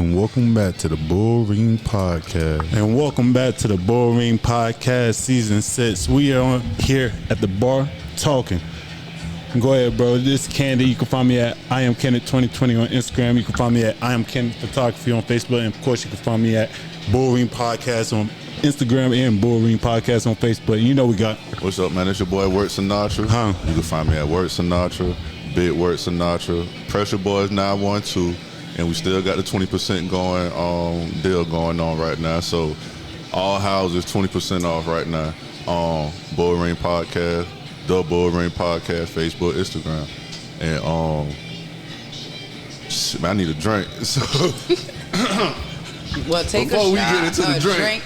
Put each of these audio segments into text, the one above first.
and welcome back to the Bullring Podcast. And welcome back to the Bullring Podcast Season 6. We are here at the bar talking. Go ahead, bro. This is Candy. You can find me at I am Kenneth 2020 on Instagram. You can find me at I am Kenneth Photography on Facebook. And of course, you can find me at Bullring Podcast on Instagram and Bullring Podcast on Facebook. You know we got. What's up, man? It's your boy Word Sinatra. You can find me at Word Sinatra, Big Word Sinatra, Pressure Boys 912, and we still got the 20% deal going on right now. So all houses 20% off right now on Bullring Podcast, the Bullring Podcast, Facebook, Instagram, and shit, man, I need a drink. So. Well, take before a we shot. get into the drink,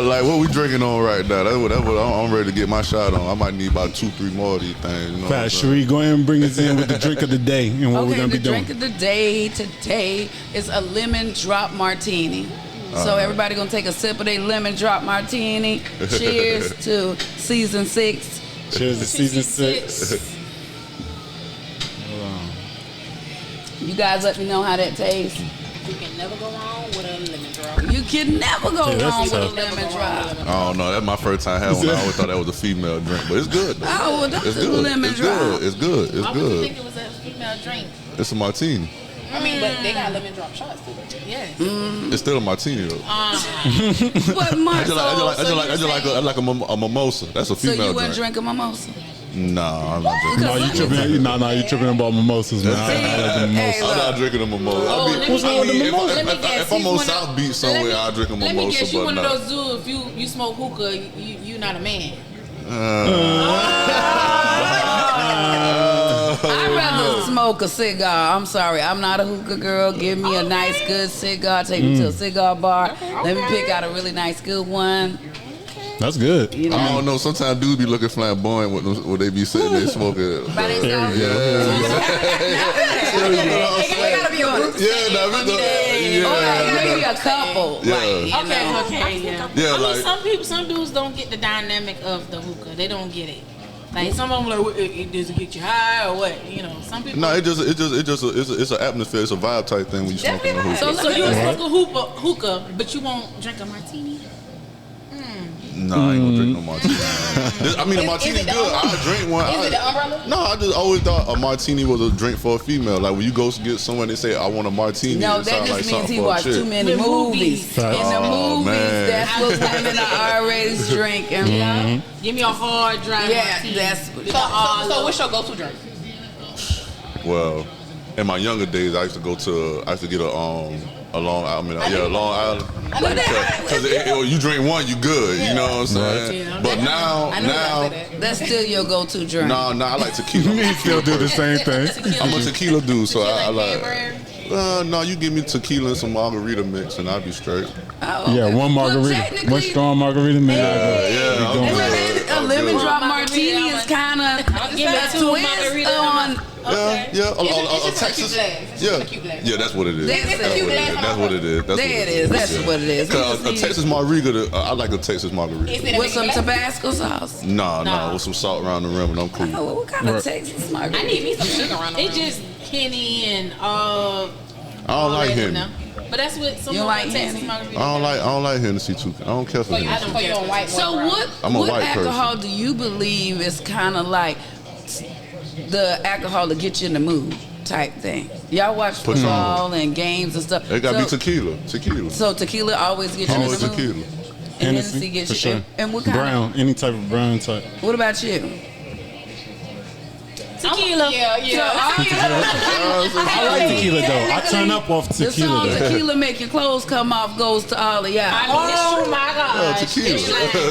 like what we drinking on right now? That's what I'm ready to get my shot on. I might need about 2-3 more of these things. You know Fast, Sheree, go ahead and bring us in with the drink of the day and what we're gonna be doing. The drink of the day today is a lemon drop martini. So everybody gonna take a sip of their lemon drop martini. Cheers to season 6. Cheers to season 6. You guys let me know how that tastes. You can never go wrong with a lemon drop. You can never go wrong with a tough. lemon drop. I don't know. That's my first time having one. I always thought that was a female drink, but it's good. Though. Oh, well, that's it's a good. lemon it's drop. Good. It's good. It's Why would you good. think it was a female drink? It's a martini. I mean, but they got lemon drop shots too. Yes. It's still a martini though. What, Mark? I like a mimosa. That's a So female you wouldn't drink. drink a mimosa? Nah, I'm not drinking. No, you tripping? No, you tripping about mimosas, man. I like the mimosa. Hey, I'm not drinking a mimosa. What's wrong with the mimosa? If I'm on South Beach somewhere, I'll drink a mimosa. Let me guess, you but one no. of those dudes. If you smoke hookah, you not a man. I'd rather smoke a cigar. I'm sorry, I'm not a hookah girl. Give me a nice, good cigar. Take me to a cigar bar. Let me pick out a really nice, good one. That's good. You know? I don't know. Sometimes dudes be looking flamboyant when they be sitting there smoking. By themselves. It gotta be a group setting. Maybe a couple. Yeah. Like, Okay, yeah. Yeah, I mean, like- some dudes don't get the dynamic of the hookah. They don't get it. Like some of them like, does it get you high or what? You know, some people. No, it's an atmosphere. It's a vibe type thing when you smoking a hookah. So you smoke a hookah, but you won't drink a martini? No, I ain't gonna drink no martini. I mean, a martini good. I drink one. Is it the umbrella? No, I just always thought a martini was a drink for a female. Like when you go get someone, they say, "I want a martini." no, it that sound just like means something he for a watched chick. too many With movies. movies. In the Oh, movies, man. that's what women are already drinking. Give me a hard dry Yeah, martini. that's. So what's your go-to drink? Well, in my younger days, I used to get a Long Island. Yeah, Long Island. Because you drink one, you good. You know what I'm saying? Yeah. But now, That's still your go-to drink. no, I like tequila. You still do the same thing. I'm a tequila dude, so I Like like. No, you give me tequila and some margarita mix, and I'll be straight. Oh, okay. Yeah, one margarita. technically- One strong margarita, man. Yeah, I'm good. A lemon drop martini is kind of Give me a two twist margarita. on. Yeah. A Texas. Yeah, that's what it is. That's That's what it is. There it is. That's what it is. Cause a Texas margarita, I like a Texas margarita. With some Tabasco sauce. No, with some salt around the rim, and I'm cool. Oh, what kind of Texas margarita? I need me some sugar around the It's just Henny and I don't like Henny. But that's what some You of like the Texas Henny? margarita. I don't like Hennessy too. I don't care for Hennessy. So I'm a what white person. alcohol do you believe is kind of like the alcohol to get you in the mood type thing? Y'all watch football and games and stuff. It gotta be tequila. So tequila always gets you in Always the mood. tequila. And Hennessy gets for you. sure. And what kind? Brown, any type of brown type. What about you? Tequila. So, I like tequila though. I turn up off the tequila song though. "Tequila Make Your Clothes Come Off" goes to all of y'all. Oh my God. Tequila.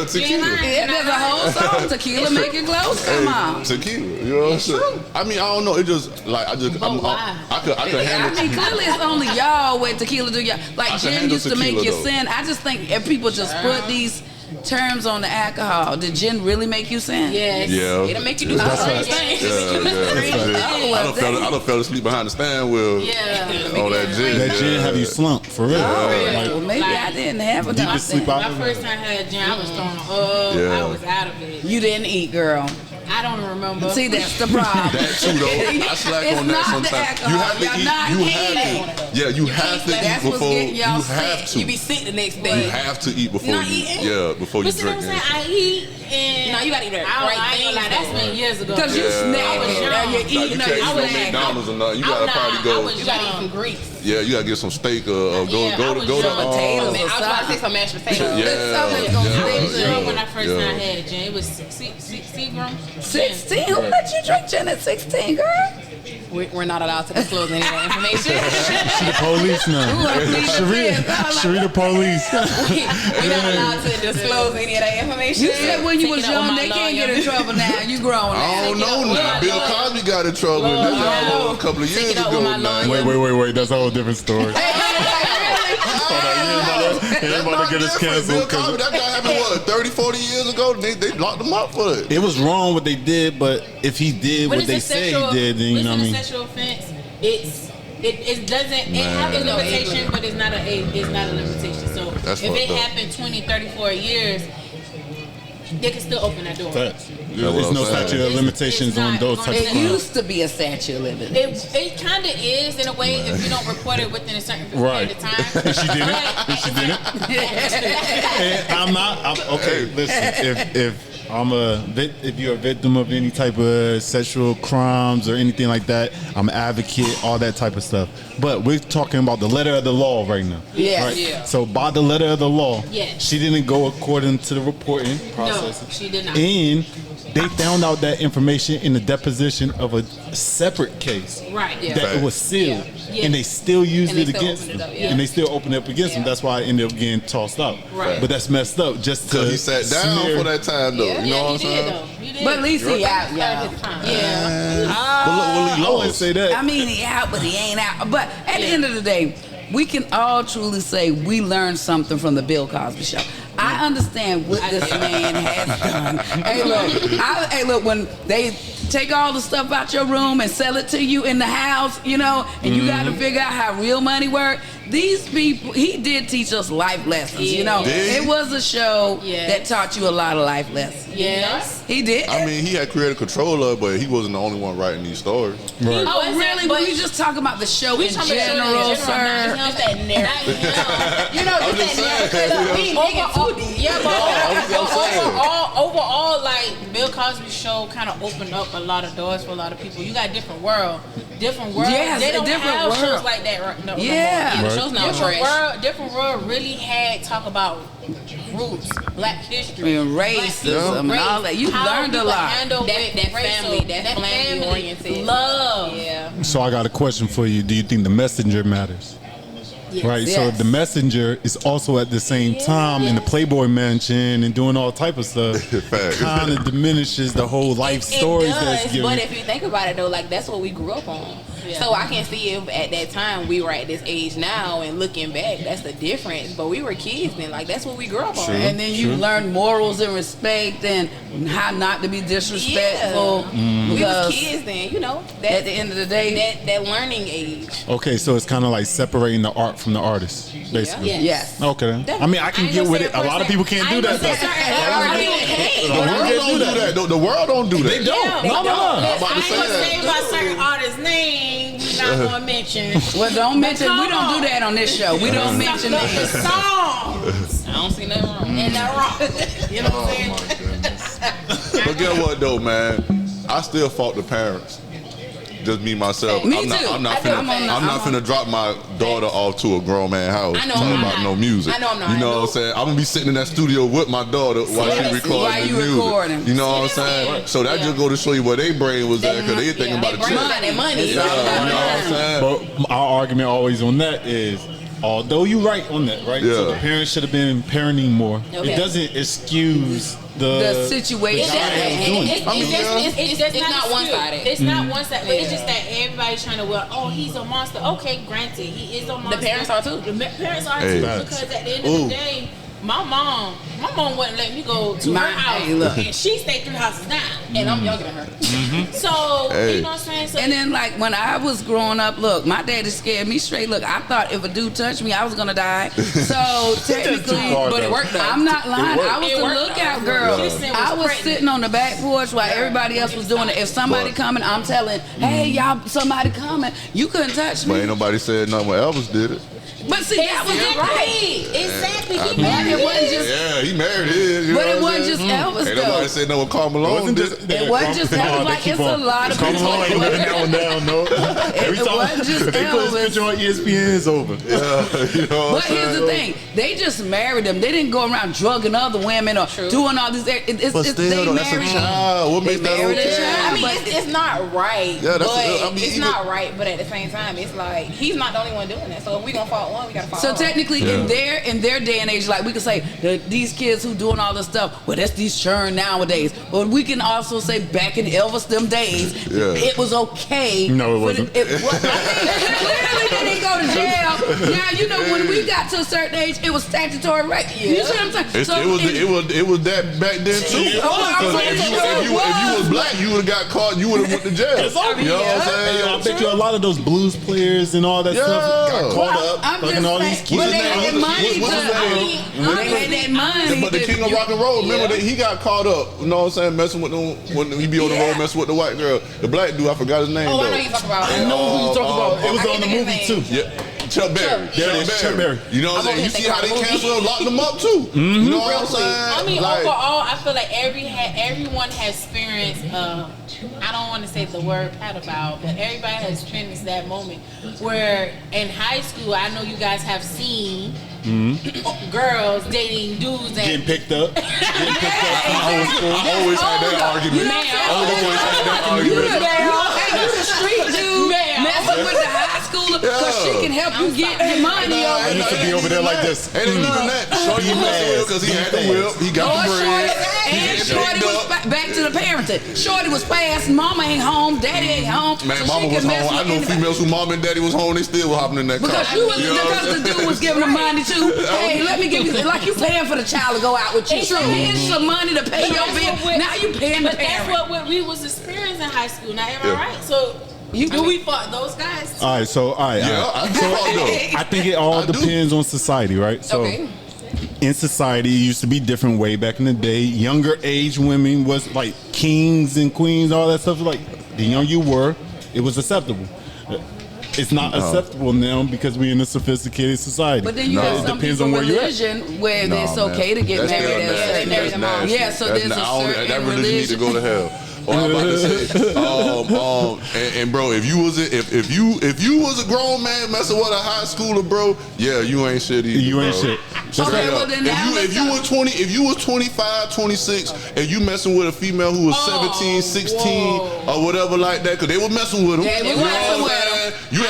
Tequila. Yeah, there's a whole song, "Tequila Make Your Clothes Come Off." Tequila. You know what I'm saying? I mean, I don't know. It just like I could handle. I mean, clearly it's only y'all with tequila do y'all. Like I can gin handle used to make tequila, you though. sin. I just think if people just put these terms on the alcohol, did gin really make you sin? Yes. Yeah. It'll make you do That's some right. things. I done fell asleep behind the steering wheel. Yeah. All that gin. That gin have you slumped for real. Well, maybe I didn't have Deep enough. sleep then. out. My first time I had gin, I was thrown up. Yeah. I was out of it. You didn't eat, girl. I don't remember. See, that's the problem. That too though. I slack It's on that not the sometimes. alcohol. Y'all not eating. Yeah, you have to eat That's what's before. getting You y'all have sick. to. You be sick the next day. You have to eat before Not you. eating? Yeah, before you But see what drink. I'm saying? I eat and No, you gotta eat the I right ain't gonna lie, things, that's though. been years ago. Because you Yeah. snack I was it. young. Now you're Like, you eating. can't eat I no was- McDonald's or nothing. You I'm gotta not- probably I go. was You gotta eat young. some grease. Yeah, you gotta get some steak or Yeah, I go was to young. Potatoes. I or was about to something. say some mashed potatoes. Something's gonna I taste was good. young when I first time had gin. It was 60 grams. 16? Who let you drink gin at 16, girl? We're not allowed to disclose any of that information. She the police now. Sheree the police. We're not allowed to disclose any of that information. You said when you Take was it up with young, my they can't lawyer. get in trouble now. You grown now. I don't know now. Bill Cosby got in trouble. That's all a couple of years it up ago with my now. lawyer. Wait. That's a whole different story. That's not get us different. canceled Bill Cosby, that guy happened, what, 30, 40 years ago? They locked him up for it. It was wrong what they did, but if he did what they say he did, then you know what I mean. When it's a sexual offense, it doesn't it has a limitation, but it's not a limitation. So That's if it fucked up. happened 20, 30, 40 years, they can still open that door. Facts. Yeah, There's no well, statute of it's limitations on not those gonna types of It crimes. used to be a statute limit. It kind of is in a way if you don't report it within a certain Right. period of time. And she did it. And she did it. And okay. Listen, if you're a victim of any type of sexual crimes or anything like that, I'm an advocate, all that type of stuff. But we're talking about the letter of the law right now. Yes. Right? Yeah. So by the letter of the law, Yes. she didn't go according to the reporting process. No, she did not. And they found out that information in the deposition of a separate case. Right. Yeah. That it was sealed, Yeah. and they still used And they it still against opened them, it up, yeah. and they still opened it up against them. Yeah. That's why it ended up getting tossed out. Right. But that's messed up. Just Because to he sat down smear- for that time, though. Yeah. You know what I'm he did saying? though. He did. But at least he out, Started y'all. his time. Yeah. But look what he I wouldn't lost. say that. I mean, he out, but he ain't out. But at the end of the day, we can all truly say we learned something from the Bill Cosby show. I understand what this man has done. Hey, look, when they take all the stuff out your room and sell it to you in the house, you know, and you got to figure out how real money works. These people, he did teach us life lessons, you know. Did he? It was a show Yes. that taught you a lot of life lessons. Yes. He did. I mean, he had creative control of it, but he wasn't the only one writing these stories. Right. Oh, wasn't, really? but- But we just talking about the show in talking about general, not sir. him, that narrative. You know, I'm you just said saying, never you know. we ain't digging too deep. Yeah, but I'm saying. overall, like Bill Cosby's show kind of opened up a lot of doors for a lot of people. You got different world. Yes, they don't different have world. shows like that right no, no Yeah. more. The show's not trash. Different world really had talk about roots, Black history, And racism and all that. You learned a lot. That family, that family oriented. love. Yeah. So I got a question for you. Do you think the messenger matters? Right. So Yes. the messenger is also at the same time in the Playboy Mansion and doing all type of stuff. Fact. Kind of diminishes the whole life stories it that's does, given. but if you think about it though, like that's what we grew up on. Yeah. So I can see if at that time we were at this age now and looking back, that's the difference. But we were kids then, like that's what we grew up on. And then you learn morals and respect and how not to be disrespectful. We was Because kids then, you know. at the end of the day, that learning age. Okay, so it's kind of like separating the art from the artist, basically. Yeah. yes. Okay. I mean, I can get with it. A lot of people can't do that. The world don't do that. The world don't do that. They don't. No. I'm about to I ain't say gonna that. say about certain artists' names. We not gonna mention. Well, don't mention. We come don't on. do that on this show. We don't mention the names. songs I don't see nothing wrong. and that wrong. You know what I'm saying? But get what though, man? I still fault the parents. Just me myself. Me I'm not. too. I'm not I do. finna. I'm on the- I'm not I'm finna drop my daughter off to a grown man house. I know talking I'm about not. no music. I know I'm not. You know I know. what I'm saying? I'm gonna be sitting in that studio with my daughter while she recording While the you music. recording. You know what I'm saying? So that just go to show you where their brain was at because they thinking about the bring check. that money. It's Yeah, all you know about what I'm saying? But our argument always on that is, although you're right on that, right? So Yeah. the parents should have been parenting more. Okay. It doesn't excuse The situation. It's not one-sided. It's not one sided. But it's just that everybody's trying to, well, oh, he's a monster. Okay, granted, he is a monster. The parents are too. The parents are Hey. too. Because at the end of the day, my mom wouldn't let me go to My- her house, hey, look. and she stayed 3 houses down. And I'm younger than her. So Hey. you know what I'm saying? So And then, like, when I was growing up, look, my daddy scared me straight. Look, I thought if a dude touched me, I was going to die. So, technically, far, But it though. worked though. I'm not lying. I was It the worked, lookout though. girl. She said I was pregnant. sitting on the back porch while everybody else was doing it. If somebody But- coming, I'm telling, hey, y'all, somebody coming. You couldn't touch But me. ain't nobody said nothing when Elvis did it. But see, that was right. Exactly. I He know. married It wasn't just. Yeah, he married his. You But know it what I'm wasn't saying? just Elvis Ain't though. nobody said no when Karl Malone did it. It wasn't just Elvis. Like it's a lot of people. Carl Malone ain't letting that one down, no. It wasn't just They put his Elvis. picture on ESPN, it's over. Yeah, you know what But I'm here's saying? the thing: they just married them. They didn't go around drugging other women or doing all these. But still, though, that's a married- child. What They makes that married a okay? child. I mean, it's not right. Yeah, that's- but I mean, it's even- not right. But at the same time, it's like he's not the only one doing that. So if we gonna fault one, we gotta fault So all. technically, in their day and age, like we could say these kids who doing all this stuff, well, that's these churn nowadays. But we can also say back in Elvis them days, it was okay. No, it wasn't. Clearly, they didn't go to jail. Now you know when we got to a certain age, it was statutory rape. You see what I'm saying? It was that back then too. Because if you was black, you would have got caught. You would have went to jail. It's over. You know what I'm Hey, saying? I bet you a lot of those blues players and all that stuff got caught up. I'm Fucking all these just saying, but kids. they had money What's his name? they had that money. But the king of rock and roll, remember that he got caught up. You know what I'm saying? Messing with them when he be on the road, messing with the white girl. The black dude, I forgot his name. Oh, I though. know you talking about. I know who you talking about. It was I on the can't movie think too. of Yeah. Chuck Berry. Chuck Berry. You know what I'm saying? You see how they canceled and locked them up too. Mm-hmm. You know what I'm saying? I mean, Like, overall, I feel like everyone has experienced. I don't want to say the word pedophile, but everybody has experienced that moment where in high school, I know you guys have seen girls dating dudes that Getting picked up. I always had that argument. I always had that argument. Hey, you the street dude messing with the high schooler because she can help you get your money over I used to be over there like this. And even that, Shorty messing with because he had the whip, he got the bread. And Shorty was back to the parenting. Shorty was fast. Mama ain't home. Daddy ain't home. Man, so mama she was can mess home. I with know anybody. females who mom and daddy was home, they still were hopping in that car. Because you was You know what I'm because the saying? dude was giving the money to. Hey, let me give you like you paying for the child to go out with you. Exactly. Here's some money to pay your bill. Now you paying the But that's parent. what we was experiencing in high school. Now, am I Yeah. right? So, You- we fought those guys? All right, so all right. Yeah, all right. I do fuck though. I think it all I do. depends on society, right? So Okay. in society, it used to be different way back in the day. Younger age women was like kings and queens, all that stuff. Like the younger you were, it was acceptable. It's not acceptable now because we're in a sophisticated society. But then you No. have It some depends people on where you're at. religion where Nah, it's man. okay to get That's married still at a nasty. certain That's age. nasty. Yeah, so That's there's a not- I don't- certain that religion needs to go to hell. All I'm about to say, and bro, if you was a grown man messing with a high schooler, bro, yeah, you ain't shit either. You ain't bro. shit. Straight Okay, up. well, then now if you let's was 20, if you was 25, 26, and you messing with a female who was 17, 16, or whatever like that, because they were messing with them. Yeah, they you was know messing what with I'm saying? 'em. You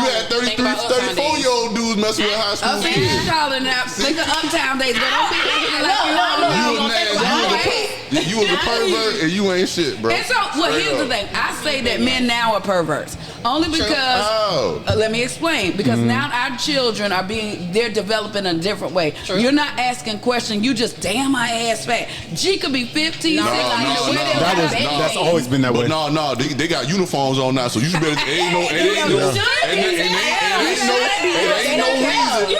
had 33, 34-year-old dudes messing with high school Okay, kids. calling out. Think of uptown days, but don't be acting like you know. You was a pervert and you ain't shit, bro. And so, well, Straight here's the up. thing. I say that men now are perverts. Only because, How? let me explain. Because now our children they're developing in a different way. You're not asking questions. You just, damn, my ass fat. G could be 15, 16. That's always been that way. But no, they got uniforms on now, so you should better. Ain't no reason.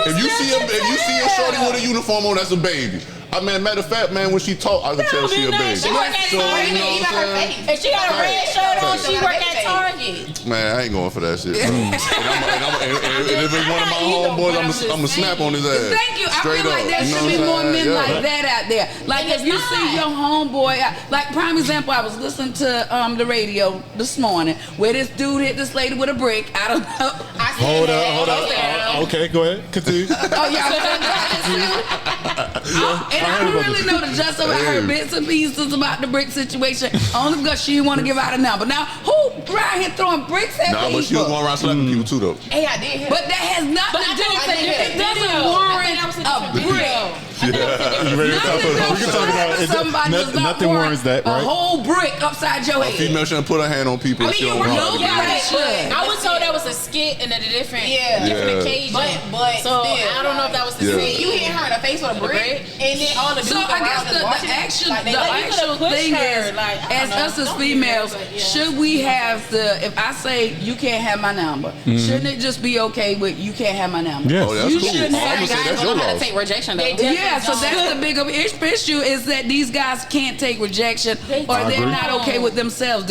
If you see a shorty with a uniform on, that's a baby. I mean, matter of fact, man, when she talk, I can tell she a baby. She work at Target. If she got a red shirt on, she work at Target. Man, I ain't going for that shit. And if it's one of my homeboys, I'm gonna snap on his ass. Thank you. I Straight feel like up. there You know should be what more I'm men saying? like that out there. Like if you see your homeboy, like prime example, I was listening to the radio this morning where this dude hit this lady with a brick. I don't know. Hold up. Okay, go ahead. Continue. Oh, and I don't really know the just of it. I heard bits and pieces about the brick situation. Only because she didn't want to give out a number. Now, who around here throwing bricks at people? Nah, but she was going around slapping people too, though. Hey, I did. But that has nothing to do with it. It doesn't warrant a brick. You ready to talk about? We can talk about it. Somebody does not Nothing warrants that, a right? whole brick upside your A head. female shouldn't put her hand on people. if she don't want her to. Nobody should. I was told that was a skit and a different Yeah. occasion. But so still, I don't know if that was the Yeah. same. You hit her in the face with a brick, and then all the dudes So I around guess us the watching. actual Like, they the like, actual pushed thing her, is, like, I as don't know. us as Don't females, do that, but yeah. should we have the? If I say you can't have my number, shouldn't it just be okay with you can't have my number? Yes. Oh, that's You cool. shouldn't I'm have gonna say guys that's don't your know how to loss. take rejection though. Yeah, so that's the bigger issue is that these guys can't take rejection or they're not okay with themselves.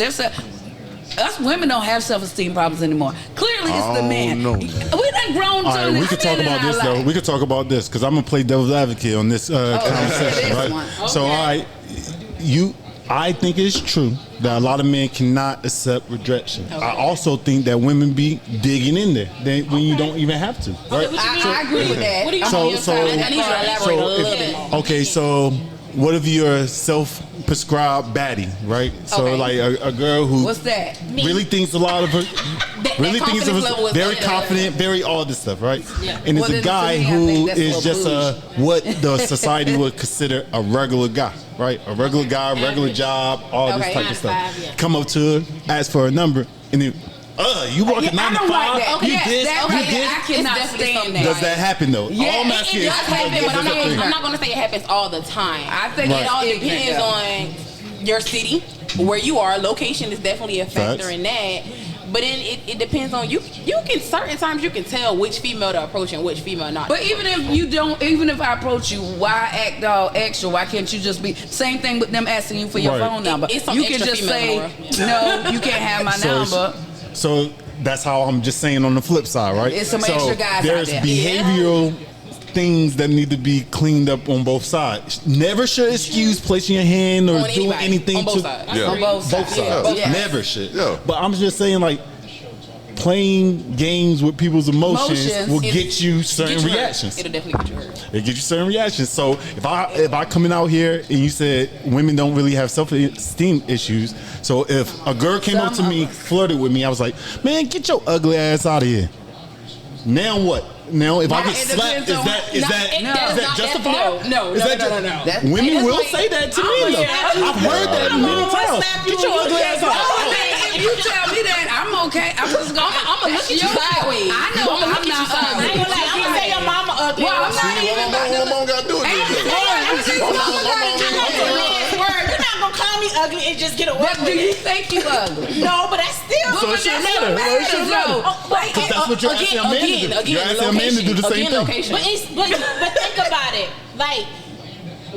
us women don't have self-esteem problems anymore. Clearly, it's the men. No. We done grown. All right, we could talk about this though. We could talk about this because I'm gonna play devil's advocate on this conversation, right? One. So, all right, I think it's true that a lot of men cannot accept rejection. Okay. I also think that women be digging in there when you don't even have to, right? I agree with that. What do you So- mean? so- I need you to elaborate a little bit more. Okay, so what if you're a self-prescribed baddie, right? So Okay. like a girl who What's that? really thinks a lot of her, really thinks of confidence level herself, is very up. confident, very all this stuff, right? And it's Well, a then guy to me, I who think that's a is just little what the society would consider a regular guy, right? A regular guy, regular job, all this Okay. type 9 of to stuff. 5, yeah. Come up to her, ask for a number, and then, you working Yeah, I 9 to don't 5? like that. You Yes, did? that- You okay, did? I cannot It's definitely stand something that. Does that happen though? Yeah, All I'm it asking It is, does happen, but I'm is it not going to say it happens all the time. I think Right. It all it's depends ignorant, on your city, where you are. Location is definitely a factor Facts. in that. But then it depends on you. You can certain times you can tell which female to approach and which female not. But even if you don't, even if I approach you, why act all extra? Why can't you just be same thing with them asking you for your Right. phone number? It's some You can extra just say females, no. You can't have my number. So that's how I'm just saying on the flip side, right? It's some so extra guys out there's there. behavioral things that need to be cleaned up on both sides. Never should excuse placing your hand or On doing anybody, anything on both to sides. Yeah. On both sides. both sides. Yeah. Never should. Yeah. But I'm just saying, like, playing games with people's emotions Emotions. will get you certain Get you hurt. reactions. It'll definitely get you hurt. It gives you certain reactions. So if I coming out here and you said women don't really have self-esteem issues, so if a girl came up to me, flirted with me, I was like, man, get your ugly ass out of here. Now what? Now if I Now, get it slapped, depends is on- that is No, that it is does that not- justified? no, Is no, that no, no, no. That- Women it's will like- say that to I'm me gonna though. slap you. I've heard that I'm many gonna times. slap you. Get your ugly ass out. If you tell me that, I'm okay. I'm just gonna. I'ma look at you sideways. I know I'ma look I'm at you not sideways. ugly. I'm gonna say your mama ugly. Well, I'm not See, even about what to. my mom got to do with Ain't this? saying mama gotta I'm do not it. gonna man's word. You're not gonna call me ugly and just get away But do with you it. think you ugly? No, but that's still. So it shouldn't matter. Well, it shouldn't matter. Because that's what you're asking a man to do. You're asking a man to do the same thing. Location. But think about it. Like,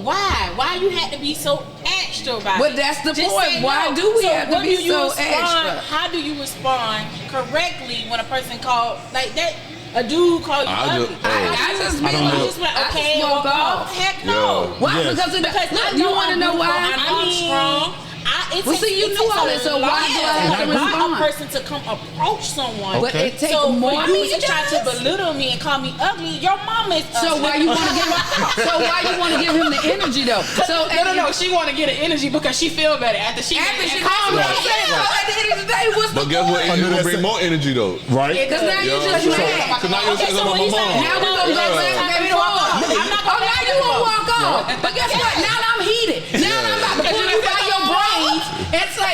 why you had to be so extra about But it? that's the Just point. say Why do we have to when be do you so respond, extra? How do you respond correctly when a person called like that? A dude call you I ugly. just- I just I don't mean, know. You just like, I okay, just walk off. Heck no. Why? Yes. Because it, Because look, I you know want to I'm know beautiful, why? I know I'm strong. Well, see, you knew all this, so why do I have to respond? A person to come approach someone. But it takes So more. when you try to belittle me and call me ugly, your mama is So ugly. why you want to give him? So why you want to give him the energy though? So No. She want to get an energy because she feel better after she calm down. At the end of the day, what's But the guess what? point? It will bring more energy though. Right? Because now you just mad. Because now you're saying so about what my you saying? mom. Now we gonna go back and forth. I'm not Oh, gonna now you gonna walk off. But guess what? Now I'm heated. Now I'm about to pull you by your brains and say,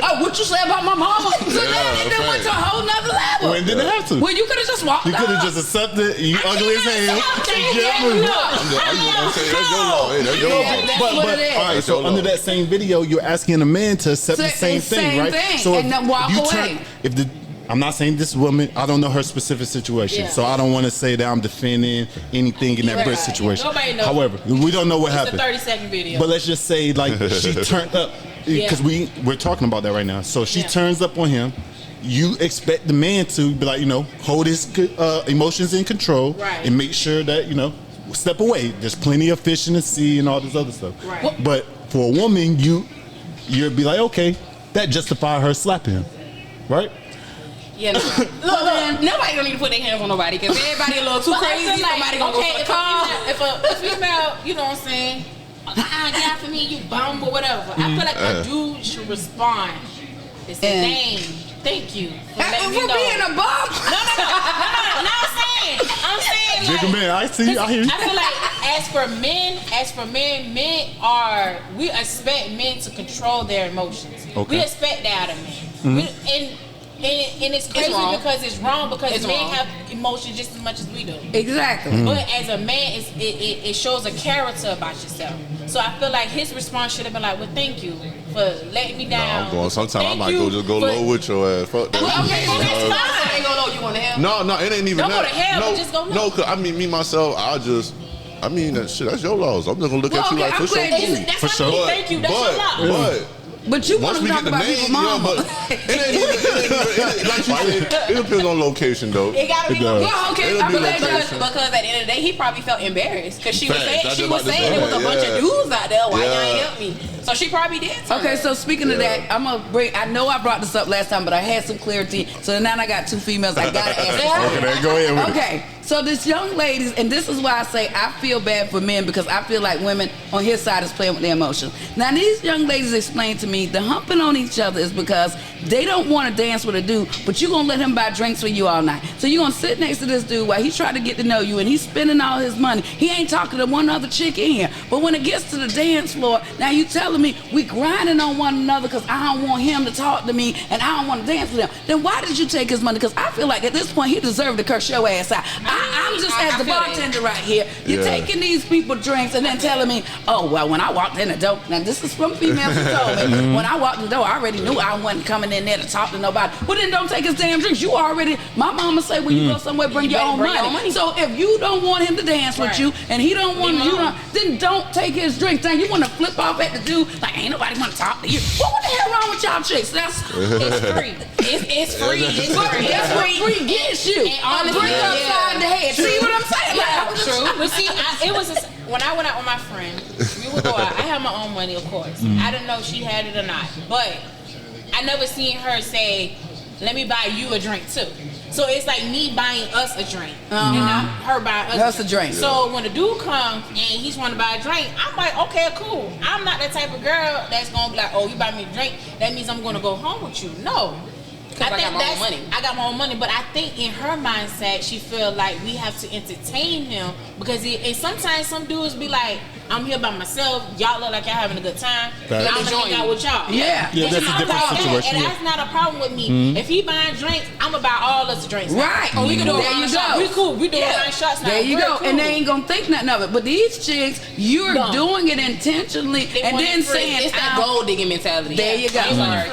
"Oh, what you say about my mama?" So now it done went to a whole nother level. When did it have to? Well, you could have just walked You could have off. just accepted you ugly as hell. Can't Get get moving. I'm just saying that's your law. Hey, that's your law. That's But what it is. all right, That's so your under law. that same video, you're asking a man to accept the Say same the thing, same right? thing, So and then walk you away. if the I'm not saying this woman, I don't know her specific situation, Yeah. so I don't want to say that I'm defending anything in that Right. person's situation. Nobody knows. However, we don't know what It's a happened. 30-second video. But let's just say like she turned up because we're talking about that right now. So she Yeah. turns up on him. You expect the man to be like, hold his emotions in control Right. and make sure that step away. There's plenty of fish in the sea and all this other stuff. Right. But for a woman, you'd be like, okay, that justify her slapping him, right? Yeah, look, nobody don't need to put their hands on nobody because everybody a little too But I crazy. feel like, Somebody gonna go for the if car. a female, you know what I'm saying, get out for me, you bum or whatever. I feel like a dude should respond. They say, And- dang, thank you for For letting me know. being a bum. No, I'm saying, Jigga like, man, I see, I hear you. I feel like as for men, we expect men to control their emotions. Okay. We expect that out of men. And it's crazy wrong. because it's wrong because It's men wrong. have emotions just as much as we do. Exactly. But as a man, it shows a character about yourself. So I feel like his response should have been like, well, thank you for letting me Nah, down. I'm going. Sometimes I Thank might you just go for- low with your ass. Fuck that. Okay, well, that's fine. Ain't gonna know you want to have. No, it ain't even Don't that. go to hell, no, but just go low. No, cause I mean, me myself, that's your laws. I'm just gonna look Well, at you okay, like I'm for sure. glad you- cool. That's For what I sure. mean. Thank you. That's your lot. But But you want once to we talk get the about name, people's mama. it ain't even like you said. It depends on location though. It gotta be Well, okay, It'll I'm be glad location. because at the end of the day, he probably felt embarrassed because she was Facts. saying I she just was about to saying say there was a that, bunch yeah. of dudes out there. Why y'all Yeah. ain't help me? So she probably did. Okay, so speaking of that, I'm gonna bring. I know I brought this up last time, but I had some clarity. So now I got two females. I gotta ask. Okay, go ahead with it. Okay, so this young ladies, and this is why I say I feel bad for men because I feel like women on his side is playing with their emotions. Now these young ladies explain to me the humping on each other is because they don't want to dance with a dude, but you gonna let him buy drinks for you all night. So you gonna sit next to this dude while he's trying to get to know you, and he's spending all his money. He ain't talking to one other chick in here. But when it gets to the dance floor, now you telling me we grinding on one another because I don't want him to talk to me and I don't want to dance with him. Then why did you take his money? Because I feel like at this point he deserved to curse your ass out. I'm just as the feel that. bartender right here. You're Yeah. taking these people drinks and then telling me, oh well, when I walked in the door. Now this is from females who told me when I walked in the door, I already knew I wasn't coming in there to talk to nobody. Well then don't take his damn drinks. You already. My mama say when you go somewhere, bring your own bring your money. own money. So if you don't want him to dance with Right. you and he don't want Leave him you, alone. then don't take his drinks. Then you want to flip off at the dude like ain't nobody want to talk to you. Well, what the hell wrong with y'all chicks? That's It's free. It's free. It's free. that's what free gets you. And honestly, Bring upside the head. See what I'm saying? Like, I'm just- True. But see, it was when I went out with my friend. We would go out. I had my own money, of course. I didn't know if she had it or not, but I never seen her say, "Let me buy you a drink too." So it's like me buying us a drink, and not her buying us a drink. So when the dude comes and he's want to buy a drink, I'm like, okay, cool. I'm not that type of girl that's gonna be like, oh, you buy me a drink, that means I'm gonna go home with you. No. I got my own money. I got my own money, but I think in her mindset, she feel like we have to entertain him because and sometimes some dudes be like, I'm here by myself. Y'all look like y'all having a good time. Facts. I'm gonna hang out with y'all. Yeah. Yeah, And that's a I'm different like that, situation, and yeah. that's not a problem with me. If he buying drinks, I'm gonna buy all us drinks. now. Right. Oh, we can do There a round you of shots. go. We cool. We doing Yeah. round shots now. There you We're go. cool. And they ain't gonna think nothing of it. But these chicks, you're No. doing it intentionally They and want then it free. saying, It's that "Ow." gold digging mentality. There you go.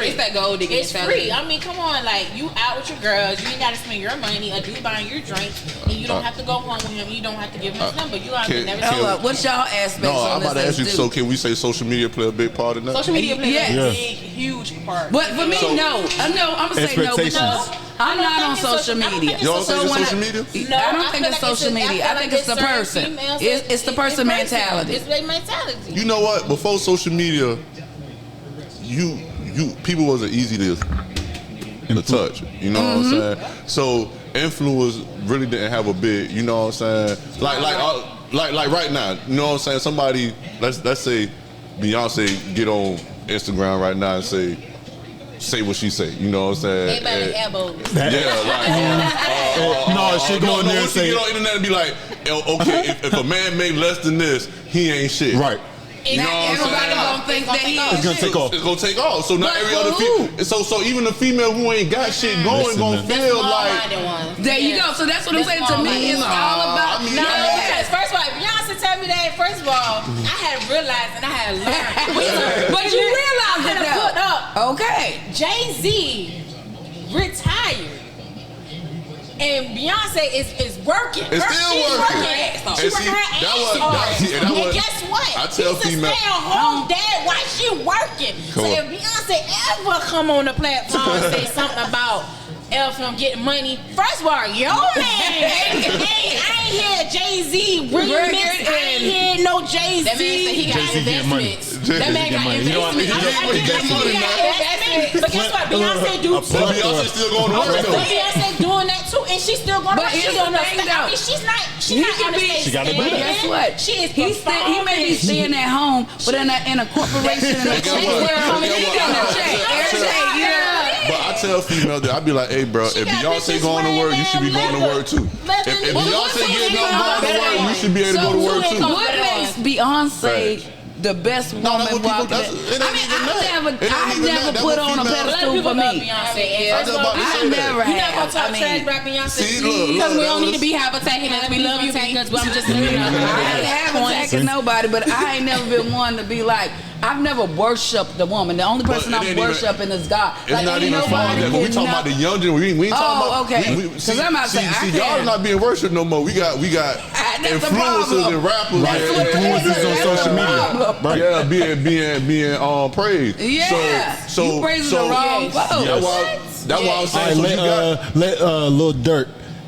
It's that gold digging It's mentality. free. I mean, come on, like you out with your girls, you ain't gotta spend your money. A dude buying your drink, and you don't have to go home with him. You don't have to give him his number. You have to can- never. can- Hold up. What's y'all aspects No, on I'm this? about to ask you. as So dudes? can we say social media play a big part in that? Social media plays Yes. a Yeah. big, huge part. But for me, So- no. I'm gonna say no Expectations. because I'm I don't not think on it's social social- I don't media. think You don't think it's when social media? No, I don't I think feel it's like it's social a- I media. feel I think like it's the it's certain person. females It's the person mentality. It's their mentality. You know what? Before social media, you people wasn't easy to touch. You know what I'm saying? So influence really didn't have a big. You know what I'm saying? Like right now. You know what I'm saying? Somebody let's say Beyonce get on Instagram right now and say what she say. You know what I'm saying? Everybody And- elbows. Yeah, like No, she go in there and once you say- get on the internet and be like, okay, if a man make less than this, he ain't shit. Right. You know Now what I'm everybody saying? gonna think that he It's is gonna shit. take off. It's gonna take off. So not But every for other who? female. So even the female who ain't got shit going Listen, gonna man. feel like. Small-minded ones. There you go. So that's what I'm saying. To me, it's all about. I mean, No, yeah. because first of all, if Beyonce tell me that, first of all, I had realized and I had learned. But you realize I it had put up. though. Okay. Jay-Z retired. And Beyonce is working. It's still She's working. She And working see, her that ass was- off. that- see, and that And was- guess what? I tell She's female- a stay-at-home dad while she working. Come So on. if Beyonce ever come on the platform and say something about from getting money, first of all, yo man, I ain't hear Jay-Z remix. Record I ain't and- hear no Jay-Z. That man said he got Jay-Z get money. investments. That man Get got money. You know what I mean? investments. He get money, He man. got investments. But guess what? Beyonce do A too. But plethora. Beyonce still going to work But though. Beyonce doing that too, and she's still going to But work. here's She's the on the thing, stage. I though. mean, she's not He on can the be. stage. She gotta do But that. guess what? She is He may be staying at home, but in a corporation in a But guess check what? where But he guess what? getting a check every day. You know? But I tell females that I be like, hey, bro, if got Beyonce bitches going to work, you should be wearing going to work too. leather- If Well, Beyonce one thing getting they up got going to better work, you should be able to go to work So too. who What makes Beyonce the best No, woman that's what people. walking? That's, it ain't I mean, even that. It ain't I've even never that. put That's on a what females- pedestal for me. Beyonce. I First just of about all, to I say never that. you not have. gonna talk I trash mean, about Beyonce. See, look, Because we that don't need was- to be attacking us. We love you, because I'm just I haven't attacking nobody, but I ain't never been one to be like, I've never worshipped the woman. The only person But it I'm ain't even- worshiping is God. It's Like, not ain't even far nobody that, but we getting talking about the young generation. We ain't talking Oh, about. okay. we- 'Cause I'm about to say, I see, y'all can't- not being worshipped no more. We got I influencers and rappers, influencers on social media, right? Yeah, being praised. Yeah, So you praising the wrong folks. That's why I was saying. Let Lil Durk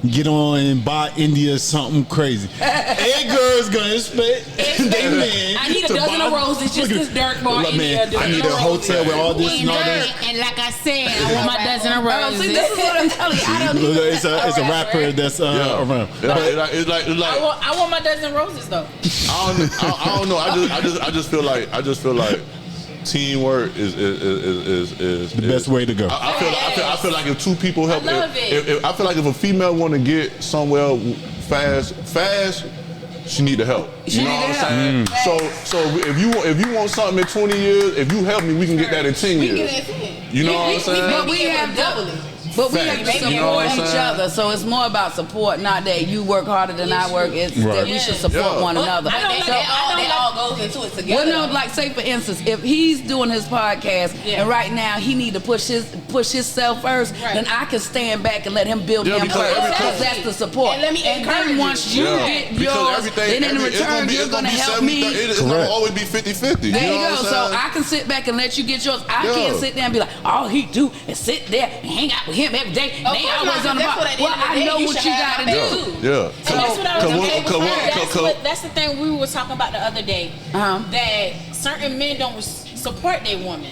get on and buy India something crazy. Hey, girls gonna expect they man. I need a dozen of roses just this Dirk bar India. I need a hotel with all this and all that. And like I said, I want my dozen of roses. See, this is what I'm telling you. I don't even. It's a rapper that's around. It's like I want my dozen roses though. I don't know. I just feel like teamwork is The best way to go. I feel like if two people help, I love it. I feel like if a female want to get somewhere fast, she need the help. You know what I'm saying? So if you want something in 20 years, if you help me, we can get that in 10 years. You know what I'm saying? But we have double it. But we have to support each other, so it's more about support, not that you work harder than I work. It's that we should support one another. That all goes into it together. Well, no, like say for instance, if he's doing his podcast and right now he need to push himself first, then I can stand back and let him build him first, because that's the support. And let me encourage then once you get yours, then in return you're gonna help me. It's gonna always be 50-50. There you go. So I can sit back and let you get yours. I can't sit there and be like, all he do is sit there and hang out with him every day. They always on the bar. Well, I know what you gotta do. Yeah. And that's what I was that's the thing we were talking about the other day. That certain men don't support their woman.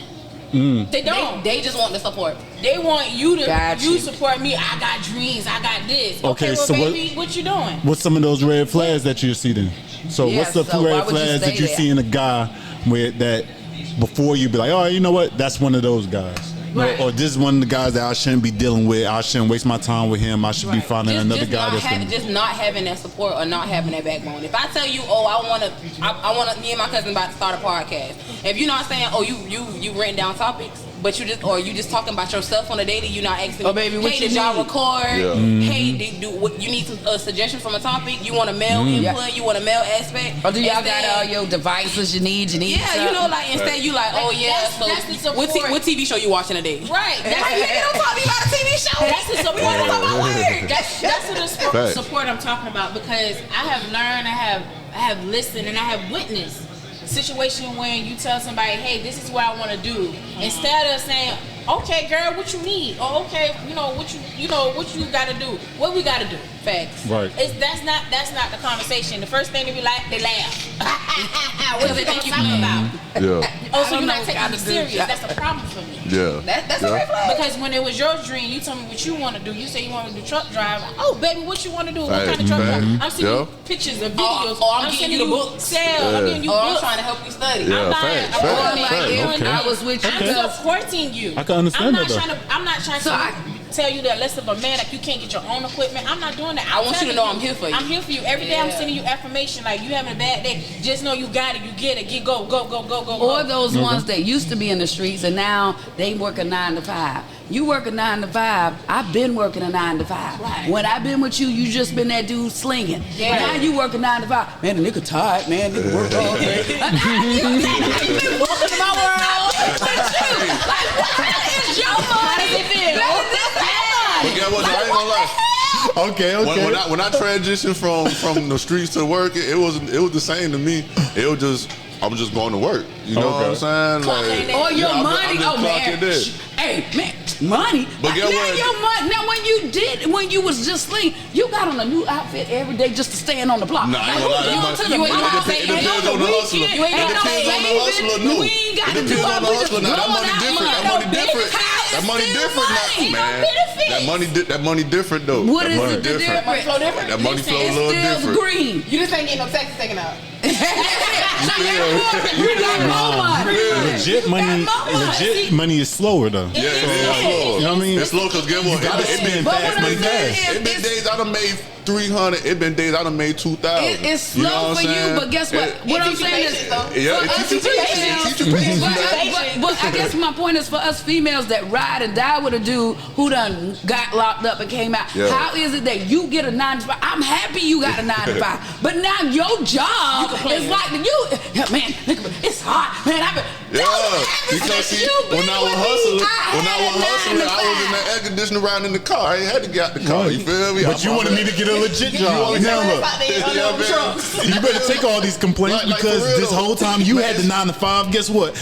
They don't. They just want the support. They want you to you support me. I got dreams. I got this. Okay, well, so baby, what you doing? What's some of those red flags that you see then? So what's the red flags that you see in a guy with that before you be like, oh, you know what? That's one of those guys. Right. Or this is one of the guys that I shouldn't be dealing with. I shouldn't waste my time with him. I should be finding another guy that's just not having that support or not having that backbone. If I tell you, oh, I want to, me and my cousin about to start a podcast. If you're not saying, oh, you written down topics, but you just talking about yourself on a daily, you're not asking me, baby, what hey, did y'all record? Hey, you need a suggestion from a topic? You want a male input? You want a male aspect? Or do y'all got all your devices you need? Yeah, you know, like instead you like, oh yeah, so what TV show you watching today? Right. Don't talk to me about a TV show. That's the support. That's the support I'm talking about, because I have learned, I have listened, and I have witnessed situation when you tell somebody, hey, this is what I want to do, instead of saying, okay, girl, what you need? Or okay, what you got to do? What we got to do? Facts. Right. That's not the conversation. The first thing to be like, they laugh. What do they think you talking about? Yeah. Oh, so you're not taking me serious? That's a problem for me. Yeah. That's a red flag. Because when it was your dream, you told me what you want to do. You say you want to do truck drive. Oh, baby, what you want to do? What kind of truck drive? I'm sending you pictures of videos. I'm giving you the books. I'm giving you books. I'm trying to help you study. Yeah, I was with you. I'm supporting you. I can understand that. I'm not trying to tell you that less of a man, like you can't get your own equipment. I'm not doing that. I want you to know I'm here for you. I'm here for you. Every day I'm sending you affirmation. Like, you having a bad day, just know you got it. You get it. Go. Or those ones that used to be in the streets and now they work a 9 to 5. You work a 9 to 5. I've been working a 9 to 5. Right. When I've been with you, you just been that dude slinging. Yeah. Now you work a 9 to 5. Man, the nigga tired, man. Nigga work all day. You've been walking in my world. Like, what is your money? But get what? I ain't gonna lie. Okay. When I transitioned from the streets to work, it was the same to me. I'm just going to work. You know what I'm saying? Like, or your money. Man. Hey, man, money. But get what? Your money. Now, when you was just sling, you got on a new outfit every day just to stand on the block. Nah, I ain't gonna lie. It depends on the hustler. It depends on the hustler. No, it depends on the hustler. Now, that money different now, man. That money different though. What is it different? That money flow a little different. Green. You just ain't getting no taxes taken out. Legit money is slower though. Yeah, it is slow. You know what I mean? It's slow because get what? It been days I done made 300. It been days I done made 2,000. It's slow for you, but guess what? What I'm saying is, it teach you patience. But I guess my point is for us females that ride and die with a dude who done got locked up and came out. Yeah. How is it that you get a 9 to 5? I'm happy you got a 9 to 5, but now your job is like man, it's hot, man. Because see, when I was hustling, I was in the air conditioner around in the car. I ain't had to get out the car. You feel me? But you wanted me to get a a legit job. Now look, you better take all these complaints because this whole time you had the 9 to 5. Guess what?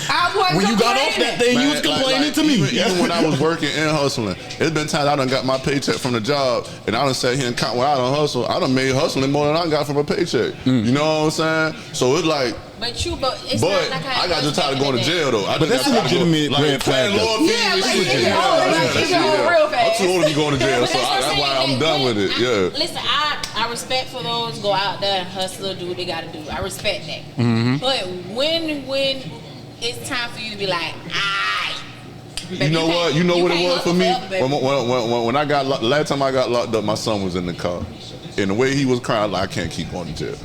When you got off that thing, you was complaining to me. Even when I was working and hustling, it's been times I done got my paycheck from the job, and I done sat here and count when I done hustle. I done made hustling more than I got from a paycheck. You know what I'm saying? So it's like. But it's not like I got just tired of going to jail though. But that's a legitimate red flag. Yeah, I'm too old to be going to jail, so that's why I'm done with it. Yeah. Listen, I respect for those go out there and hustle, do what they got to do. I respect that. But when it's time for you to be like, you know what? You know what it was for me? When I got last time I got locked up, my son was in the car, and the way he was crying, like I can't keep going to jail.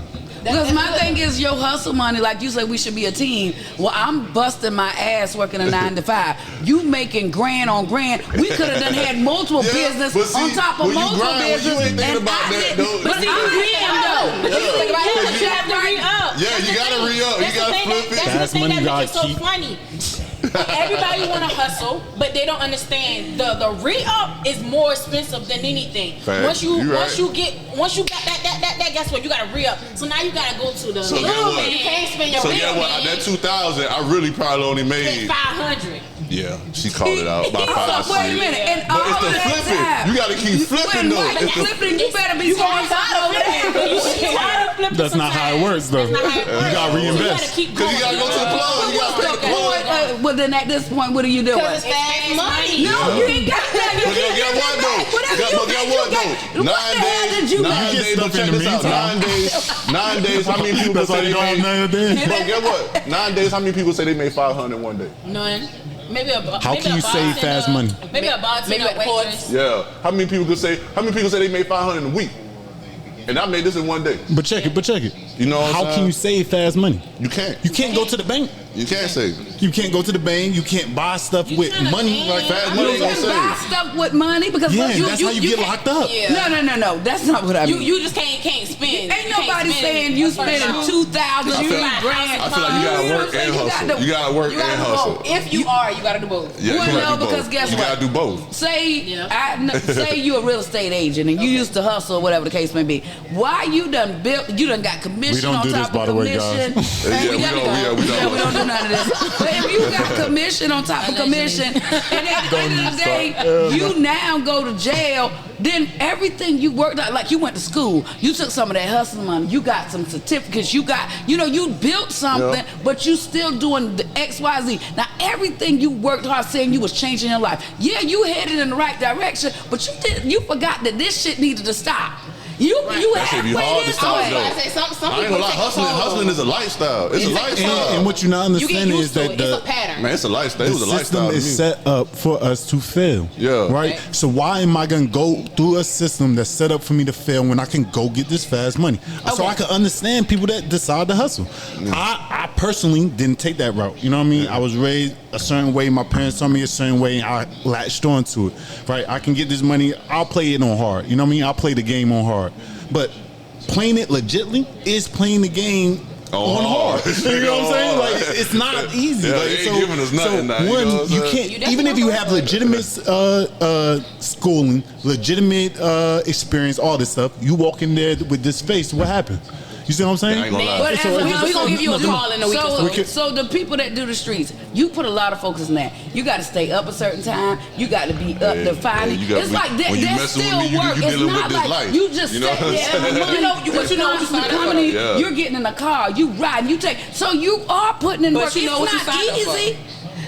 Because my thing is your hustle money, like you say, we should be a team. Well, I'm busting my ass working a 9 to 5. You making grand on grand. We could have done had multiple business on top of multiple business. You ain't thinking about that though. But see, you think about it. You have to re-up. Yeah, you gotta re-up. You gotta flip it. That's the thing that makes it so funny. Everybody want to hustle, but they don't understand the re-up is more expensive than anything. Once you got that, guess what? You got to re-up. So now you got to go to the little man. You can't spend your So yeah, what? That 2,000, I really probably only made 500. Yeah, she called it out by 5. Wait a minute, and but all it's the of that flipping. time, You gotta keep flipping though. It's flipping. You better be tired of flipping. That's not how it works though. You gotta reinvest. Because you gotta go to the plug. You gotta pay the plug. Well, then at this point, what are you doing? Because it's fast money. No, you ain't got that. But get what though? But get what though? 9 days. 9 days. But check this out. 9 days. 9 days. How many people say they made? But get what? 9 days. How many people say they made 500 in one day? None. How can you save fast money? Maybe a bartender, maybe a waitress. Yeah. How many people say they made 500 in a week? And I made this in one day. But check it. You know what I'm saying? How can you save fast money? You can't. You can't go to the bank. You can't save. You can't go to the bank. You can't buy stuff with money. Like fast money ain't gonna You buy save. stuff with money because Yeah, that's how you get locked up. Yeah. No. That's not what I mean. You just can't spend. Ain't nobody saying you spending 2,000, I feel grand. like you gotta work and hustle. You gotta work and hustle. If you are, you gotta do both. Yeah, Well, you gotta no, do because both. guess You what? gotta do both. Say you're a real estate agent and you used to hustle or whatever the case may be. Why you done got commission We don't on do this, top by of the way, commission. guys. Yeah, we don't do none of this. But if you got commission on top of commission, and at the end of the day, you now go to jail, then everything you worked out, like you went to school, you took some of that hustling money, you got some certificates, you built something, but you still doing the XYZ. Now everything you worked hard saying you was changing your life. Yeah, you headed in the right direction, but you forgot that this shit needed to stop. You That should be hard to stop though. Some I ain't gonna lie, hustling is a lifestyle. It's a lifestyle. And what you're not understanding is that it's a pattern. Man, it's a lifestyle. It was a lifestyle system to is me. set up for us to fail. Yeah. Right? So why am I gonna go through a system that's set up for me to fail when I can go get this fast money? So I can understand people that decide to hustle. I personally didn't take that route. You know what I mean? I was raised a certain way. My parents told me a certain way, and I latched onto it. Right? I can get this money. I'll play it on hard. You know what I mean? I'll play the game on hard. But playing it legitly is playing the game on hard. You know what I'm saying? Like it's not easy. Yeah, like, they ain't giving us nothing now, you know what I'm you saying? can't even if you have legitimate schooling, legitimate experience, all this stuff. You walk in there with this face. What happens? You see what I'm saying? I ain't gonna lie. But We gonna give you a call in a week. So the people that do the streets, you put a lot of focus in that. You got to stay up a certain time. You got to be up to find it. It's like that. When you That messing still with me, work. you It's dealing not with this like life. you just You know sit what I'm there. saying? Company. You're getting in a car. You ride. You take. So you are putting in work. you know what you It's not signed up for. easy.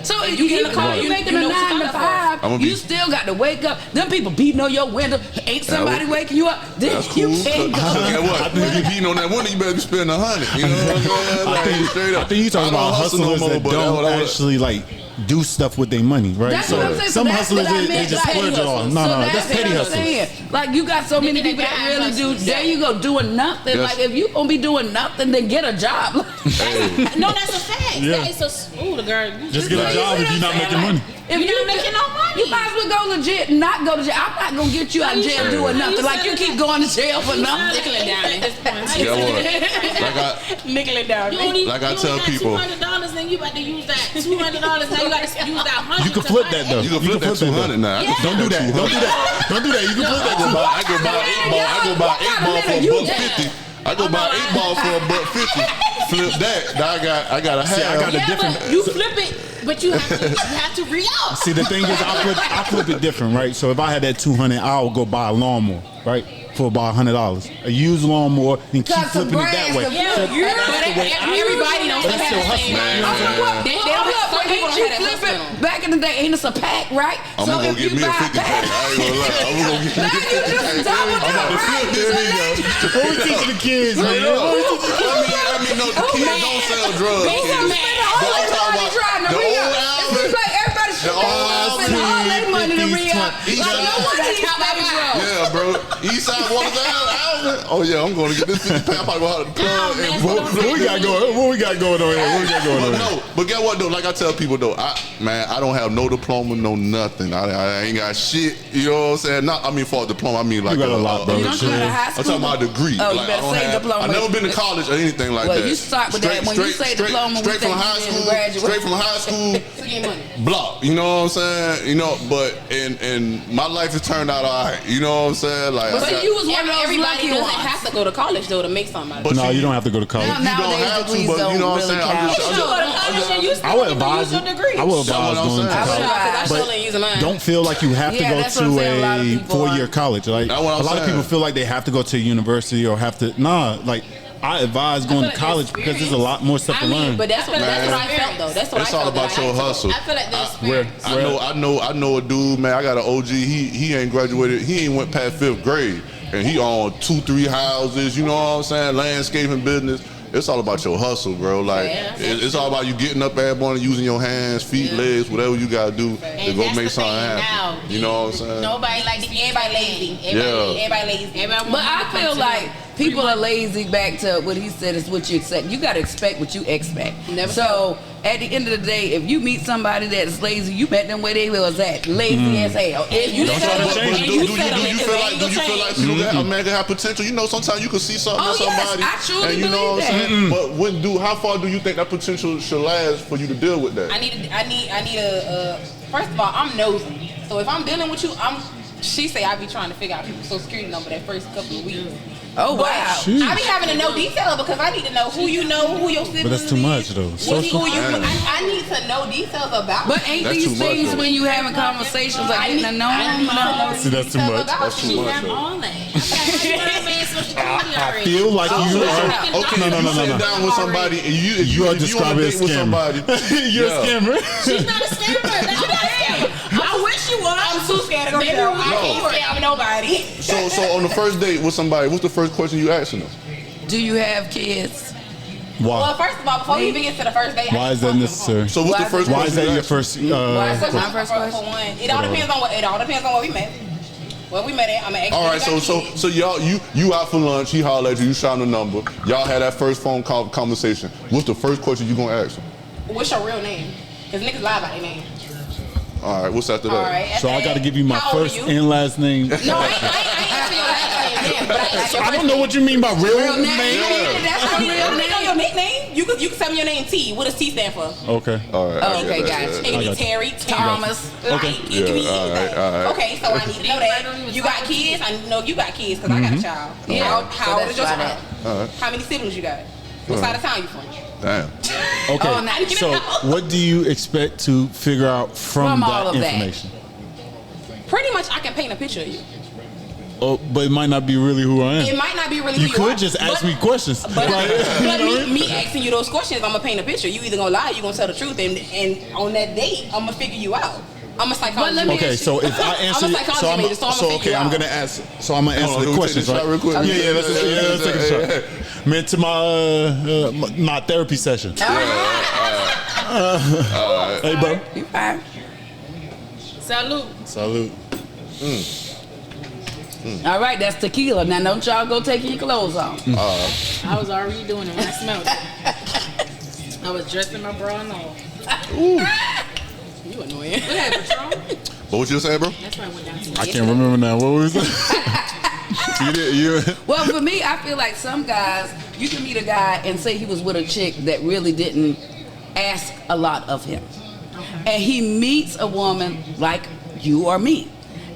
So if you you get in get the car, you making you a know what 9 you to signed up 5, you still got to wake up. Them people beating on your window. Ain't somebody waking you up? Then That's cool. you can't go. Look at what? I think if you beating on that window, you better be spending 100. You know what I'm saying? Like, straight up. I think you talking I don't about hustle no hustlers more, that but don't that's what I- actually like do stuff with their money, right? That's what I'm saying. Some So that's hustlers what I they meant, just like, splurge it all. No, that's petty what I'm hustlers. saying. Like you got so many Nigga, people that that really guy do. hustles. There you go, doing nothing. Yes. Like if you gonna be doing nothing, then get a job. No, that's a fact. Yeah. That is the girl. Just get a job if you're not making money. If you're not making no money. You might as well go legit, not go to jail. I'm not gonna get you out of jail doing nothing. Like you keep going to jail for nothing. Nickel and dime at this point. Yeah, what? Nickel and dime. Like I tell people, $200, then you about to use that $200. Now you got to use that $100. You can flip that though. you can flip that 200 now. Yeah. Don't do that. Don't do that. Don't do that. You can flip that. I go buy 8 ball for $1.50. I go buy 8 ball for $1.50. Flip that. Now I got a half. See, I got a different. But you flip it, but you have to re-up. See, the thing is, I flip it different, right? So if I had that 200, I'll go buy a lawnmower, right? For about $100, a used lawnmower, and keep flipping it that way. Yeah, everybody don't have the same. They don't have some people don't have that hustle. Back in the day, ain't this a pack, right? I'm gonna go get me a 50 pack. I ain't gonna lie. I'm gonna go get me a 50 pack. I'm about to flip this. What we teaching the kids, man? I mean, no, the kids don't sell drugs. But I'm talking about the old Alvin. The old money to re-up. Yeah, bro. Eastside Waters Alvin. Oh yeah, I'm gonna get this 50 pack. I'm probably gonna have to plug and What we got going? What we got going on here? What we got going on? no, but get what though? Like I tell people though, I don't have no diploma, no nothing. I ain't got shit. You know what I'm saying? Not, I mean for a diploma, I mean like you got a lot, bro. You don't go to high I'm school? talking about a degree. Oh, you like, better say diploma. I've never been to college or anything like that. Well, you start with that. When you say diploma, straight from high school, straight from high school, block. You know what I'm saying? You know, but and my life has turned out all right. You know what I'm saying? Like, But you was one of those Everybody lucky doesn't ones. have to go to college though to make something. But No, see, you don't have to go to college. Now, you don't nowadays, have to, degrees but you know what I'm don't saying? really I'm count. just, You go to college and you still I would don't even advise use your degree. I would advise That's what I'm going to saying. college. I still But ain't using mine. don't feel like you have to Yeah, go that's what I'm saying, a lot of to a people 4-year are. college. Like That's a what I'm lot of saying. people feel like they have to go to a university or have to. Nah, like I advise going to college because there's a lot more stuff to learn. But that's what I felt though. That's what it's I all felt. about your hustle. I feel like the experience. I know a dude, man. I got an OG. He ain't graduated. He ain't went past 5th grade, and he owned 2-3 houses. You know what I'm saying? Landscaping business. It's all about your hustle, bro. Like it's all about you getting up every morning, using your hands, feet, legs, whatever you gotta do to And go that's make the something thing happen. now. You know what I'm saying? Nobody likes Everybody lazy. Everybody lazy. But I feel like people are lazy. Back to what he said is what you expect. You gotta expect what you expect. So at the end of the day, if you meet somebody that's lazy, you met them where they was at, lazy as hell. If you Do you feel like Mm-hmm. a man can have potential? You know, sometimes you can see something in Oh, yes, somebody, I truly and you know what I'm believe saying. But how far do you think that potential should last for you to deal with that? I need a. First of all, I'm nosy. So if I'm dealing with you, she say I be trying to figure out people's social security number that first couple of weeks. Oh wow! I be having to know detail because I need to know who you know, who your siblings. But that's too much though. I need to know details about. But ain't That's these too much, things though. when you having conversations like getting to know them? See, that's too much. That's too much. have though. all that. I feel like you are. Okay, No, if you sit no. down with somebody and You are if you on a describing a date with somebody, scammer. You're a scammer. She's not a scammer. That's what I'm saying. I wish you was. I'm too scared to go Maybe there. we I can't scam nobody. So on the first date with somebody, what's the first question you asking them? Do you have kids? Well, Why? first of all, before we even get to the first date, Why is that necessary? So what's the first Why is question that you your ask? first? Why is that my first For question? one, it all depends on what we met. When we met at, I'm an All right, so y'all, you out for lunch, he hollered at you, you shot him a number, y'all had that first phone call conversation. What's the first question you gonna ask him? What's your real name? Because niggas lie about their name. All right, what's after that? All right. So I got to give you my first and last name. No, I ain't asking your last name yet, but I asked your I first don't know what you mean by real name. That's a real You know name. your nickname? You can tell me your name T. What does T stand for? Okay. All right. Okay, yeah, gotcha. It can I be got you. Terry, Thomas. Like, Okay. it can be anything. all right. Okay, so I need to know that. You got kids? I need to know if you got kids because I got a child. Yeah. How old is your So child? that's How many siblings you got? What side of town you from? Damn. Okay. Oh, now you So know. what do you expect to figure out from all that of that. information? Pretty much, I can paint a picture of you. Oh, but it might not be really who I am. It might not be really You who you could are, just ask but- me questions. But, Like, you know what I mean? me asking you those questions, I'm gonna paint a picture. You either gonna lie, or you gonna tell the truth, and on that date, I'm gonna figure you out. I'm a psychologist. let me Okay, so if I answer, I'm a psychology major, so I'm gonna figure you I'm out. gonna ask. So I'm gonna answer Hold on, the let me questions, take this right? shot real quick. Yeah, let's take a shot. Man, to my therapy session. Hey, bro. You fine. Salute. Salute. All right, that's tequila. Now don't y'all go taking your clothes off. I was already doing it when I smelled it. I was dressing my bra and all. You annoying. What happened, Patron? What you saying, bro? That's why I went down to I can't remember now. What was it? Well, for me, I feel like some guys, you can meet a guy and say he was with a chick that really didn't ask a lot of him. Okay. And he meets a woman like you or me,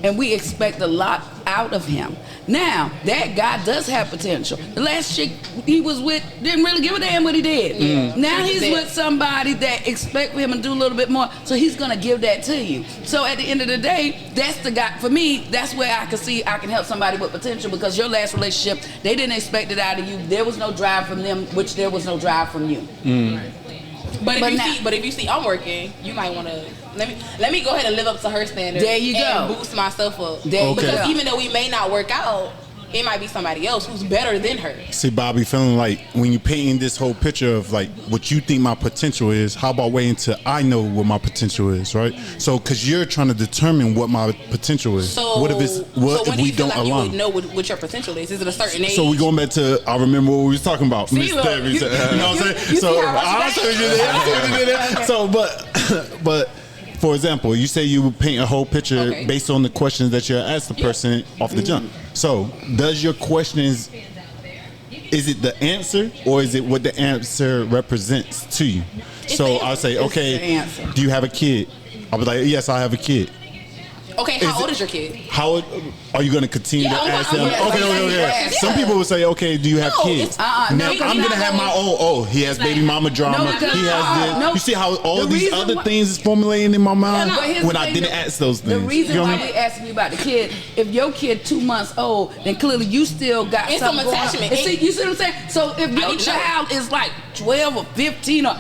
and we expect a lot out of him. Now, that guy does have potential. The last chick he was with didn't really give a damn what he did. Yeah. Now he's with somebody that expect him to do a little bit more, so he's going to give that to you. So at the end of the day, that's the guy. For me, that's where I can see I can help somebody with potential, because your last relationship, they didn't expect it out of you. There was no drive from them, which there was no drive from you. But if you see I'm working, you might want to let me go ahead and live up to her standards. There you and go. Boost myself up. Because even though we may not work out, it might be somebody else who's better than her. See, Bobby, feeling like when you painting this whole picture of like what you think my potential is, how about waiting till I know what my potential is, right? So, because you're trying to determine what my potential is. So, what if it's what so if we don't like align? You would know what your potential is? Is it a certain age? So we going back to I remember what we was talking about. See, look, you know what I'm saying? So I see what you did. So, but. For example, you say you would paint a whole picture based on the questions that you asked the person off the jump. So, does your questions, is it the answer or is it what the answer represents to you? So I'll say, okay, do you have a kid? I'll be like, yes, I have a kid. Okay, how old is your kid? How are you going to continue to ask them? Okay. Some people will say, okay, do you have kids? Now, I'm going to have my own, he has baby mama drama. He has this. You see how all these other things is formulating in my mind when I didn't ask those things. The reason why we asking you about the kid, if your kid 2 months old, then clearly you still got something going on. See, you see what I'm saying? So if your child is like 12 or 15 or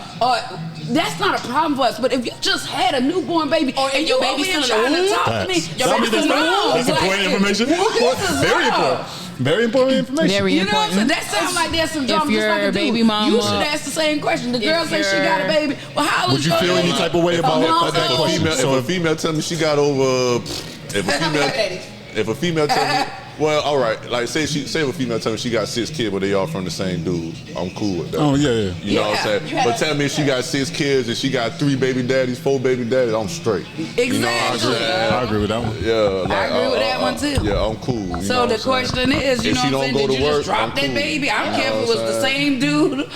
that's not a problem for us. But if you just had a newborn baby and your baby's still trying to talk to me, your baby's that's important information. Very important. Very important information. You know what I'm saying? That sounds like there's some drama. Just like a baby mama, you should ask the same question. The girl says she got a baby. Well, how would you feel any type of way about that question? If a female tell me she got over, if a female tell me. Well, all right. Like, say if a female tell me she got 6 kids, but they all from the same dude. I'm cool with that. Oh yeah. You know what I'm saying? But tell me if she got 6 kids and she got 3 baby daddies, 4 baby daddies, I'm straight. Exactly. You know what I'm saying? I agree with that one. Yeah, I agree with that one too. Yeah, I'm cool. So the question is, you know what I'm saying? Did you just drop that baby? I don't care if it was the same dude.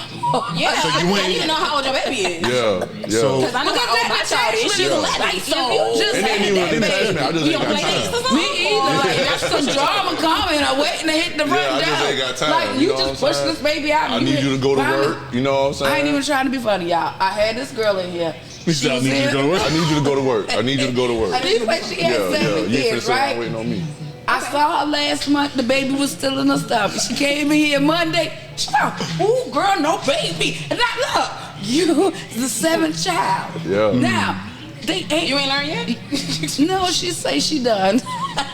Yeah. So you I need to know how old your baby is. Yeah. Because I know how old my child is. She's 11. So just had that baby. You don't play games. Me either. Like, that's some drama coming. I'm waiting to hit the run down. I just ain't got time. Like, you just push this baby out. I need you to go to work. You know what I'm saying? I ain't even trying to be funny, y'all. I had this girl in here. I need you to go to work. I need you to go to work. I need you to go to work. I need like she had 7 kids, right? Waiting on me. I saw her last month. The baby was still in her stomach. She came in here Monday. She thought, ooh, girl, no baby. And I look, you the 7th child. Yeah. Now, they ain't. You ain't learned yet? No, she say she done.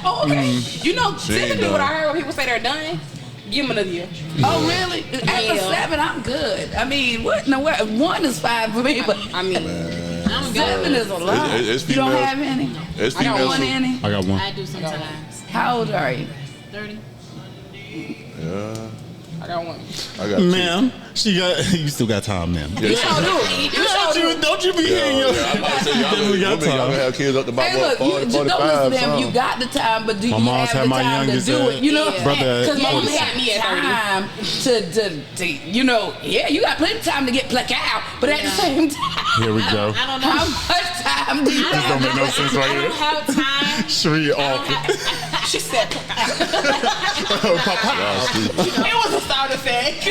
Okay. You know, typically what I heard when people say they're done, give them another year. Oh, really? After 7, I'm good. I mean, what in the world? 1 is fine for me, but I mean, I'm 7 is a lot. You don't have any? I got 1 any? I got 1. I do sometimes. How old are you? 30. Yeah. I got 1. I got 2. Ma'am, you still got time, ma'am. You sure do. Don't you be hitting your. I'm about to say, y'all can have kids up to about Hey, look, 40, you don't 45. listen to them. You got the time, but do you have the time to do it? You know, because mom had me time to, you know, you got plenty of time to get plucked out, but at the same time, Here we go. I don't know. how much time do you This don't make no sense right I here. don't have time. Shree off. She said, Papa. it was a sound effect.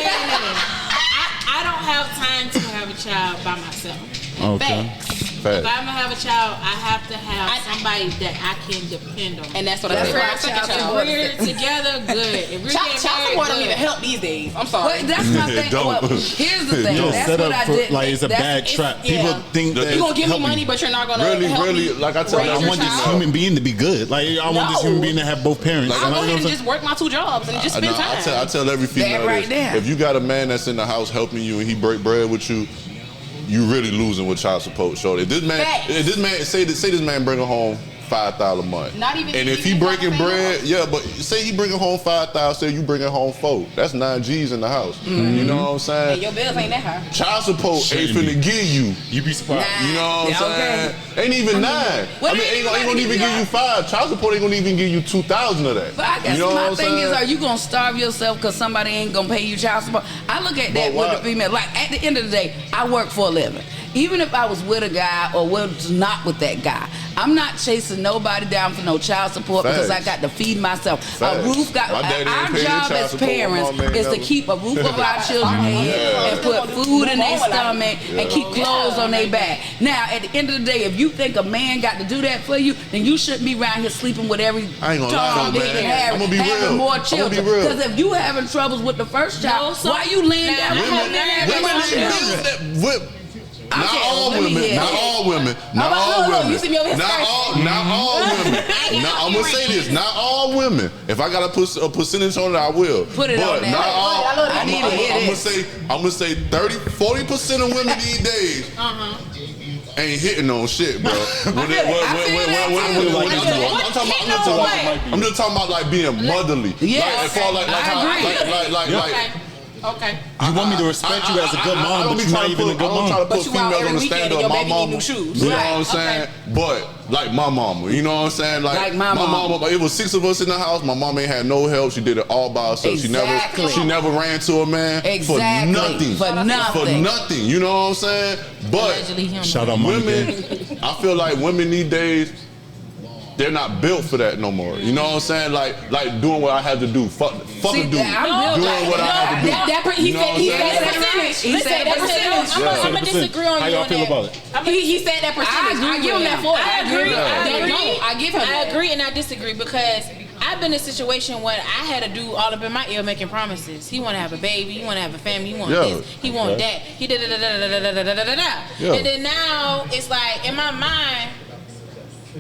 I don't have time to have a child by myself. Okay. If I'm gonna have a child, I have to have somebody that I can depend on. And that's what I said. If we're together, good. If we're Child support don't even help these days. I'm sorry. But that's my thing. Well, here's the thing. That's set what up I for, did. like it's a bad trap. People think that you're gonna give me helping. money, but you're not gonna Really, help really, me like I tell you, I want this human being to be good. Like I want this human being to have both parents. I'll go ahead and just work my 2 jobs and just spend time. I tell every female right this. there. If you got a man that's in the house helping you and he break bread with you, you really losing with child support. So if this man say this man bring her home $5,000 a month. Not even- And if he breaking bread, but say he bringing home 5,000, say you bringing home 4. That's 9 G's in the house. You know what I'm saying? And your bills ain't that high. Child support ain't finna give you. You be surprised. You know what I'm saying? Ain't even 9. Ain't gonna even give you 5. Child support ain't gonna even give you 2,000 of that. But I guess you know my what thing I'm is, saying? are you gonna starve yourself because somebody ain't gonna pay you child support? I look at that with the female. Like at the end of the day, I work for a living. Even if I was with a guy or was not with that guy, I'm not chasing nobody down for no child support because I got to feed myself. A roof got. Our job as parents is to keep a roof over our children's head and put food in their stomach and keep clothes on their back. Now, at the end of the day, if you think a man got to do that for you, then you shouldn't be around here sleeping with every Tom, Dick, and Harry, having more children. Because if you having troubles with the first child, why you laying down with that man having more children? Not all women. Not all women. Not all women. Not all women. I'm gonna say this. Not all women. If I gotta put a percentage on it, I will. Put it on there. Not all. I'm gonna say 40% of women these days ain't hitting on shit, bro. I'm just talking about like being motherly. Yes, Okay. You want me to respect you as a good mom, but you're not even a good mom. I don't try to put But you out females every on the weekend stand and up. your My baby need mama, new shoes. you know what I'm saying? But like my mama, you know what I'm saying? Like my mama. It was 6 of us in the house. My mom ain't had no help. She did it all by herself. Exactly. She never ran to a man for nothing. For nothing. You know what I'm saying? But shout out women. I feel like women these days, they're not built for that no more. You know what I'm saying? Like doing what I had to do. Fuck a dude. Doing what I had to do. He said that percentage. He said that percentage. I'm gonna disagree on you. How y'all feel about it? He said that percentage. I give him that for it. I give him that. I agree and I disagree because I've been in a situation where I had to do all up in my ear making promises. He want to have a baby. He want to have a family. He want this. He want that. He da da da da da da da da da da. And then now it's like in my mind,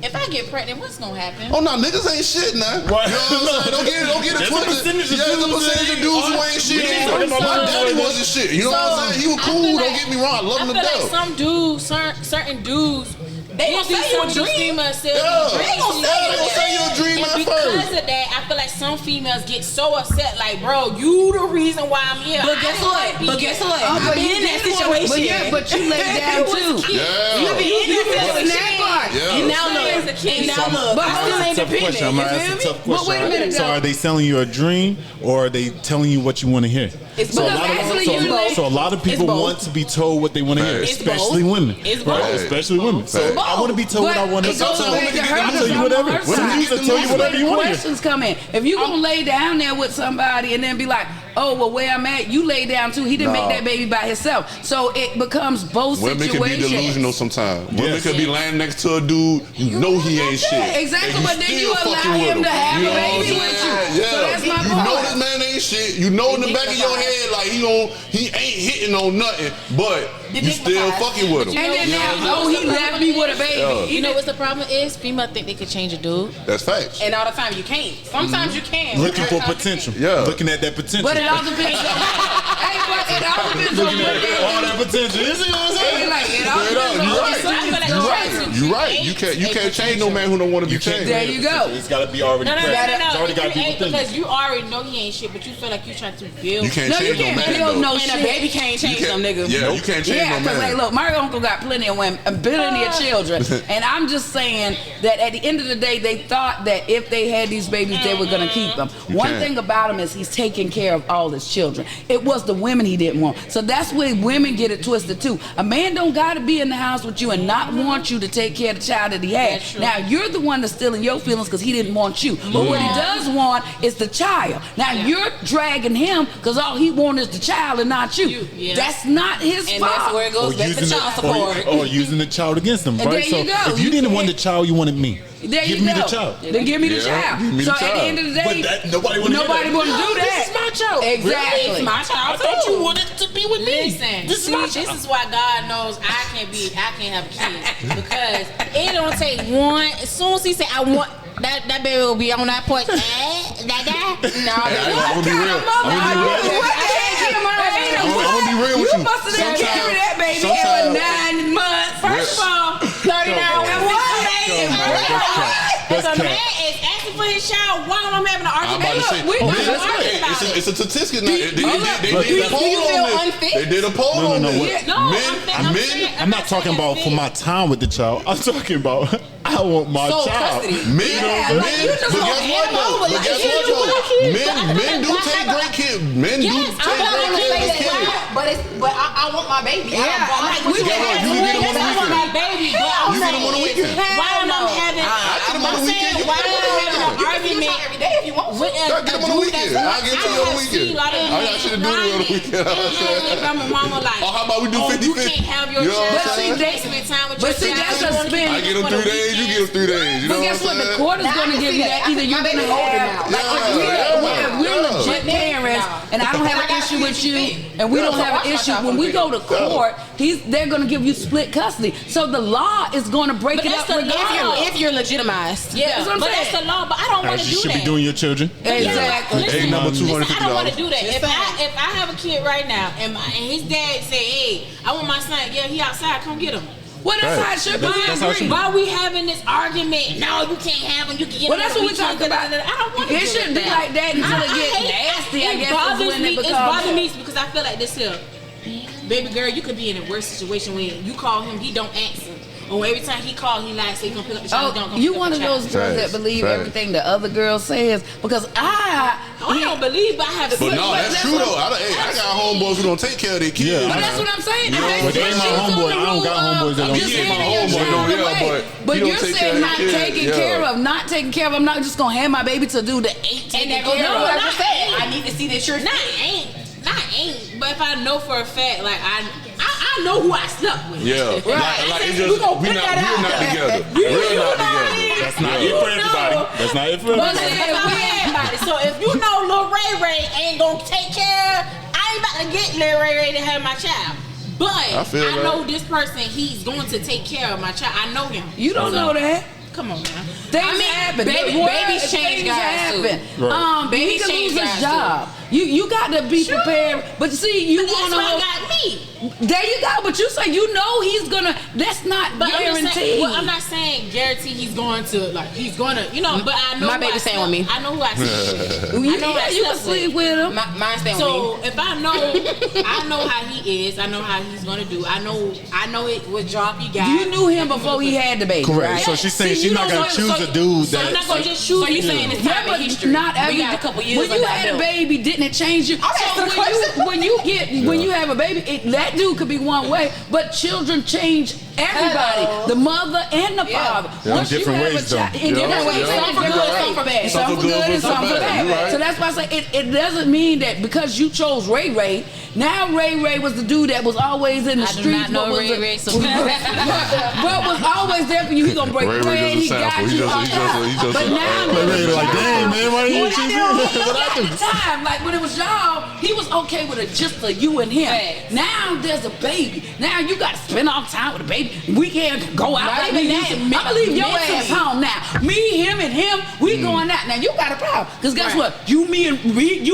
if I get pregnant, what's gonna happen? Oh no, niggas ain't shit now. Right. You know what I'm saying? Don't get it twisted. There's a percentage of dudes who ain't shit either. My daddy wasn't shit. You know what I'm saying? He was cool. Don't get me wrong. I love him to death. I feel like some dudes, certain dudes, they gonna say you a dream. They gonna say you a dream at first. Because of that, I feel like some females get so upset. Like, bro, you the reason why I'm here. But guess what? I've been in that situation. But you laid down too. You be in that situation. And now look. But I still ain't dependent. I'm gonna ask a tough question. But wait a minute, so are they selling you a dream or are they telling you what you want to hear? So a lot of people want to be told what they want to hear, especially women. Especially women. So I want to be told what I want to hear. I'm gonna tell you whatever. Women used to tell you whatever you want to hear. Questions come in. If you gonna lay down there with somebody and then be like, oh, well, where I'm at, you lay down too. He didn't make that baby by himself. So it becomes both situations. Women can be delusional sometimes. Women could be laying next to a dude, you know he ain't shit. Exactly, but then you allow him to have a baby with you. So that's my point. You know this man ain't shit. You know in the back of your head, like he ain't hitting on nothing, but you still fucking with him. And then now, he left me with a baby. You know what the problem is? Females think they could change a dude. That's facts. And all the time you can't. Sometimes you can. Looking for potential. Looking at that potential. But it all depends on. It all depends on all that potential. You see what I'm saying? You're right. You can't change no man who don't want to be changed. There you go. It's got to be already. It's already got to be within. Because you already know he ain't shit, but you feel like you trying to build. You can't change no man. And a baby can't change them niggas. Yeah, you can't change no man. Because look, my uncle got plenty of women, plenty of children, and I'm just saying that at the end of the day, they thought that if they had these babies, they were gonna keep them. One thing about him is he's taking care of all his children. It was the women he didn't want, so that's where women get it twisted too. A man don't gotta be in the house with you and not want you to take care of the child that he had. Now you're the one that's still in your feelings because he didn't want you, but what he does want is the child. Now you're dragging him because all he wants is the child and not you. That's not his fault. That's where it goes back to child support. Or using the child against them, right? So if you didn't want the child, you wanted me. Give me the child. Then give me the child. So at the end of the day, nobody want to do that. This is my child. Exactly. It's my child. I thought you wanted to be with me. Listen, this is why God knows I can't have a kid because it don't take one. As soon as he say I want. That baby will be on that porch. I'm gonna be real. You must have carried that baby for 9 months. First of all, 39 weeks. If a man is asking for his child while I'm having an argument, it's a statistic. They did a poll on this. I'm not talking about for my time with the child. I'm talking about I want my child. Men do take great kids. Men do take great kids. But I want my baby. You can get him on the weekend. Why am I having an argument every day if you want? Get him on the weekend. I'll get you on the weekend. I got shit to do on the weekend. If I'm a mama, like, how about we do 50-50? You can't have your child. Spend time with your child. That's a spin. I get them 3 days. You get them 3 days. You know but guess what? The court is going to give you that. Either you're going to have, if we're legit parents, and I don't have an issue with you, and we don't have an issue when we go to court, they're going to give you split custody. So the law is going to break it up if you're legitimized. Yeah, but that's the law. But I don't want to do that. You should be doing your children. Exactly. Listen, number $250. I don't want to do that. If I have a kid right now, and his dad say, "Hey, I want my son. Yeah, he outside. Come get him." Well, that's how it should be. Why are we having this argument? No, you can't have him. You can get him. Well, that's what we're talking about. I don't want to. It shouldn't be like that until it gets nasty. I guess it bothers me because I feel like this here, baby girl, you could be in a worse situation when you call him, he don't answer. Or every time he calls, he lies, so he gonna pick up the child. You one of those girls that believe everything the other girl says? Because I don't believe, but I have. But no, that's true though. I got homeboys who don't take care of their kids. Yeah, but that's what I'm saying. But they ain't my homeboy. I don't got homeboys that don't take care of my homeboy. But you're saying not taking care of. Not taking care of. I'm not just gonna hand my baby to do the ain't taking care of. I just said I need to see that you're not ain't. But if I know for a fact, like I know who I slept with. Yeah, like it's just we're not together. We're not together. That's not it for everybody. That's not it for everybody. So if you know Lil Ray ain't gonna take care, I ain't about to get Lil Ray to have my child. But I know this person, he's going to take care of my child. I know him. You don't know that. Come on, man. Things happen. Babies change guys too. Babies can lose his job. You got to be prepared. But see, you want to. That's why got me. There you go. But you say you know he's gonna. That's not guaranteed. I'm not saying guarantee he's going to he's gonna. But I know my baby's staying with me. I know who I sleep. You can sleep with him. Mine's staying with me. So if I know how he is. I know how he's gonna do. I know it what job he got. You knew him before he had the baby. Correct. Right? So she's saying she's not gonna choose a dude that. I'm not gonna just choose. So you saying it's time in history? Not every. We got a couple years. When you had a baby, didn't it change you? So when you have a baby, that dude could be one way, but children change everybody, the mother and the father. In different ways, though. In different ways, some for good, some for bad. Some for good and some for bad. So that's why I say it doesn't mean that because you chose Ray Ray. Now Ray was the dude that was always in the streets. But was always there for you. He gonna break bread. He got you. But now Ray like, dang man, why you choose him? At the time, like when it was y'all, he was okay with it just for you and him. Now there's a baby. Now you got to spend all time with the baby. We can't go out like we used to. I'm gonna leave your ass home now. Me, him, and him, we going out. Now you got a problem. Cause guess what? You and Ray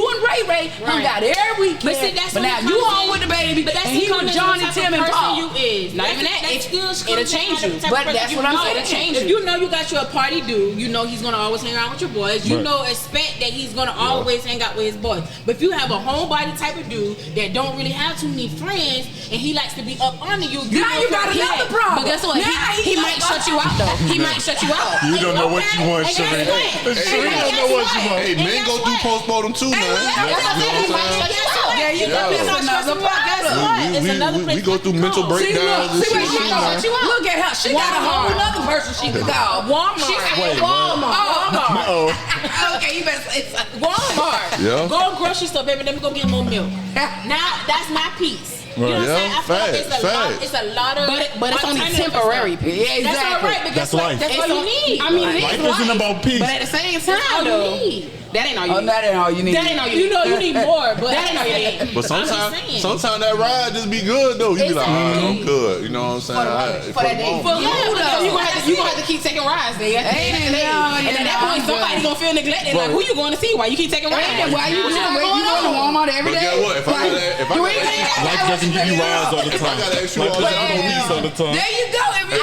hung out every weekend. But see, that's now you home with the baby. But that's and he with Johnny, Tim, and Paul. You is. Not even that. It'll change you. But that's what I'm saying. It'll change you. If you know you got you a party dude, you know he's gonna always hang around with your boys. You know, expect that he's gonna always hang out with his boys. But if you have a homebody type of dude that don't really have too many friends and he likes to be up under you, now you got another problem. But guess what? He might shut you out though. He might shut you out. You don't know what you want, Sheree. Sheree don't know what you want. Hey, men go through postmortem too, man. He might shut you out. There you go. We go through mental breakdowns and shit. Look at her. She got a whole other person she could call. Walmart. She said Walmart. Okay, you better say something. Walmart. Yeah. Go grocery store, baby. Let me go get more milk. Now that's my piece. You know what I'm saying? I feel like it's a lot of. But it's only temporary. Yeah, exactly. That's all right. But that's life. That's all you need. I mean, life isn't about peace. But at the same time, though, that ain't all you need. That ain't all you need. That ain't all you need. You know you need more, but that ain't all you need. But sometimes that ride just be good though. You be like, I'm good. You know what I'm saying? For that day. You gonna have to keep taking rides there. And at that point, somebody gonna feel neglected. Like, who you going to see? Why you keep taking rides? Why you going to Walmart every day? But guess what? Life doesn't give you rides all the time. If I gotta ask you all that, I don't need all the time. There you go. If you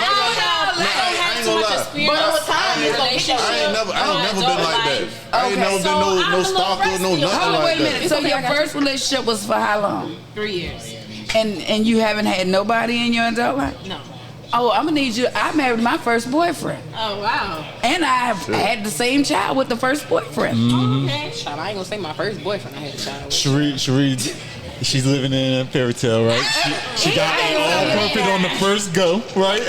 I ain't gonna much lie. experience. But over time, in it's gonna relationship. I ain't never been adult like that. life. I ain't never been no I'm a stalker, little no rusty. nothing Hold on, like wait a minute. that. So your first relationship was for how long? 3 years. And you haven't had nobody in your adult life? No. Oh, I'm gonna need you. I married my first boyfriend, Oh wow. and I have had the same child with the first boyfriend. Okay. Child, I ain't gonna say my first boyfriend I had a child with. Sheree, she's living in a fairy tale, right? She got all perfect on the first go, right?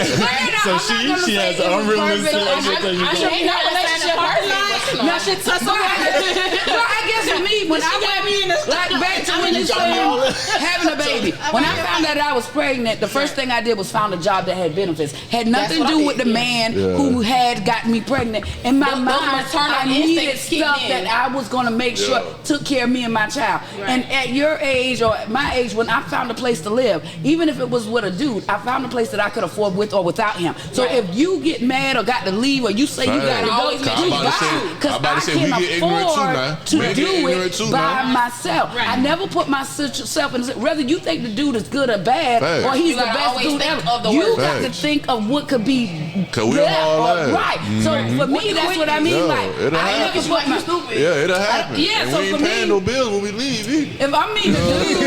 So she has unrealistic expectations. Ain't no relationship perfect. No, shit, so I guess for me, when I got me in the like back to when you said having a baby, when I found out I was pregnant, the first thing I did was found a job that had benefits. Had nothing to do with the man who had got me pregnant. In my mind, I needed stuff that I was gonna make sure took care of me and my child. And at your age or at my age, when I found a place to live, even if it was with a dude, I found a place that I could afford with or without him. So if you get mad or got to leave or you say you got to go, you got because I can afford to do it by myself. I never put myself in. Whether you think the dude is good or bad, or he's the best dude ever, you got to think of what could be right. So for me, that's what I mean. Like I never put my stupid. Yeah, it'll happen. Yeah, and so we ain't for paying me, no bills when we leave either. if I meet a dude,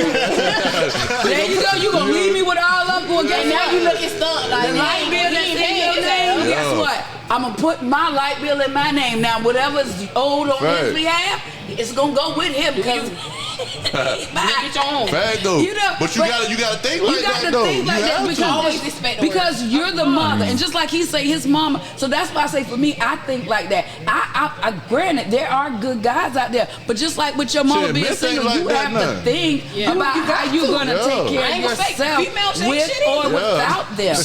there you go. You gonna leave me with all of them? Guess now you looking stuck. Like the light bill that's in your name. Guess what? I'm gonna put my light bill in my name now. Whatever's owed on his behalf, it's gonna go with him because. Get your own. Fact though. But you gotta think like that though. Think like that because you're the mother, and just like he say his mama. So that's why I say for me, I think like that. I granted there are good guys out there, but just like with your mama being single, you have to think about how you're gonna take care of yourself with or without them.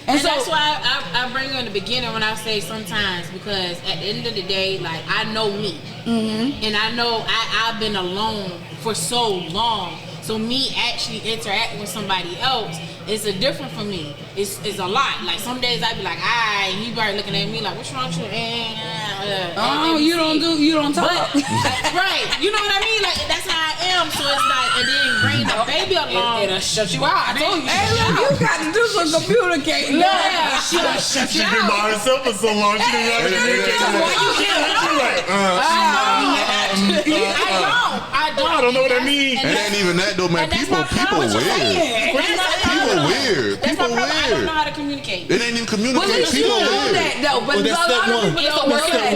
And so that's why I bring you in the beginning when I say sometimes, because at the end of the day, like I know me. And I know I've been alone for so long. So me actually interacting with somebody else is a different for me. It's a lot. Like some days I be like, he probably looking at me like, what's wrong with you? You don't talk. But, right. You know what I mean? Like that's how I am. So it's like, and then bring the baby along. It'll shut you out. I told you. Hey, look, you got to do some communicating. Yeah, She's been by herself for so long. She didn't I don't know what I mean. It ain't even that though, man. People weird. People weird. That's People my problem. I don't weird. know how to communicate. It ain't even communicating. People People know weird. that though, but a lot of people don't know that. I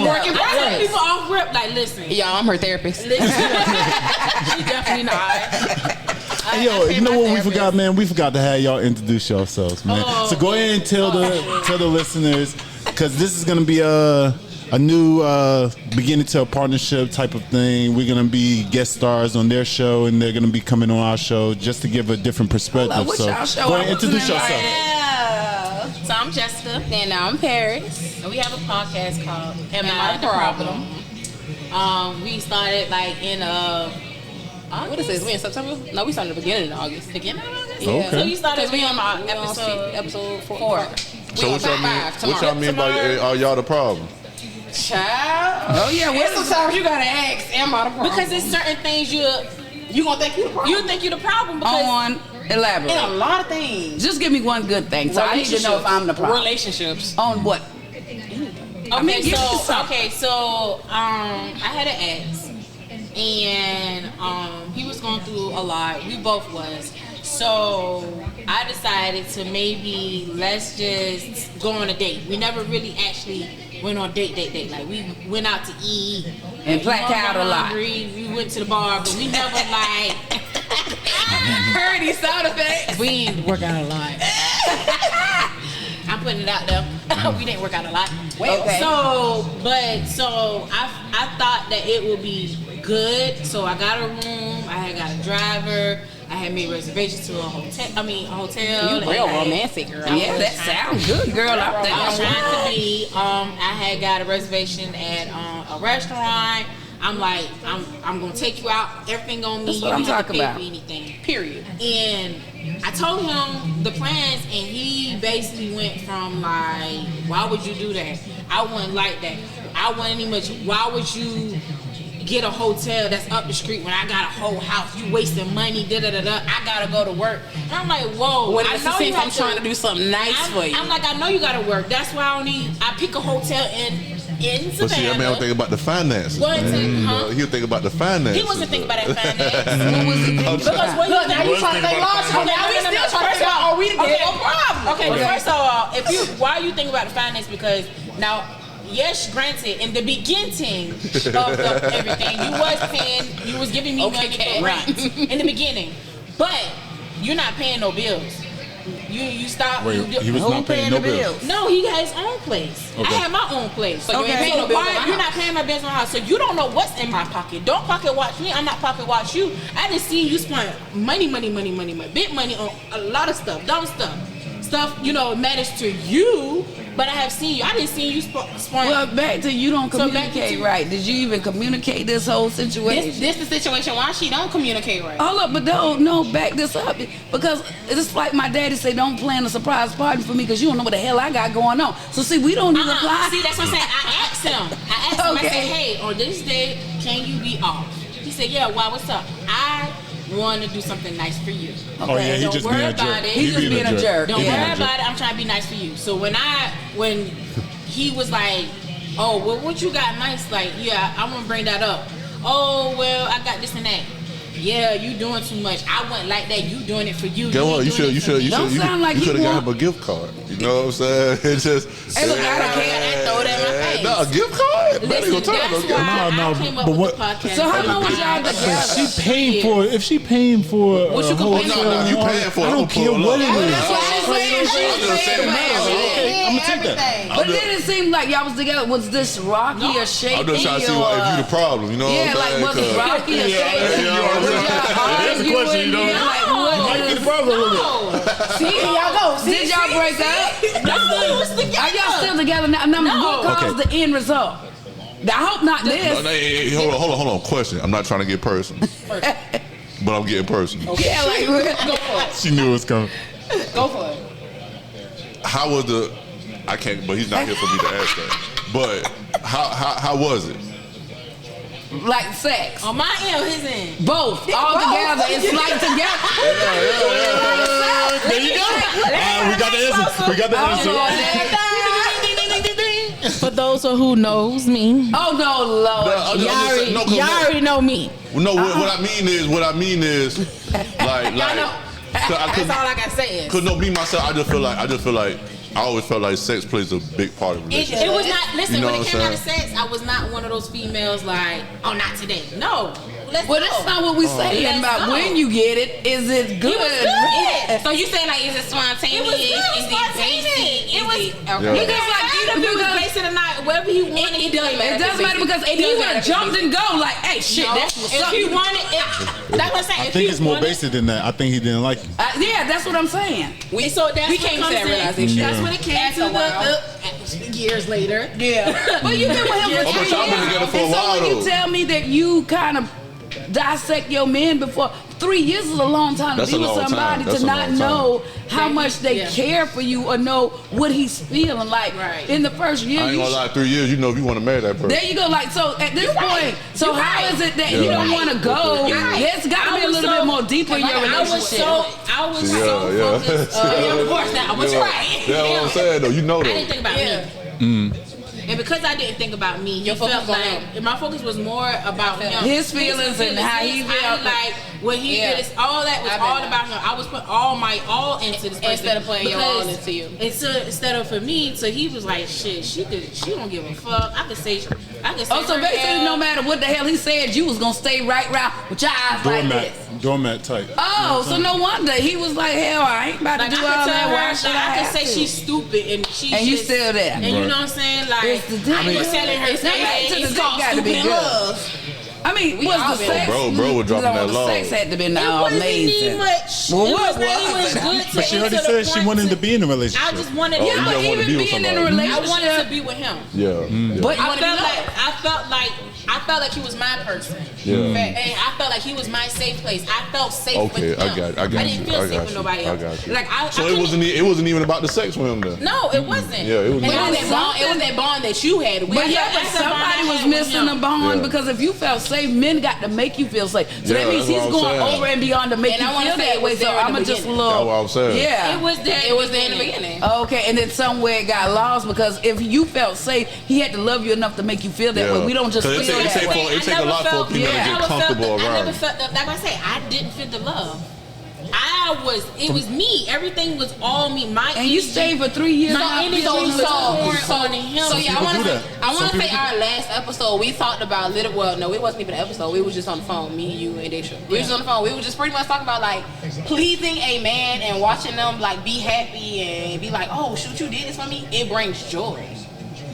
tell people off rip, like, listen. Yeah, I'm her therapist. She definitely not. Yo, you know what we forgot, man? We forgot to have y'all introduce yourselves, man. So go ahead and tell the listeners, because this is gonna be a new beginning to a partnership type of thing. We're gonna be guest stars on their show, and they're gonna be coming on our show just to give a different perspective. So go ahead and introduce yourself. So I'm Jessica, And now I'm Paris. and we have a podcast called Am I the Problem? We started like in What is this? We in September? No, we started at the beginning of August. beginning of August. Yeah. Okay. So you started We on episode 4. So what y'all mean by are y'all the problem? Child. Oh yeah, Sometimes you gotta ask, am I the problem? because it's certain things you gonna think you the problem. you think you're the problem because elaborate. in a lot of things. Just give me one good thing, so I need to know if I'm the problem. Relationships. On what? Okay, give me some. I had an ex, and he was going through a lot. We both was. So I decided to maybe let's just go on a date. We never really actually went on date. Like we went out to eat And blacked out a lot. We went to the bar, but we never like Heard these sound effects. we didn't work out a lot. I'm putting it out there. We didn't work out a lot. Okay. So I thought that it would be good. So I got a room. I had got a driver. I had made reservations to a hotel. You real romantic, girl. Yeah, that sounds good, girl. I was trying to be. I had got a reservation at a restaurant. I'm like, I'm gonna take you out. Everything on me. That's what you I'm don't have to talking pay about. for anything. Period. And I told him the plans, and he basically went from like, why would you do that? I wouldn't like that. I wouldn't even much. Why would you get a hotel that's up the street when I got a whole house. You wasting money, I gotta go to work. And I'm like, whoa. When I know I'm trying to do something nice for you. I'm like, I know you gotta work. That's why I pick a hotel in Savannah. But see, that man was thinking about the finances. He was thinking about the finances. He wasn't thinking about that finance. What was he thinking about? Look, now you trying to think lost. Now we still trying to figure out, are we together? No problem. Okay, first of all, why are you thinking about the finance? Because now, yes, granted, in the beginning of everything, you was giving me money for rent in the beginning, but you're not paying no bills. You stop. Wait, he was not paying no bills. No, he had his own place. Okay. I had my own place. So you ain't paying no bills in my house. You're not paying my bills in my house, so you don't know what's in my pocket. Don't pocket watch me. I'm not pocket watch you. I didn't see you spend money, big money on a lot of stuff, dumb stuff. Matters to you. But I have seen you. I didn't see you spend. Well, back to you don't communicate right. Did you even communicate this whole situation? This the situation why she don't communicate right. Hold up, but no, back this up. Because it's like my daddy say, don't plan a surprise party for me because you don't know what the hell I got going on. So see, we don't even apply. See, that's what I'm saying. I asked him. I said, hey, on this day, can you be off? He said, yeah, why, what's up? I want to do something nice for you. Okay. Oh yeah, he Don't just worry being a about jerk. it. He just being a jerk. Don't Yeah. worry about it. I'm trying to be nice for you. So when he was like, oh, well, what you got nice? Like, yeah, I want to bring that up. Oh, well, I got this and that. Yeah, you doing too much. I wasn't like that. You doing it for you. Get what? You should have got him a gift card. You know what I'm saying? It's just. Hey, look, I don't care. Throw it in my face. No, a gift card. Listen, that's why No, I came up but with what- the podcast. So how long was y'all together? If she paying for a you hotel, complaining No, you paying for it. I don't care what it is. That's what I'm saying. Okay, I'm gonna take that. But then it seemed like y'all was together. Was this rocky or shaky? I'm just trying to see if you the problem. You know Yeah, what I'm like saying? was it rocky or shaky? That's the question, you know. Might be the problem a little bit. See, y'all go. Did y'all break up? No, we was together. Are y'all still together now? Now, No. what caused the end result? I hope not No, this. hey, hold on. Question. I'm not trying to get personal, but I'm getting personal. Yeah, like Go for it. She knew it was coming. Go for it. How was the? I can't. But he's not here for me to ask that. But how was it? like sex. On my end or his end? Both. All together. It's like together. There you go. We got the answer. We got the answer. For those who knows me, Oh no, Lord. y'all already know me. No, what I mean is, like, Y'all know. That's all I gotta say is. Cause no, me myself, I just feel like I always felt like sex plays a big part of a relationship. It was not. Listen, You know when it what came I'm down to sex, I was not one of those females like, oh, not today. No. Let's Well, go. that's not what we're saying Let's about go. when you get it. Is it good? It was good. So you saying like, is it spontaneous? It was good. Is it Spontaneous. basic? It was. Yeah. Because like If he was basic or not, wherever he wanted, It doesn't matter. it doesn't matter because if you would have jumped and go like, hey, shit, that's what's if up. he wanted it, that's what I'm saying. I If think he it's more wanted- basic than that. I think he didn't like you. Yeah, that's what I'm saying. And so that's We what came to comes that in. realization. That's when it came After to a while. the years later. Yeah. But you've been with him for Oh, but y'all been together for a and so while, when you though. tell me that you kind of dissect your men before 3 years is a long time That's to a be with long time. somebody That's to a not long time. know how much they Yeah. care for you or know what he's feeling like Right. in the first year. I ain't You gonna lie, 3 years, you know if you want to marry that person. there you go. Like so, at this point, so how is it that you don't want to go? There's got to be a little bit more deeper in your relationship. I was Yeah, so yeah. focused. Of course now, but you're right. Yeah, what I'm saying though, you know I though. didn't think about me. And because I didn't think about me, he Your focus felt was on like him. my focus was more about him. His feelings and how he I felt. like what he Yeah. did. All that was I've been all there. about him. I was putting all my all into this person Instead of putting your all into you. Instead of for me, so he was like, shit, she don't give a fuck. I could say Oh, so her basically, hair. no matter what the hell he said, you was gonna stay right round with your eyes like this. Doormat type. Oh, so no wonder he was like, hell, I ain't about Like to I do could all tell that. Why her, should like, I have could say to? she's stupid and she's And you just- still there. And you know what I'm saying? Like It's the dick. I was telling her, It's not hey, to the it's dick called gotta be stupid good. love. I mean, We was all the been sex? there. Bro was dropping that the low. sex had to be It wasn't amazing. even much. Well, it what was not even was it? good to But she already into the said she point wanted to to- be in a relationship. I just wanted. Oh, Yeah, you but don't wanna even be with being in a somebody. I relationship, wanted to be with him. Yeah. but I felt like he was my person. Yeah. And I felt like he was my safe place. I felt safe Okay, with him. I got I didn't you. feel I safe got with you. nobody else. I got you. Like So it wasn't even about the sex with him then. No, it wasn't. Yeah, it was. It not. was that bond that you had. But yeah, but that's the somebody bond I was had with missing him. a bond Yeah. because if you felt safe, men got to make you feel safe. So Yeah, that means that's he's what I'm going saying. over and beyond to make And you I wanna feel say that it way. was So there in I'm the just a beginning. little. That's what I'm saying. Yeah. It was there. It was there in the beginning. Okay, and then somewhere it got lost because if you felt safe, he had to love you enough to make you feel that Yeah. way. We don't just 'Cause feel it that take way. for- it take a lot for people to get comfortable I around never you. felt the, like I say, I didn't feel the love. It was me. Everything was all me. My And you energy- stayed for 3 years. My and energy I feel was you. pouring on him. So yeah, people do that. I want Some to say people our last episode we talked about no, it wasn't even an episode. We was just on the phone, me, you, and Desha. We was just on the phone. We were just pretty much talking about like pleasing a man and watching them like be happy and be like, oh shoot, you did this for me. It brings joy.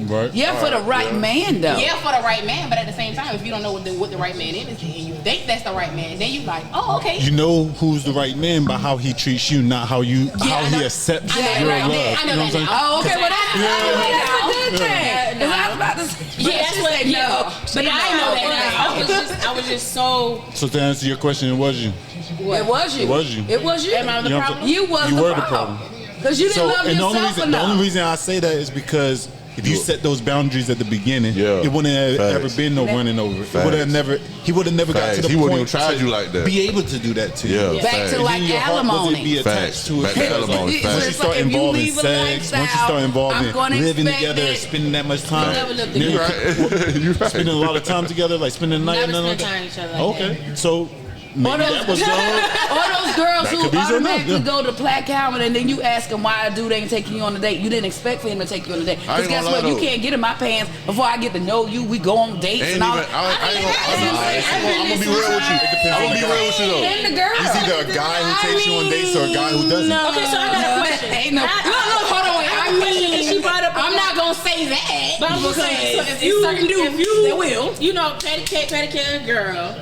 Right. Yeah, for the right man though. Yeah, for the right man, but at the same time, if you don't know what the right man is, and you think that's the right man, then you like, oh okay. You know who's the right man by how he treats you, not how I he know. accepts I know your that. love. I know You know what I'm that saying? now. Oh, okay. Well, that's a good thing. Yeah. 'Cause I was about to say, Yeah, that's what. no. Yeah, but I know that now. I was just so. So to answer your question, it was you. It was you. It was you. It was you. Am I the You know what I'm problem? You was You the were the problem. problem. Because you didn't So, love and the yourself only enough. reason I say that is because if you set those boundaries at the beginning, Yeah. it wouldn't have Facts. ever been no running over. It Facts. would have never. He would have never got Facts. to the He point wouldn't even tried to you like that. Be able to do that to you. Yeah. Back Facts. to And like then your heart wasn't be alimony. attached Facts. to it. Back to alimony. It's Facts. Once you just start like if you involving leave a sex, once you lifestyle, start I'm involving gonna living expect together, it. spending that much time, never lived You together. right. You right. spending a lot of time together, like spending the night Never and nothing spent like time that. with each other like Okay, so maybe that was Or those girls That who could be something automatically else, yeah. go to Platt Calvin and then you ask him why a dude ain't taking you on a date. You didn't expect for him to take you on a date. I Because ain't guess gonna what? lie, You though. can't get in my pants before I get to know you. We go on dates Ain't and all even, that. I'm gonna be real with you. I'm gonna be real with you though. And the girl. He's either a guy who takes you on dates or a guy who doesn't. Okay, so I got a question. Ain't no. Hold on, wait. I mean, She brought up. I'm not gonna say that. But I'm just saying, so if you, certain dudes that will. you know, pedicure girl,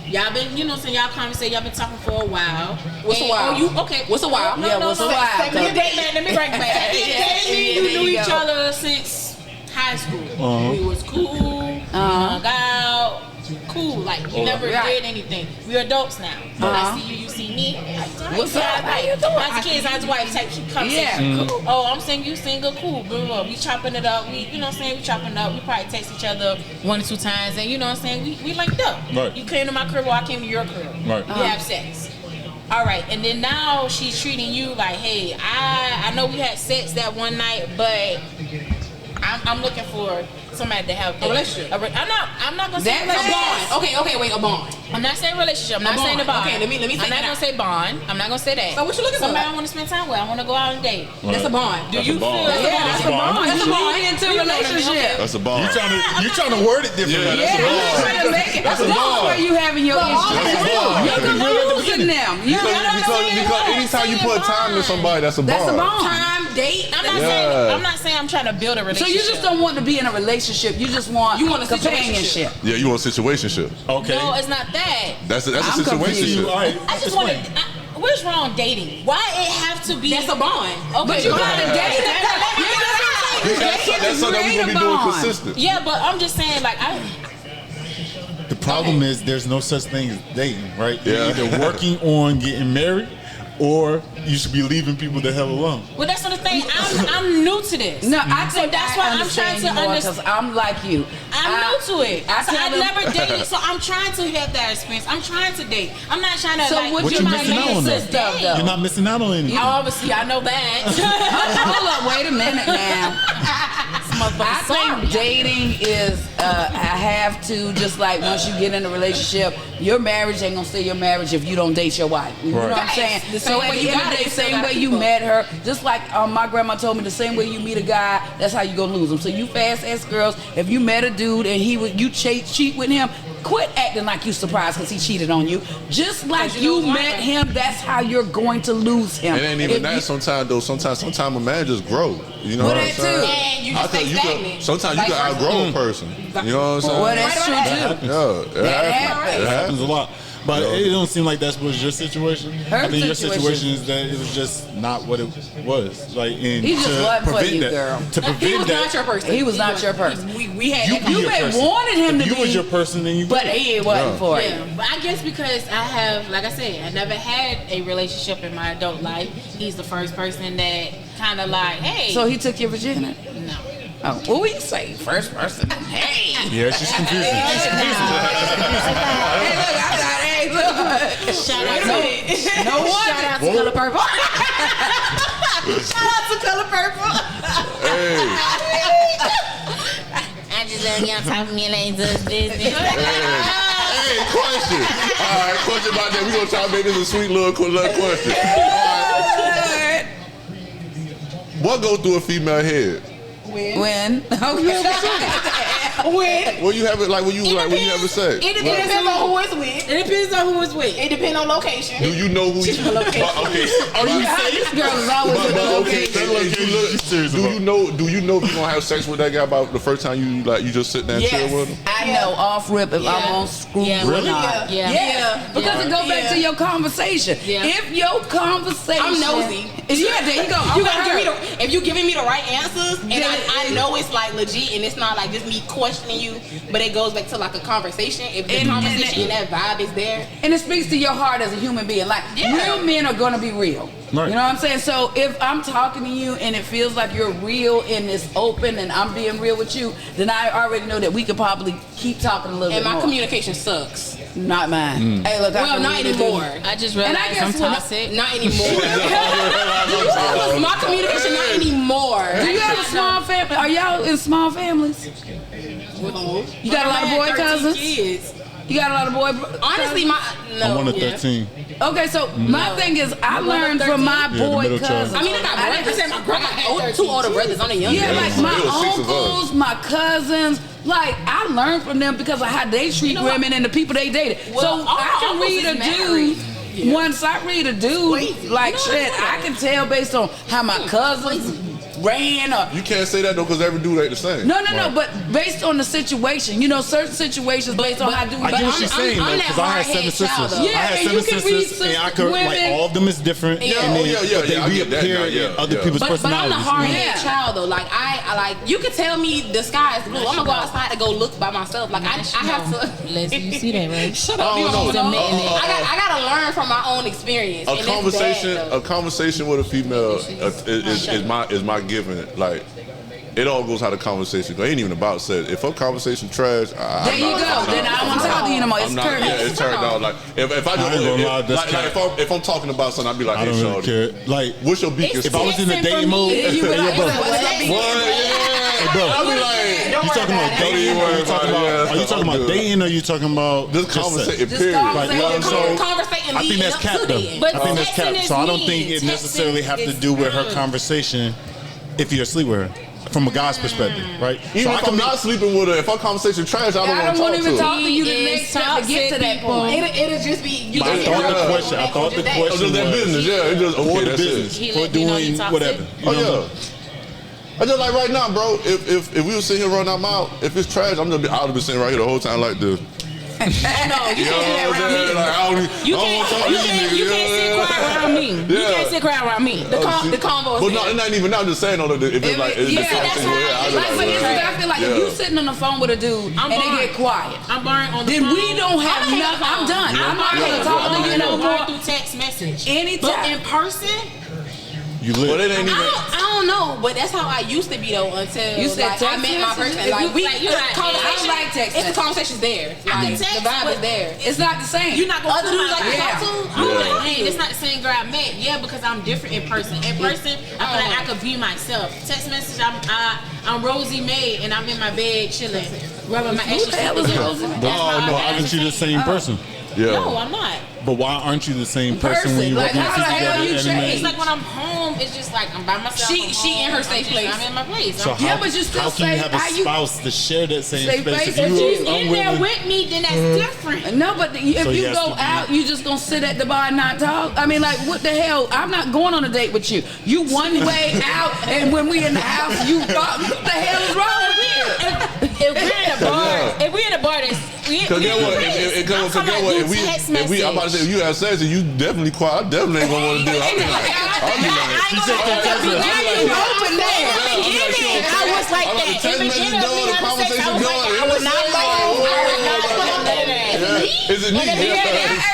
y'all been, you know, what I'm saying, y'all conversation, y'all been talking for a while. What's a And- while? Oh, you okay? What's a while? No, Yeah, no, what's no. a while? Let me break back. Let me break back. Yeah, Me and there you knew you each go. other since high school. We was cool. We hung out. Cool. Like we never Right. did anything. We're adults now. I see you. You see me. What's up? How you doing? As kids, as wife type conversation. Yeah, cool. Oh, I'm saying you single, cool, blah, blah, blah. We chopping it up. We, you know what I'm saying? We chopping it up. We probably text each other 1 or 2 times, and you know what I'm saying? We linked up. Right. You came to my crib, or I came to your crib. Right. We have sex. All right, and then now she's treating you like, hey, I know we had sex that one night, but I'm looking for somebody to have A relationship. I'm not gonna say That relationship. Okay, wait, a bond. I'm not saying relationship. I'm not bond. saying a bond. Okay, let me I'm take not that gonna out. say bond. I'm not gonna say that. So what you looking for? Somebody I want to spend time with. I want to go out and date. That's a bond. Do you feel? Yeah, that's a bond. That's a You bond. lead into a relationship. That's a bond. You trying to word it differently. Yeah, Yeah, you trying to make it. That's where you having your issues. You confusing them. You Because anytime you put time to somebody, that's a bond. That's a bond. Time, date. I'm not saying I'm trying to build a So relationship. you just don't want to be in a relationship. You just want a companionship. Yeah, you want a situationship. Okay. No, it's not that. That's a I'm confused. situationship. All right. I just want to. What's wrong with dating? Why it have to be? That's a bond. Okay, But you fine. gotta date. That's something we can be doing consistent. Yeah, but I'm just saying, like The problem is there's no such thing as dating, right? You're Yeah. either working on getting married or you should be leaving people the hell alone. Well, that's not the thing. I'm new to this. No, I think that's I why I'm understand trying to you more understand. because I'm like you. I'm new to it. I So tell I them- never dated, so I'm trying to have that experience. I'm trying to date. I'm not trying to So like. what What you you might missing out on miss though? stuff though. You're not missing out on anything. Obviously, I know that. Hold up, wait a minute now. I think dating is I have to, just like once you get in a relationship, your marriage ain't gonna stay your marriage if you don't date your wife. You know what I'm Right. saying? The same So at way the you end of got the day, it, you still same gotta way keep you up. met her, just like my grandma told me, the same way you meet a guy, that's how you gonna lose him. So you fast ass girls, if you met a dude and you cheat with him, quit acting like you surprised because he cheated on you. Just like you met him, that's how you're going to lose him. It ain't even that sometimes, though. Sometimes a man just grow. You know what I'm saying? And you just stay stagnant. Sometimes you can outgrow a person. You know what I'm saying? Well, that's true, too. Yeah, That happens. It happens a lot. But it don't seem like that was your situation. I think your situation is that it was just not what it was. Like, and He just wasn't for you, that, girl. to prevent He was that, not your person. He was not your person. We had that You may wanted him to if be. you was your person, then you. But he wasn't for it. Yeah, but I guess because I have, like I said, I never had a relationship in my adult life. He's the first person that kind of like, hey. So he took your virginity? No. Oh, what would you say? First person. Hey. Yeah, she's confusing. She's confusing. Hey, look, I got, hey, look. Shout out to it. No one. Shout out to Color Purple. Shout out to Color Purple. Hey. I just let y'all talk to me like this. Hey, question. All right, question about that. We're going to try to make this a sweet little question. All right. What goes through a female head? When? Okay. When? When you have it, like when you have a sex. It depends on who it's with. It depends on who it's with. It depends on location. Do you know who you? Okay. Are you serious? This girl is always with the Okay. location. Do you know if you're gonna have sex with that guy about the first time you just sit there and chill with him? I know off rip if I'm on screw or not. Yeah. Because it goes back to your conversation. Yeah. If your conversation, I'm nosy. Yeah, there you go. You gotta give me if you giving me the right answers, and I know it's like legit, and it's not like just me questioning you, but it goes back to like a conversation. If the conversation and that vibe is there, and it speaks to your heart as a human being. Like real men are gonna be real. Right. You know what I'm saying? So if I'm talking to you and it feels like you're real and it's open and I'm being real with you, then I already know that we could probably keep talking a little and bit more. my communication sucks. Not mine. Hey, look, Well, not anymore. I just And I realized I'm guess when toxic. Not anymore. My communication not anymore. Do you have a small family? Are y'all in small families? You got a lot of boy cousins? Kids. You got a lot of boy. Honestly, I'm one of 13. Okay, so my thing is, I learned from my the boy middle child. cousins. I mean, I got brothers. I got two older brothers. I'm the youngest. Yeah, like my It was 6 of us. uncles, my cousins. Like I learned from them because of how they treat women and the people they dated. Well, so all I my can uncles read is a married. dude. Once I read a dude, like shit, I can tell based on how my cousins ran or. You can't say that though, because every dude ain't the same. No, but based on the situation, you know, certain situations based on how dudes. I get what she's saying though, I'm because that I had hard-headed 7 child, sisters. though. Yeah, I had and 7 you can read sisters, and I could women. like all of them is different. Yeah. And then, Oh, yeah, but they I get that now, reappear yeah, in other yeah. people's But I'm personalities. the hard-headed Yeah. child though. Like I like you can tell me the sky is blue. I'm gonna go outside to go look by myself. Like I have to. Leslie, you see that, right? Shut up, you I don't don't know. know. I gotta learn from my own experience. A and it's conversation, bad, though. a conversation with a female is my giving. Like it all goes how the conversation goes. It ain't even about sex. If her conversation trash, There you go. Then I don't want to talk to you no more. It's I'm not. curvy. Yeah, it turned out like if I I ain't gonna lie, that's just if I'm talking about something, I'd be like, I hey, don't really shorty, care. Like, what's your beacon? if I was in the dating mode, Yeah, you be like, bro, Bro, I'd be like, you talking about dating? worry Are you talking about it, about? yeah, Are you talking about good. dating? Or are you talking about this just sex? conversation. Just Period. conversation. Like, well, so Conversation I think that's leading up cap to though. then. But I think that's texting cap. is So I don't mean. think it necessarily Texting have to is do with her fun. conversation if you're asleep with her. From a guy's perspective, right? Even so I if can I'm make, not sleeping with her, if our conversation trash, I I don't don't want want to to even talk talk to her. to you the He next is time to get to that toxic point. It'll just be you. But I just thought get the her question. I thought the that. Oh, question just that was business, yeah. It just for okay, the that's business, it. He for let you know you doing toxic? whatever. You know what I'm Oh saying? yeah. I just like right now, bro. If we were sitting here running our mouth, if it's trash, I would have been sitting right here the whole time like this. No, you can't do that around me. Like, I don't You wanna talk can't, to you can't, you can't sit quiet around me. You Yeah. can't sit quiet around me. The combo is But there. no, it ain't even. I'm just saying on the if it's like it's Yeah, the that's conversation. right. Yeah, I Like, for instance, I feel like if you Yeah. sitting on the phone with a dude I'm and they bored. get quiet, I'm boring on the then phone. we don't have hate nothing. I'm phone. done. I'm not Yeah. gonna talk to you no I'm more. boring through text message. Anytime. But in person, You But lit. it ain't even. I don't know, but that's how I used to be though until You said like, I text met my messages? person. If Like you- we, like, you the like- conversation, I like text It's the messages. conversation's there. I can Like, text, the vibe but is there. It's not the same. you're not gonna Other dudes like to Yeah. talk to. I'm Yeah. like, hey, that's not the same girl I met. Yeah, because I'm different in person. In person, I feel like I could be myself. Text message, I'm Rosie May, and I'm in my bed chilling, rubbing my Who extra the hell stuff is together. Rosie May? That's Oh how no, I I think she's the same person. Yeah. No, I'm not. But why aren't you the same person when you Like, walk how the hell together? you and change? It's like when I'm home, it's just like I'm by myself. She I'm in home, her safe place. I'm in my place. So Yeah, how, but you still how can you say have a how you- spouse to share that same Same space? space. If If you she's are in there unwilling- with me, then that's different. No, but if So he you has go to be- out, you just gonna sit at the bar and not talk? I mean, like, what the hell? I'm not going on a date with you. You one way out, and when we in the house, you thought, what the hell is wrong with you? If we're in a bar, if we're in a bar, that's Cause get what? If we, I'm about to say, if you have sex, and you definitely quiet. I definitely ain't gonna want to do it. I'll be like, She said that Now you open there. I was like I'm that. like, the text In the message beginning of going, me the having sex, I conversation was going. like, I was not Yeah. alone. I was not alone. Is it me? Hey,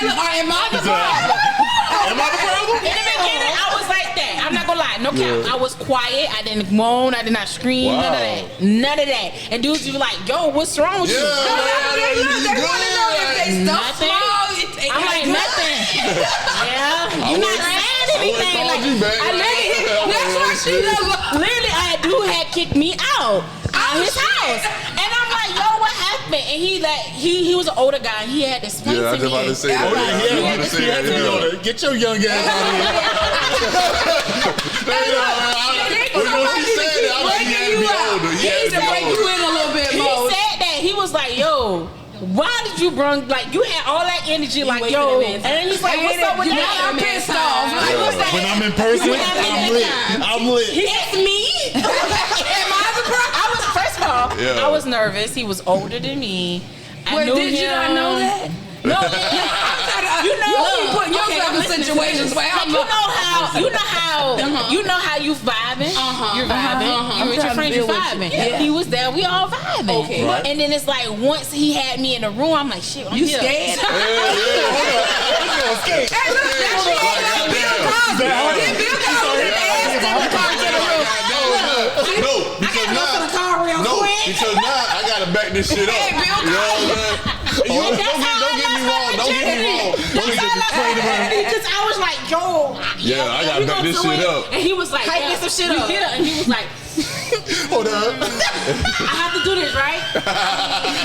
look, am I the problem? Am I the problem? In the beginning, I was like that. I'm not gonna lie, no cap. I was quiet. I didn't moan. I did not scream. Wow. None of that. None of that. And dudes be like, "Yo, what's wrong with you?" They want to know if they stuff Nothing. small. I'm like nothing. Yeah, you're not saying anything. Like That's why she literally, I had kicked me out his house, and I'm like, "Yo, what happened?" And he was an older guy. And he had to explain Yeah, I to just about me. to say that. I was about to say that. Get your young ass out of here. When she said that, I was like, he had to be older. He had to be break you older. in a little bit He more. said that. He was like, "Yo, why did you bring like you had all that energy like wasted yo?" a man's And then he's like, "What's up with Now that?" I'm pissed off. Like, what's that? When I'm in person, When I'm in I'm that lit. time. I'm lit. It's me. Am I the problem? I was first of all, Yeah. I was nervous. He was older than me. I Wait, knew did you not know that? No, You put yourself in situations where like I'm you know how you vibing. You're vibing. I'm You with your trying to friends, you deal with vibing. you. Yeah. He was there. We all vibing. Okay. Right. And then it's like once he had me in the room, I'm like, shit. I'm You here. scared? Yeah. Hey, look, that shit ain't like Bill Cosby. Get Bill Cosby and ask him to come to the room. No, because now, because now I gotta back this shit up. Hey, Bill You know what I'm saying? Don't get me wrong. Don't get me wrong. Because I was like, yo. Yeah, I gotta we back gonna this do shit it. up. And he was like, Hype yeah, this shit we up. hit her. And he was like, Hold up. I have to do this, right?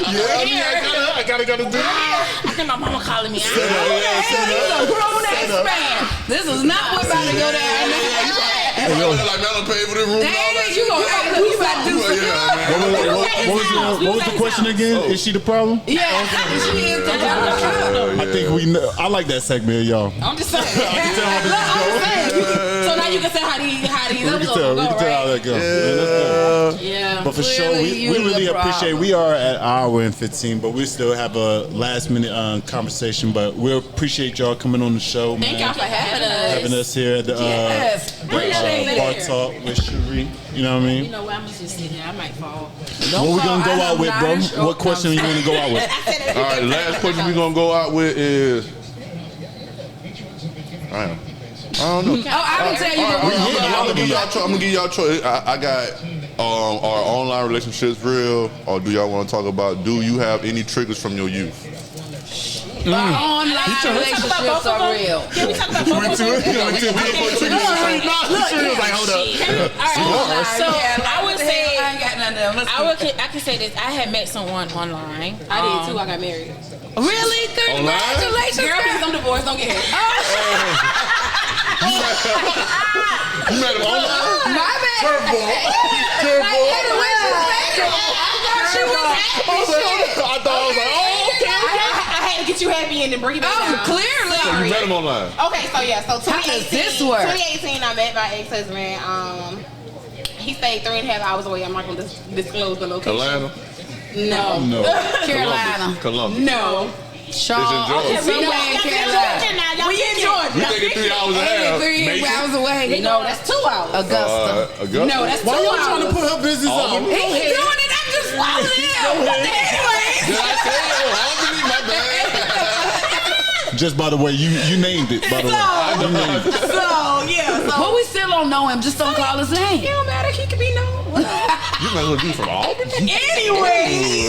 Yeah, I gotta do that. I think my mama calling me. He's a grown ass man. This is not what's about to go down. Like Melon paid for the room. Hey, you gonna act like you about to do some What was the question again? Is she the problem? Yeah, she is the problem. I think we know. I like that segment, y'all. I'm just saying. I can tell how this is going. So now you can say how these We can episodes tell. go, We can tell how right? that goes. Man, that's good. Yeah. But for sure, Clearly we you really the appreciate. problem. We are at hour and 15, but we still have a last minute conversation. But we appreciate y'all coming on the show, Thank y'all man. for having us. Here at the Yes. Appreciate Bar it. Talk with Cherie. You know what I You mean? know what? I'm just sit here. I might fall. What we gonna go out with, bro? nice. What question you want to go out with? All right, the last question we gonna go out with is. I don't know. Oh, I can tell you All right, what I'm gonna give y'all choice. I got are online relationships real, or do y'all want to talk about? Do you have any triggers from your youth? online relationships are real. Can we talk about both of them? So I would say I ain't got nothing else. I can say this. I had met someone online. I did too. I got married. Really? Congratulations. Girl, because I'm divorced. Don't get hit. You met him online? My bad. I thought I was like, I had to get you happy and then bring it back down. Clearly. You met him online. Okay, so yeah, so How does 2018, this work? 2018, I met my ex-husband. He stayed 3.5 hours away. I'm not gonna disclose the location. Atlanta. No. Carolina. Columbus. No. Sean. Georgia. Somewhere in Carolina. We in Georgia. We taking 3 hours and a half. 3 hours away. No, that's 2 hours. Augusta. Augusta. No, that's 2 why hours. y'all trying to put her business on? He doing it. I'm just following him. Anyway. Did I say it? Albany, my bad. Just by the way, you named it. By the way, you named it. So yeah. So But we still don't know him. Just don't call his name. it don't matter. He could be known. You might as well be from Albany. Anyway.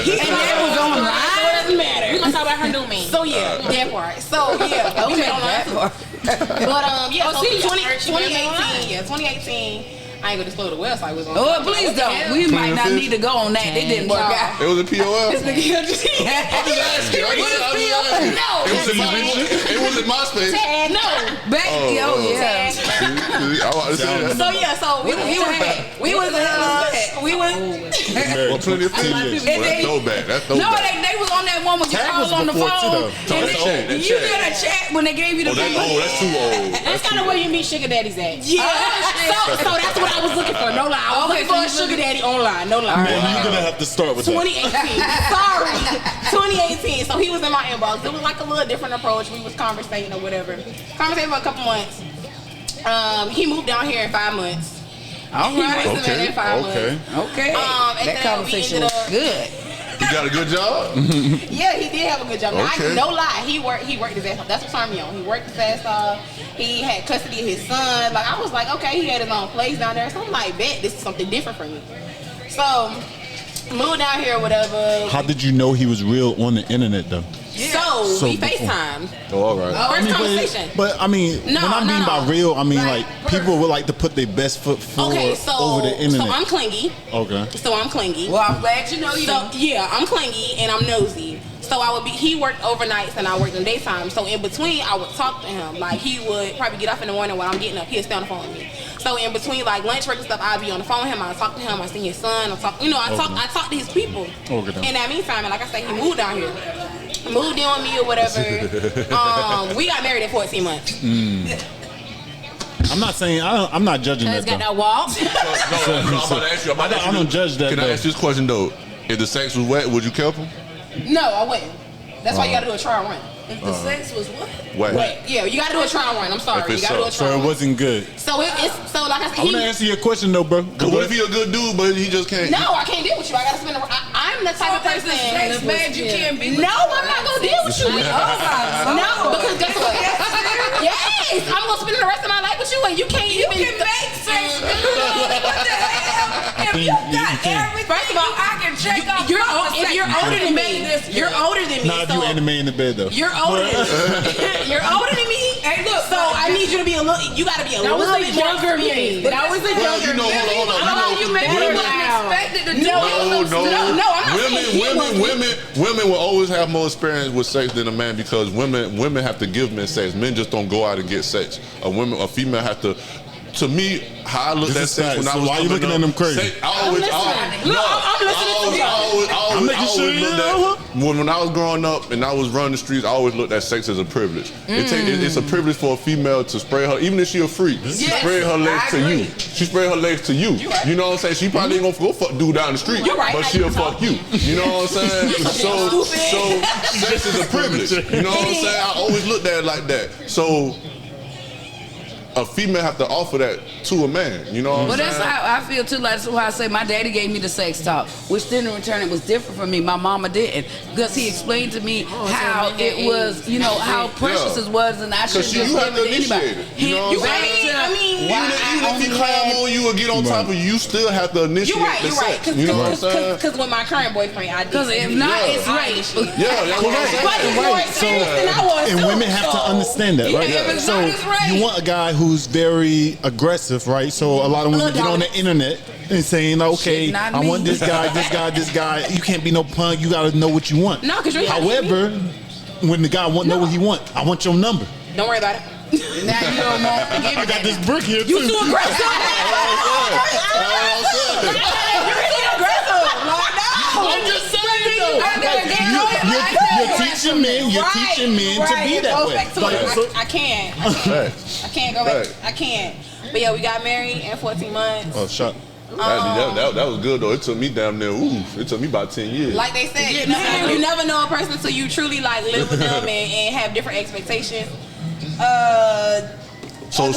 And that was So online. it doesn't matter. We're gonna talk about her new man. So yeah, that part. So yeah, we met online too. But yeah, so see, 20, Archie, 2018, yeah, 2018. I ain't gonna disclose the website was on. Oh, please don't. We might not need to go on that. It didn't work out. It was a POL. This nigga just It was in MySpace. no. Back, yeah. So we was Well, plenty of figures. That's throwback. That's No, throwback. they was on that one when you Tag called was on the before, phone. too, though. And That's then old. you did a chat when they gave you the That's too old. That's kind of where you meet sugar daddies at. Yeah. So that's what I was looking for. No lie. I was looking for a sugar daddy online. No lie. Man, you're gonna have to start with that. 2018. Sorry. 2018. So he was in my inbox. It was like a little different approach. We was conversating or whatever. Conversating for a couple months. He moved down here in 5 months. All right. Okay. Okay. And That then conversation we was ended good. You got a good job? Yeah, he did have a good job. Okay. No lie, he worked his ass off. That's what turned me on. He worked his ass off. He had custody of his son. Like I was like, okay, he had his own place down there. So I'm like, bet this is something different for me. So moved down here or whatever. How did you know he was real on the internet though? So we before- FaceTimed. Oh, all right. First but, conversation. but I mean, No, when I mean no. by real, I mean Like, like people would like to put their best foot forward Okay, so over the internet. so I'm clingy. Okay. So I'm clingy. Well, I'm glad you know you. So yeah, I'm clingy and I'm nosy. So I would be. He worked overnights and I worked in daytime. So in between, I would talk to him. Like he would probably get up in the morning when I'm getting up. He'd stay on the phone with me. So in between like lunch break and stuff, I'd be on the phone with him. I'd talk to him. I'd see his son. I talk to his people. Okay. In that meantime, and like I said, he moved down here. Moved in with me or whatever. We got married in 14 months. I'm not saying I'm not judging that. Has got Though. that wall. No, I'm about to ask you. I don't judge that. Can I though. ask you this question though? If the sex was wet, would you kill him? No, I wouldn't. That's why you gotta do a trial run. If the sex was what? Wet. Yeah, you gotta do a trial run. I'm sorry. If You it's gotta do a so trial So it run. wasn't good. So it's so like I said, I'm gonna answer your question though, bro. Cause what if he a good dude, but he just can't? no, I can't deal with you. I gotta spend. I'm the type of person. Sex bad, you can't be. No, I'm not gonna deal with you. No, because guess what? Yes, I'm gonna spend the rest of my life with you, and you can't You even. can make sex good. What the hell? If you got everything, First of all, I can check off. if you're older than me, you're older than me. Nah, if So you anime in the bed though. you're older than me. You're older than me. Hey, look. So I need you to be a little. You gotta be a little bit younger than me. That was a Well, younger. you know, hold on. You maybe Better wasn't now. expected to do No, those No, stuff. no, I'm not saying he wasn't. women will always have more experience with sex than a man because women have to give men sex. Men just don't go out and get sex. A female have to. To me, how I looked This at is sex when facts. I So was why you coming looking up, at them crazy? sex- I'm listening to you. I'm making sure you know. When I was growing up and I was running the streets, I always looked at sex as a privilege. It's a privilege for a female to spread her, even if she a freak, spread her legs I to agree. you. She spread her legs to you. You know what I'm saying? She probably ain't gonna go fuck dude down the street, You're right. but she'll fuck you. You know what I'm saying? So sex is a privilege. You know what I'm saying? I always looked at it like that. So a female have to offer that to a man. You know what Well, I'm that's saying? how I feel too. Like, that's why I say my daddy gave me the sex talk, which then in return it was different for me. My mama didn't, because he explained to me how it was, you know, how precious it was, and I should just you give have it to to anybody. initiate it. You know what I'm saying? I mean, Even if he climb on you or get on top of you, you still have to initiate you're right. the You're right. sex. You know what I'm saying? Because with my current boyfriend, I did. Because if not, Yeah. it's rape. Yeah, that's what I'm saying. But it's more experienced than I was. And too, women have to so- understand that, right? Yeah, if it's So not, it's right. you want a guy who's very aggressive, right? So a lot of women Little get on the dominant. internet and saying, like, okay, Shit, not I me. want this guy. You can't be no punk. You got to know what you want. No, 'cause you gotta However, when the guy know what he want, I want your number. Don't worry about it. Now you don't want to give I me got this that. brick here You too. too aggressive. I'm just saying though. You're teaching men. You're teaching men to be that way. I can't. I can't go back. I can't. But yeah, we got married in 14 months. Oh, shut. That was good though. It took me damn near. It took me about 10 years. Like they said, you never know a person until you truly like live with them and have different expectations. So you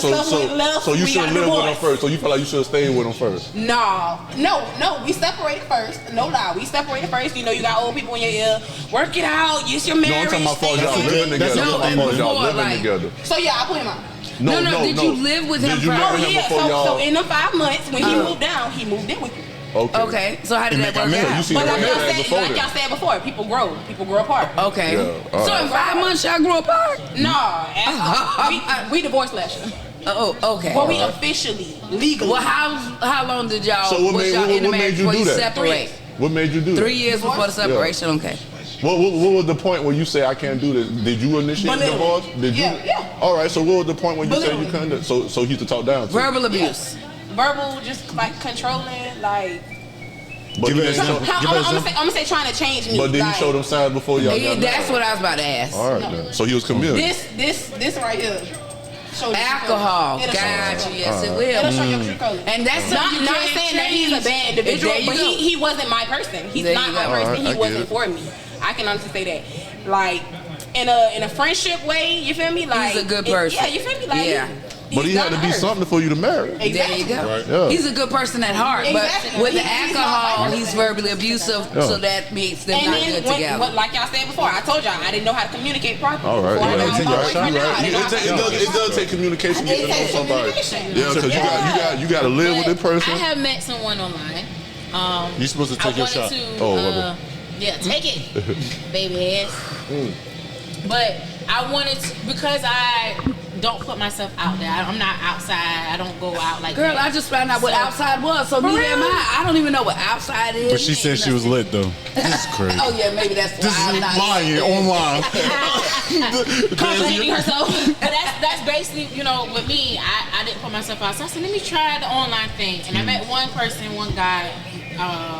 should have lived with him first. So you feel like you should have stayed with him first. No. We separated first. No lie, we separated first. You know, you got old people in your ear. Work it out. Use your No, marriage. I'm talking about for y'all things. living together. No, I'm talking about y'all before, living like- together. So yeah, I put him out. No, did you live with him Did you first? marry Oh him yeah. before y'all? So in the 5 months when he moved down, he moved in with me. Okay, so how did that work So you out? see But the like red y'all flag said, before like then. y'all said before, people grow apart. Okay. Yeah, all So right. in 5 months y'all grew apart? No, we divorced last year. Oh, okay. Well, we officially, legally. Well, how long did y'all? So what was y'all in the made marriage you before do you that? separate? What made you do 3 years before the separation. Okay. What was the point where you say I can't do this? Did you initiate the divorce? Did you? Yeah. All right. So what was the point when you said you couldn't? So he used to talk down to you? Verbal abuse. Verbal, just like controlling, like. But Give he it didn't a- show- I'm gonna say trying to change me. But did he like, show them signs before y'all got That's married? what I was about to ask. All right. Then. So he was committed. This right here. Show you Alcohol. It'll show Gotcha. you. Yes, it It'll will. show your true colors. And that's Not something you can't saying that he's a change. bad individual, There you but go. he wasn't my person. He's There not you my go. person. Alright, I He get wasn't it. for me. I can honestly say that. Like in a friendship way, you feel me? Like He's a good person. Yeah, you feel me? Like Yeah. But he had to be something for you to marry. There you go. Right. Yeah. He's a good person at heart, Exactly. but with the He's alcohol, not- he's verbally abusive, Yeah. so that makes them And not then, good when, together. like y'all said before, I told y'all I didn't know how to communicate properly. All right. Before I Yeah, got with my you boyfriend now, I right. didn't know how to It does take communication to get to know somebody. Yeah, because you got to live with But the person. I have met someone online. You're supposed to I take your wanted shot. to, Oh, well. yeah, take it, baby ass. But I wanted to, because I don't put myself out there. I'm not outside. I don't go out like Girl, that. I just found out what So- outside was, so neither am I. I don't even know what outside is. But she said she was lit though. This is crazy. Oh yeah, maybe that's why This I'm is not lying online. Contradicting herself. But that's basically, you know, with me, I didn't put myself out. So I said, let me try the online thing. And I met one person, one guy.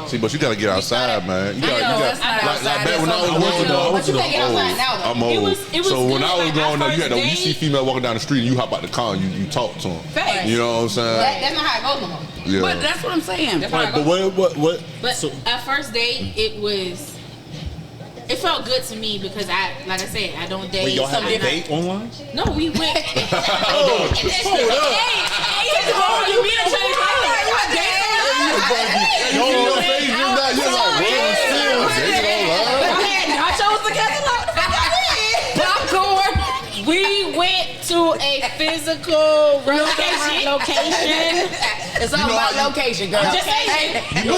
See, but you got to get outside, man. You got that's not outside, like back when I was that's growing up. But you can't get outside now, though. I'm old. It was So when good. I was Like, growing our up, you had to, first when you see date- female walking down the street and you hop out the car and you talk to them. Facts. You know what I'm saying? That's not how it goes no more. Yeah. But that's what I'm saying. That's how it Right, but goes. what? But So, at first date, it felt good to me because like I said, I don't date. wait, y'all have I'm a not- date online? No, we went. Hold up. Hey, you mean to change my life? Popcorn. We went to a physical location. It's all You know about how you- location, girl. I'm just saying. You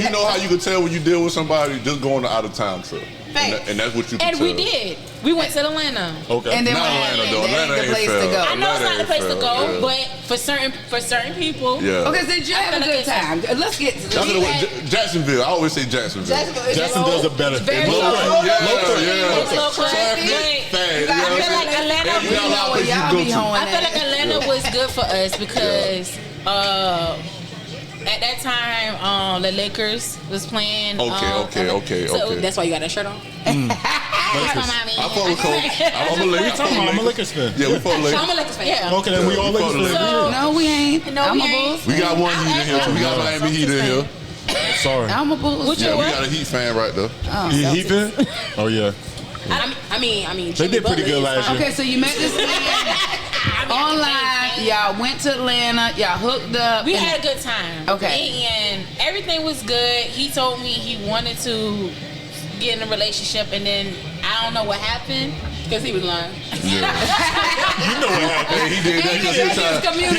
know how you can tell when you deal with somebody just going on an out of town trip. Facts. And that's what you can And tell. we did. We went to Atlanta. Okay. And then Not what Atlanta, happened? though. That Atlanta ain't ain't the place fair. to go. I know it's not the place to go, Yeah. but for certain people, Yeah. Okay, so did you have a good time? Let's get to That's this. Jacksonville. I always say Jacksonville. Jackson does it better. Very Local, local. yeah, Local. yeah. Local. Traffic, But fast, you know I what I'm feel like saying? Atlanta, And You we got a know lot of where places y'all to be go to. hoeing I feel like at. Atlanta was good for us because at that time the Lakers was playing. Okay. So that's why you got that shirt on? I fuck with Coach. I'm a Lakers fan. I'm a Lakers fan. Yeah, we fuck with I'm a Lakers. Lakers fan. Yeah. Okay, then we all we Lakers fuck with fans. So- No, we ain't. No, I'm we a ain't. Bulls. We got one Heat in here too. We got Miami Heat in here. Sorry. I'm a Bulls. What you Yeah, we what? got a Heat fan right there. You Heat fan? Oh yeah. I mean, They did pretty good last year. Okay, so you met this man online. Y'all went to Atlanta. Y'all hooked up. We and- had a good time. Okay. And everything was good. He told me he wanted to get in a relationship, and then I don't know what happened. Because he was lying. You know what happened. Hey, he did that because he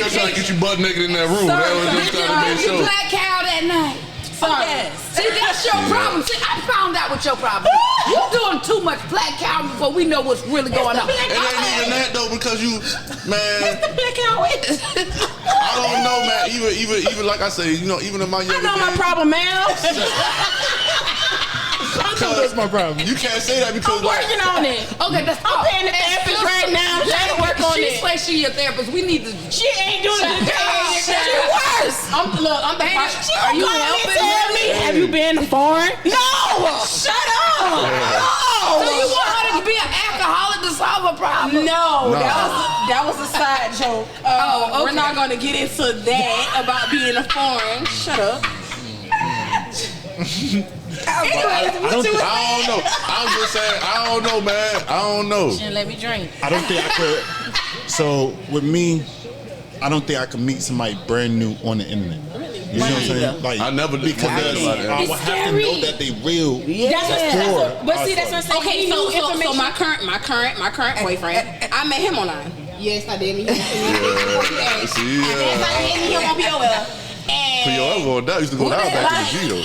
was trying to get you butt naked in that room. That was just trying to make You sure. black cow that night. Sorry. Yes. See, that's your problem. See, I found out what your problem is. You doing too much black cow before we know what's really going on. It ain't even that though, because you, man. Black cow is. I don't know, man. Even like I say, you know, even in my younger I know my days, problem, man. That's my problem. you can't say that because I'm like, working on it. Okay, that's I'm paying the therapist right now. I'm trying to work on She's it. like she your therapist. We need to. She ain't doing a good job. She worse. I'm the Are you helping tell me? Have you been foreign? No. Shut up. So you want her to be an alcoholic to solve a problem? No, that was a side joke. Okay. We're not going to get into that about being a foreign. Shut up. I don't know. I'm just saying, I don't know, man. I don't know. Shouldn't let me drink. I don't think I could. So with me, I don't think I could meet somebody brand new on the internet. You know what I'm saying? Like I never did. because I would have to know that they real. But see, that's what I'm saying. Okay, He so knew my current boyfriend, I met him online. Yes, I did. Yeah. See, Yes, I did meet him on POL. So yo, I was going down. I used to go down back in the G though.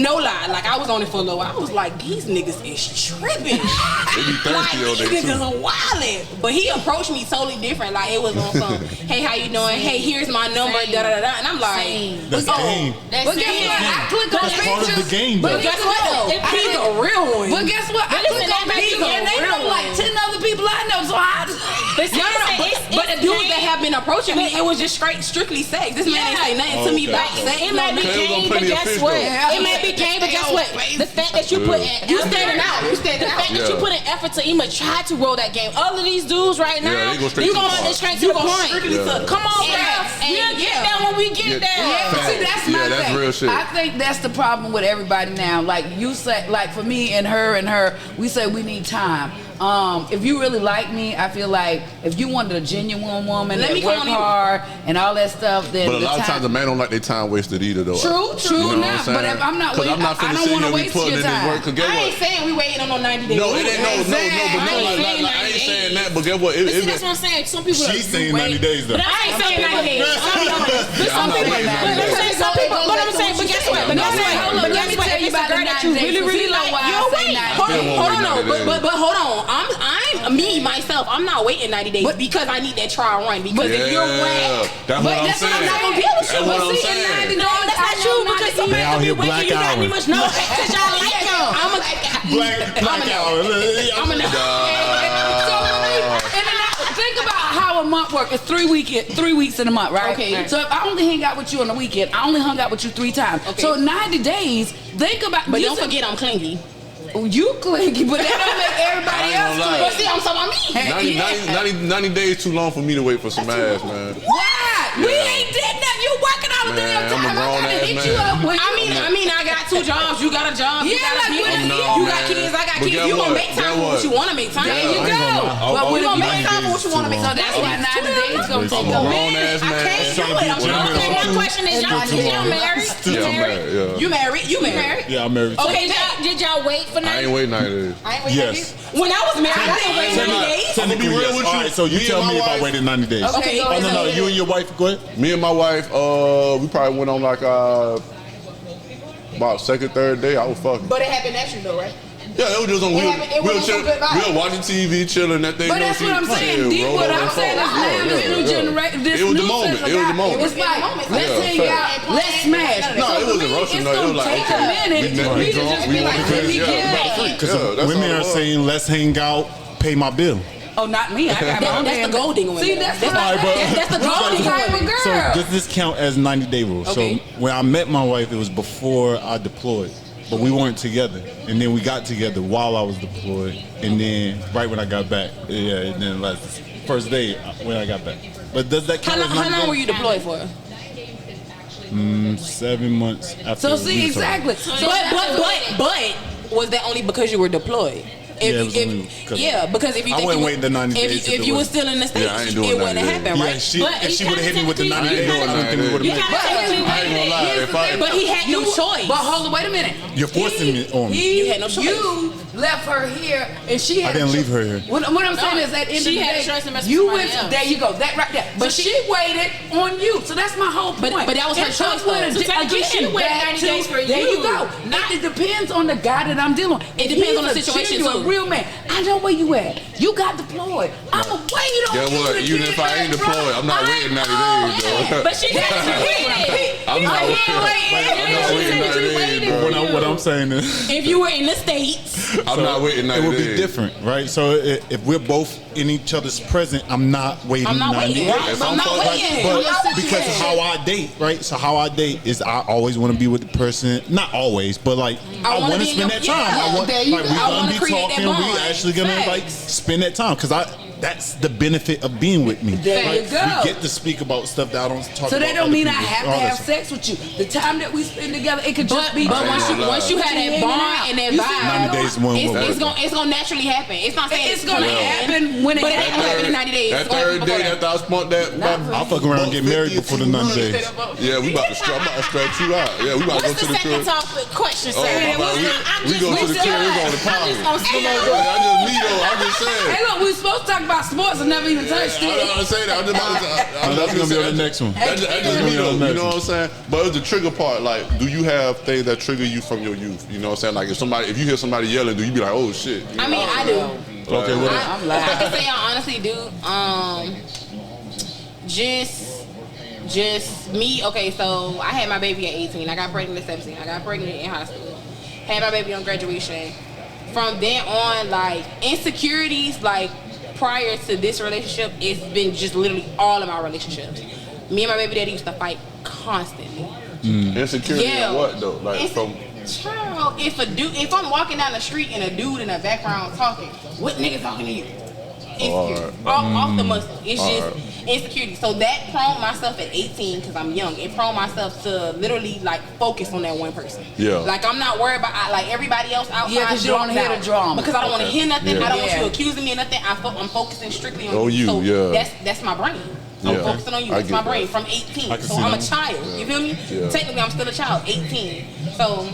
no lie, like I was on it for a little while. I was like, these niggas is tripping. They be thirsty all day these too. niggas are wildin'. But he approached me totally different. Like it was on some, hey, how you doing? Hey, here's my number. Da da da. And I'm like, That's the game. But guess what? I click on That's part of the pictures. game, But though. guess what though? he's a real one. But guess what? I click on pictures and they know like 10 other people I know. So I But the dudes that have been approaching me, it was just strictly sex. This man ain't say nothing to me about sex. It might be game, but guess what? It might be game, but guess what? The fact that you put you standing out. The fact that you put an effort to even try to roll that game. All of these dudes right now, you going on the straight to the point. Come on, bro. We'll get there when we get there. Yeah, but see, that's my thing. That's real shit. I think that's the problem with everybody now. Like you say, like for me and her, we say we need time. If you really like me, I feel like if you wanted a genuine woman that work hard and all that stuff, then but a lot of times a man don't like their time wasted either, though. True, you know now. But if I'm not waiting, I don't want to waste your time. I ain't saying we waiting on no 90 days. No, it ain't no. I ain't saying that. But get what? See, that's what I'm saying. Some people She's saying 90 days though. But I ain't saying 90 days. But I'm saying, but guess what? But guess what? But guess what? If it's a girl that you really, really like, you'll wait. Hold on, but hold on. I'm me myself. I'm not waiting 90 days because I need that trial run. Because if you're whack, that's what I'm saying. I'm not gonna be able to. That's what I'm saying. No, that's not true because somebody out gonna be here waiting. You got me much know because y'all like y'all. Black hour. Think about how a month works. It's 3 weeks in a month, right? Okay. So if I only hang out with you on the weekend, I only hung out with you 3 times. Okay. So 90 days, think about. But don't forget, I'm clingy. You clingy, but that don't make everybody else clingy. But see, I'm talking about me. 90 days too long for me to wait for some ass, man. Why? We ain't did nothing. You working all the damn time. I'm a grown I gotta ass hit man. you up when I mean, I got 2 jobs. You got a job. Yeah, You got like, you got kids. I got But kids. guess You gonna what? make time Guess for what what? you want to make time. there you go. But We when gonna you make time for what you want to make. so that's why 90 days gonna take I'm a a grown minute. ass man. I can't do it. Okay, my question is, y'all married? Yeah, I'm married. Yeah. You married? You married? Yeah, I'm married. Okay, Did y'all wait for 90 I ain't waiting 90 days. Yes. when I was married, I didn't wait 90 days. I'm gonna be real with you. All right, so you Me tell and me my if I wife- waited 90 days. Okay, go Oh, ahead. no, you and your wife, go ahead. Me and my wife, we probably went on like about second, third day. I was fucking. But it happened naturally though, right? Yeah, it was just on. We happened- it were was on some good vibes. we were watching TV, chilling. That thing. But that's what I'm saying. Deep, what I'm saying is now this new generation, this It was the new moment. sense of It was the God, moment. It's like, let's Yeah, hang fact. out, let's smash. No, So it for wasn't me, rushing. It's No, it was gonna like, take okay, a minute we for me to drunk, just we be like, want let me to- get yeah, back. Because Yeah, that's women all are it was. saying, let's hang out, pay my bill. Oh, not me. I got my own That's the damn- gold digger one. See, that's what All right, but- I'm That's the gold I'm the digger type of one. girl. So does this count as 90-day rule? Okay. So when I met my wife, it was before I deployed, but we weren't together. And then we got together while I was deployed, and then right when I got back, and then last first day when I got back. But does that count as 90 How long were you deployed for? 7 months after. So see, we exactly. started. But was that only because you were deployed? Yeah, it was only because- because if you I think wouldn't you wait the 90 days to if do you it. were still in the States, Yeah, I ain't doing it wouldn't 90 have happened, Yeah, right? if she would have hit me with the 90 days, I don't think we would You have kinda met. technically I ain't gonna lie. Here's If the I, thing, But he had no you- choice. But hold on, wait a minute. You're forcing it on me. You had no choice. You left her here, and she had. I didn't leave her here. What I'm saying is, at the end She of the had a day, choice to mess with you somebody went. else. There you go. That right there. But she waited on you. So that's my whole point. But that was her It's choice, up with though. a- So technically, addition she waited back 90 to- days for There you you. go. It depends on the guy that I'm dealing with. It depends on the He's a situation, genuine, too. real man. I know where you at. You got deployed. I'm a wait on Guess you what? to Even get if I ain't back, bro. deployed, I'm not waiting 90 days, though. But she got you waited. I'm not waiting. I'm not waiting 90 days, bro. What I'm saying is, If you were in the States, I'm not waiting 90 it would days. be different, right? So if we're both in each other's present, I'm not waiting. I'm not 90 waiting. days. Right, If I'm I'm not fucked, waiting. But I'm not because waiting. how I date, right? So how I date is I always want to be with the person. Not always, but like I wanna want to be in spend your- that time. yeah, I want there you like go. we I gonna wanna be create that talking. We bond. actually gonna like Facts. spend that time because that's the benefit of being with me. There you Like, go. We get to speak about stuff that I don't talk about. So that don't mean I other have to people, all have that sex with you. The time that we spend together, it could just be. but once you had that hanging bond out. and that You see vibe, 90 days when it's gonna naturally happen. It's not saying It's gonna happen when it but it ain't happens. gonna happen in 90 days. That It's gonna happen third before day that. after I spunked that, I'll fuck around and get married before the 90 days. yeah, we about to stretch you out. Yeah, we about to go What's to the the second crib. topic question, Oh, sir? my bad. We go to the crib. We going to I'm power. just gonna say I just me though. I'm just saying. Hey, look, we supposed to talk about sports and never even touched I'm it. not gonna say that. I'm just about to. That's gonna be on the next one. That's just me though. You know what I'm saying? But it's the trigger part. Like, do you have things that trigger you from your youth? You know what I'm saying? Like, if you hear somebody yelling, do you be like, oh shit? I mean, I do. Okay, what I'm I lying. can say I honestly do. Just me. Okay, so I had my baby at 18. I got pregnant at 17. I got pregnant in high school. Had my baby on graduation. From then on, like, insecurities, like, prior to this relationship, it's been just literally all of my relationships. Me and my baby daddy used to fight constantly. Insecurity in what though? Like from. Child, if I'm walking down the street and a dude in the background talking, what nigga talking to you? Insecurity. Off the muscle. It's just insecurity. So that prone myself at 18, because I'm young, it prone myself to literally like focus on that one person. Yeah. Like I'm not worried about like everybody else outside. Yeah, because you don't want to hear the drama. Because I don't want to hear nothing. Yeah. I don't want you accusing me of nothing. I'm focusing strictly on Oh, you, So yeah. that's my brain. I'm Yeah. focusing on you. I That's my get brain that. from 18. I can So see I'm a that. child. You feel me? Yeah. Technically, I'm still a child, 18. So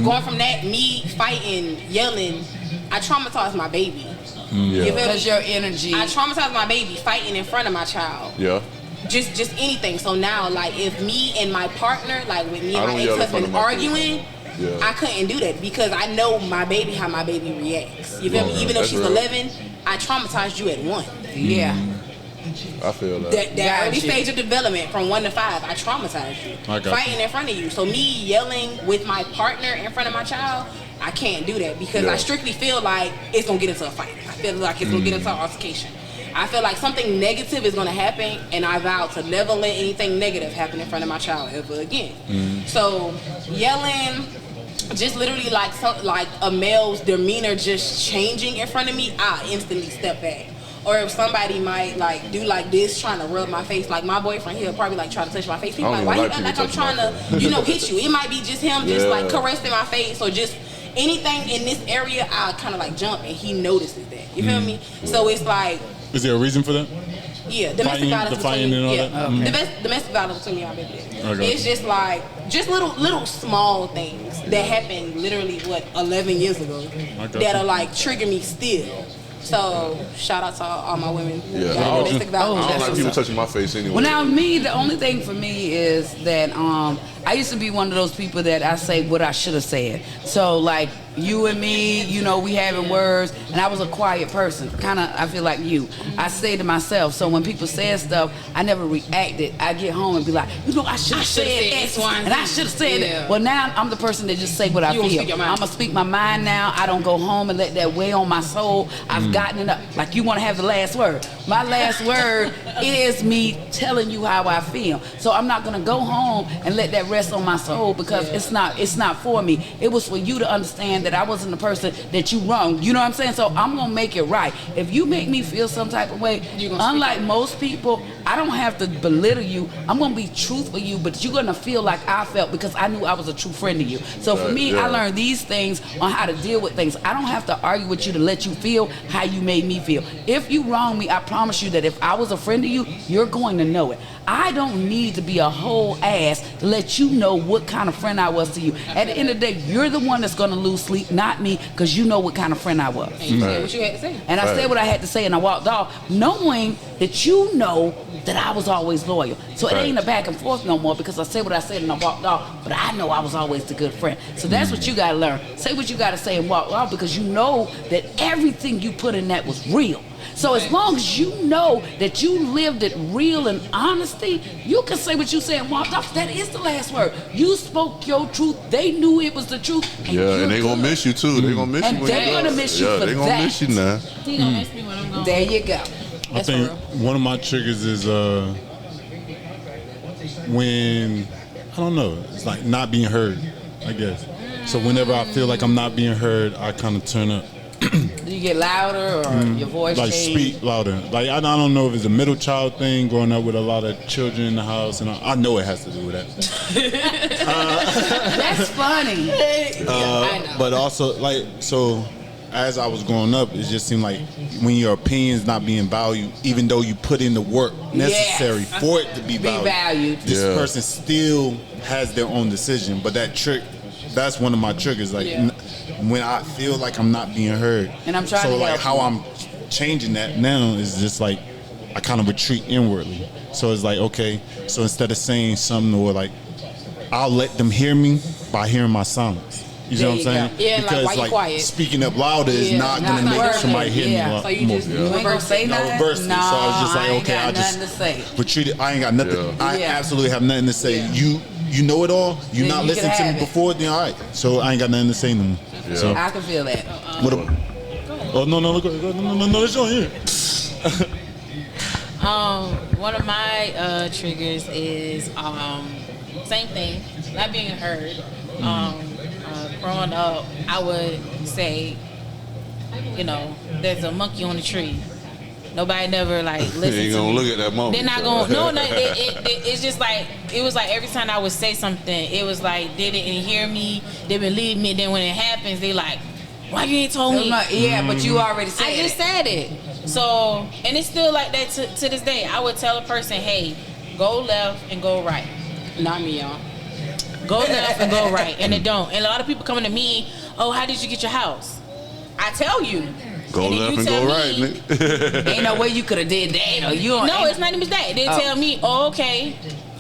going from that, me fighting, yelling, I traumatized my baby. You feel me? Because your energy. I traumatized my baby fighting in front of my child. Yeah. Just anything. So now, like, if me and my partner, like with me I and my don't yell in front ex-husband of my arguing, Yeah. I couldn't do that because I know my baby, how my baby reacts. You feel me? Yeah, Even though that's she's real. 11, I traumatized you at 1. Yeah. I feel that. That Got early you. stage of development from 1 to 5, I traumatized you. I got Fighting in front of you. So me yelling with my partner in front of my child, I can't do that because Yeah. I strictly feel like it's gonna get into a fight. I feel like it's gonna get into an altercation. I feel like something negative is gonna happen, and I vow to never let anything negative happen in front of my child ever again. So yelling, just literally like a male's demeanor just changing in front of me, I instantly step back. Or if somebody might like do like this, trying to rub my face, like my boyfriend, he'll probably like try to touch my face. He's I like, don't why even you like act like people I'm trying touching to, hit you? It might be just him just Yeah. like caressing my face or just anything in this area. I kind of like jump and he notices that. You feel me? So it's like, Is there a reason for that? yeah, domestic Fighting, violence the fighting between, and all yeah, that? domestic violence between me and my baby daddy. I got It's you. just like little small things that happened literally 11 years ago got that you. are like trigger me still. So shout out to all my women who Yeah. got I don't- domestic I violence. don't That's like what's people up. touching my face anyway. Well, now me, the only thing for me is that I used to be one of those people that I say what I should have said. So like you and me, you know, we having words, and I was a quiet person. Kind of, I feel like you. I say to myself. So when people say stuff, I never reacted. I get home and be like, you know, I should have said X, and I should have said Yeah. it. Well, now I'm the person that just say what I You gonna feel. speak your mind. I'm gonna speak my mind now. I don't go home and let that weigh on my soul. I've gotten it up. Like you want to have the last word. My last word is me telling you how I feel. So I'm not gonna go home and let that rest on my soul because it's not for me. It was for you to understand that I wasn't the person that you wronged. You know what I'm saying? So I'm gonna make it right. If you make me feel some type of way, You gonna speak unlike it. most people, I don't have to belittle you. I'm gonna be truthful to you, but you're gonna feel like I felt because I knew I was a true friend to you. So for Right, me, yeah. I learned these things on how to deal with things. I don't have to argue with you to let you feel how you made me feel. If you wrong me, I promise you that if I was a friend to you, you're going to know it. I don't need to be a whole ass to let you know what kind of friend I was to you. At the end of the day, you're the one that's gonna lose sleep, not me, because you know what kind of friend I was. And you said what you had to say. And I said what I had to say, and I walked off, knowing that you know that I was always loyal. So it ain't a back and forth no more because I said what I said and I walked off. But I know I was always the good friend. So that's what you gotta learn. Say what you gotta say and walk off because you know that everything you put in that was real. So as long as you know that you lived it real and honesty, you can say what you say and walk off. That is the last word. You spoke your truth. They knew it was the truth. Yeah, and they gonna miss you too. They gonna miss And you when they you gonna go. miss you Yeah, for they gonna that. miss you now. He gonna miss me when I'm gone. There you go. I think one of my triggers is when I don't know, it's like not being heard, I guess. So whenever I feel like I'm not being heard, I kind of turn up. Do you get louder or your voice Like change? speak louder. Like I don't know if it's a middle child thing, growing up with a lot of children in the house, and I know it has to do with that. That's funny. I know. But also, like, so as I was growing up, it just seemed like when your opinion's not being valued, even though you put in the work necessary Yes. for it to be valued, this Yeah. person still has their own decision. But that trick, that's one of my triggers. Like, Yeah. when I feel like I'm not being heard. And I'm trying so to like help how you. I'm changing that now is just like I kind of retreat inwardly. So it's like, okay, so instead of saying something or like, I'll let them hear me by hearing my silence. You know what I'm saying? Yeah, because like, why you quiet? Speaking up louder is not not gonna make working. somebody hear me. Yeah. So you more. just You ain't gonna say No, nothing? reverse it. No, So I was just like, I ain't okay, got I nothing just to say. retreat it. I ain't got nothing. Yeah. I Yeah. absolutely have nothing to say. Yeah. You know it all. You Then not you can listening to have me it. before. Then all right. So I ain't got nothing to say no more. Yeah. So I can feel that. what? Oh no, it's on here. One of my triggers is same thing, not being heard. Growing up, I would say, there's a monkey on the tree. Nobody never like You listens ain't to gonna me. look at that moment. They're not gonna. No. It's just like it was like every time I would say something, it was like they didn't hear me, they believe me. Then when it happens, they like, why you ain't told me? Yeah, but you already said I just said it. So, and it's still like that to this day. I would tell a person, hey, go left and go right. Not me, y'all. Go left and go right, and it don't. And a lot of people coming to me, oh, how did you get your house? I tell you. Go then left you and tell go me- right, nigga. Ain't no way you could have did that. Or you don't, No, it's not even that. They Oh. tell me, oh, okay,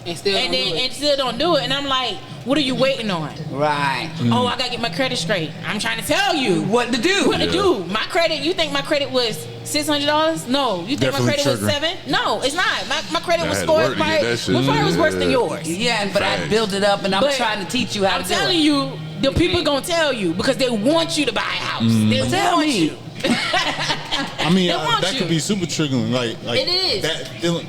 And still and don't then do it. and still don't do it, and I'm like, what are you waiting on? Right. Oh, I gotta get my credit straight. I'm trying to tell you What to do? what to do. My credit. You think my credit was $600? No. You think Definitely my credit was triggering. $7? No, it's not. My credit I was had to scored work to get probably. that shit. Well, probably was worse than Yeah. yours. Yeah, but I Facts. built it up, and I'm But trying to teach you how I'm to do telling it. you, the people gonna tell you because they want you to buy a house. They Tell want me. you. I mean, They want that you. could be super triggering. Like It is. That feeling.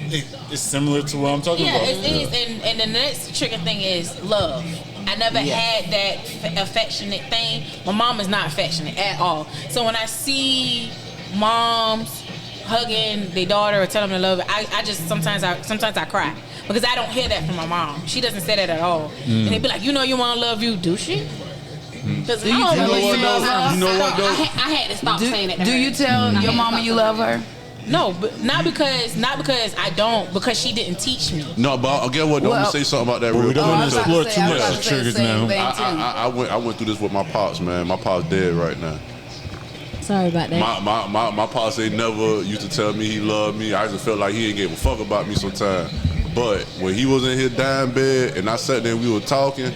It's similar to what I'm talking Yeah, about. it is. And the next trigger thing is love. I never had that affectionate thing. My mom is not affectionate at all. So when I see moms hugging their daughter or telling them they love her, I just sometimes I cry because I don't hear that from my mom. She doesn't say that at all. And they be like, your mom love you, do she? Because Do you I don't tell believe her what you though? love her? You know what though? I had to stop saying that. To Do her. you tell your mama you love her? No, but not because I don't, because she didn't teach me. No, but I get what. Though, I'm Well- gonna say something about that But real we don't quick. wanna I was about explore to too say- I was much about of to the say triggers the same now. thing, too. I went through this with my pops, man. My pops dead right now. Sorry about that. My pops ain't never used to tell me he loved me. I just felt like he ain't gave a fuck about me sometimes. But when he was in his dying bed and I sat there and we were talking,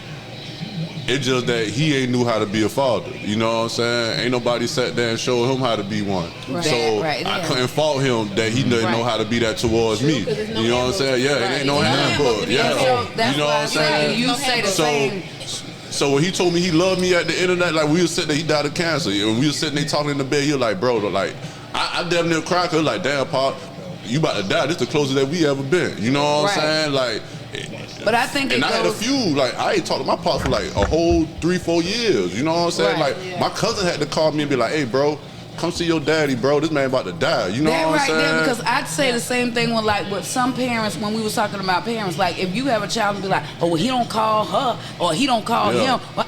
it's just that he ain't knew how to be a father. You know what I'm saying? Ain't nobody sat there and showed him how to be one. Right. So Right, I yeah. couldn't fault him that he didn't know how to be that towards me. 'cause it's no You know what I'm saying? Yeah, it ain't no handbook. Yeah. So that's You know why what I I'm say saying? you say the same. So when he told me he loved me at the end of that, like we was sitting there, he died of cancer. And we was sitting there talking in the bed, he was like, bro, like, I damn near cried, cause like, damn, Pop, you about to die. This the closest that we ever been. You know what I'm Right. saying? Like, But I think and it I had a goes. few, like, I ain't talked to my pops for like a whole 3-4 years. You know what I'm saying? Right, Like, my cousin had to call me and be like, hey, bro, come see your daddy, bro. This man about to die. You know That what I'm right saying? there, because I'd say the same thing with some parents when we was talking about parents. Like, if you have a child and be like, oh, well, he don't call her or he don't call Yeah. him. Well,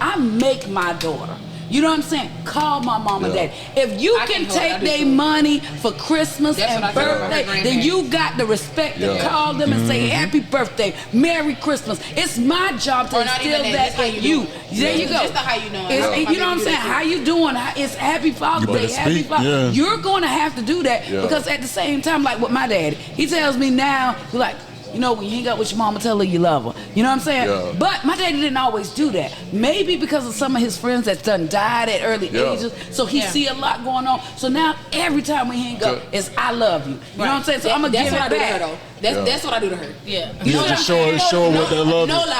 I make my daughter. You know what I'm saying? Call my mom and Yeah. dad. If you I can can hold it. I take do their too. money for Christmas That's and what I tell my birthday, grandparents. then you got the respect to Yeah. call them and say happy birthday, Merry Christmas. It's my job to Or not even instill that, that just how in you you. doing. There you go. Just the how you doing. It's- Yeah. You know what I'm do saying? that too. How you doing? It's Happy Father's You better Day. Happy speak, Father. yeah. You're going to have to do that Yeah. because at the same time, like with my daddy, he tells me now, he's like, you know, when you hang out with your mama, tell her you love her. You know what I'm saying? Yeah. But my daddy didn't always do that. Maybe because of some of his friends that done died at early Yeah. ages, so he see a lot going on. So now every time we hang up, Yeah. it's I love you. You know what I'm saying? So I'm gonna That's give what it I do to her back. though. That's what I do to her. Yeah. You know Yeah, what just I'm show saying? her what that love No is. lie,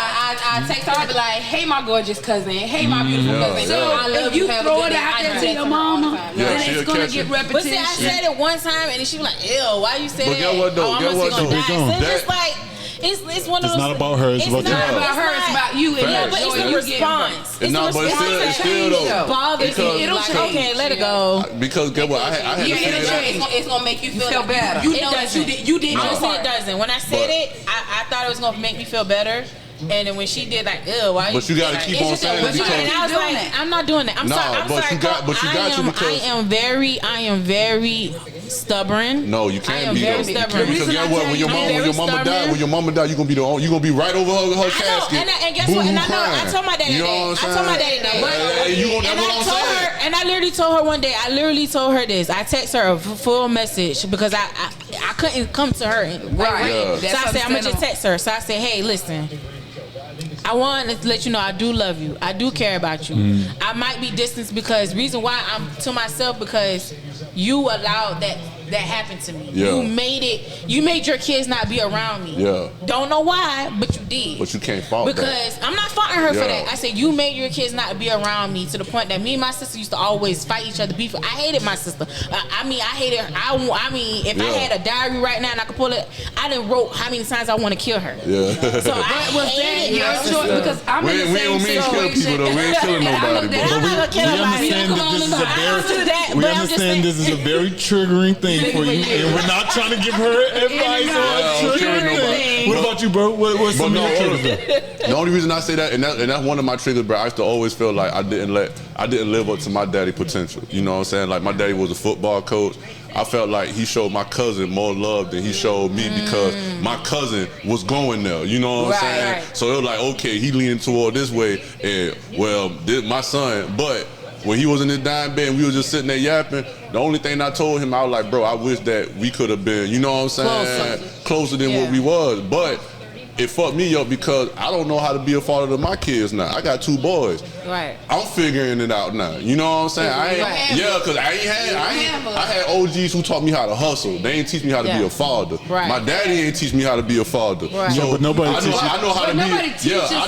I text her, I be like, hey my gorgeous cousin, hey my beautiful Yeah. cousin, So I love if you have a throw good it day. out I there do to that your her all the mama, time. Yeah, then she'll it's gonna catch get it. But see, repetition. I said it one time, and then she was like, "Ew, why you say But that?" get what though? Oh, I'm Get what gonna though? die. So it's That- just like it's one of It's those. not about her, it's about It's not Yeah. about her, it's about you. And Yeah, Facts. but it's the the joy you get from it. response. And no, It's but the it's still- response it's that still though. bothers Because- me. It'll Like, change. okay, let it go. Because get what? I had Yeah, to it'll say that. change. It's gonna make you feel, feel like better. You It know that doesn't. you did your Honestly, part. it doesn't. When I said But- it, I thought it was gonna make me feel better. And then when she did like, ew, why? But you gotta like, keep on saying it. And I was like, I'm not doing that. I'm sorry. I'm sorry. I am very stubborn. No, you can't be. I am very stubborn. Because guess what? When your mama die, you gonna be right over her casket. And guess what? And I know. I told my daddy that. And I literally told her one day. I literally told her this. I text her a full message because I couldn't come to her. Right. So I said I'm gonna just text her. So I said, hey, listen. I want to let you know I do love you. I do care about you. I might be distanced because reason why I'm to myself because you allowed that happened to me. Yeah. You made your kids not be around me. Yeah. Don't know why, but you did. But you can't fault because I'm not faulting her for that. I said you made your kids not be around me to the point that me and my sister used to always fight each other. Beef. I hated my sister. I hated her. If I had a diary right now and I could pull it, I done wrote how many times I want to kill her. Yeah. So I was that your choice because I'm in the same we don't mean kill people though. We ain't killing nobody. We understand this is a very triggering thing for you, and we're not trying to give her advice on triggering thing. What about you, bro? What's some of your triggers? The only reason I say that, and that's one of my triggers, bro. I used to always feel like I didn't live up to my daddy potential. You know what I'm saying? Like my daddy was a football coach. I felt like he showed my cousin more love than he showed me because my cousin was going there. You know what I'm saying? Right. So it was like, okay, he leaning toward this way, and my son, but. When he was in his dying bed and we were just sitting there yapping, the only thing I told him, I was like, bro, I wish that we could have been, you know what I'm saying, closer than what we was. But it fucked me up because I don't know how to be a father to my kids now. I got 2 boys. Right. I'm figuring it out now. You know what I'm saying? Because I had OGs who taught me how to hustle. They ain't teach me how to be a father. Right. My daddy ain't teach me how to be a father. Right. So but nobody teaches. I know how to be. I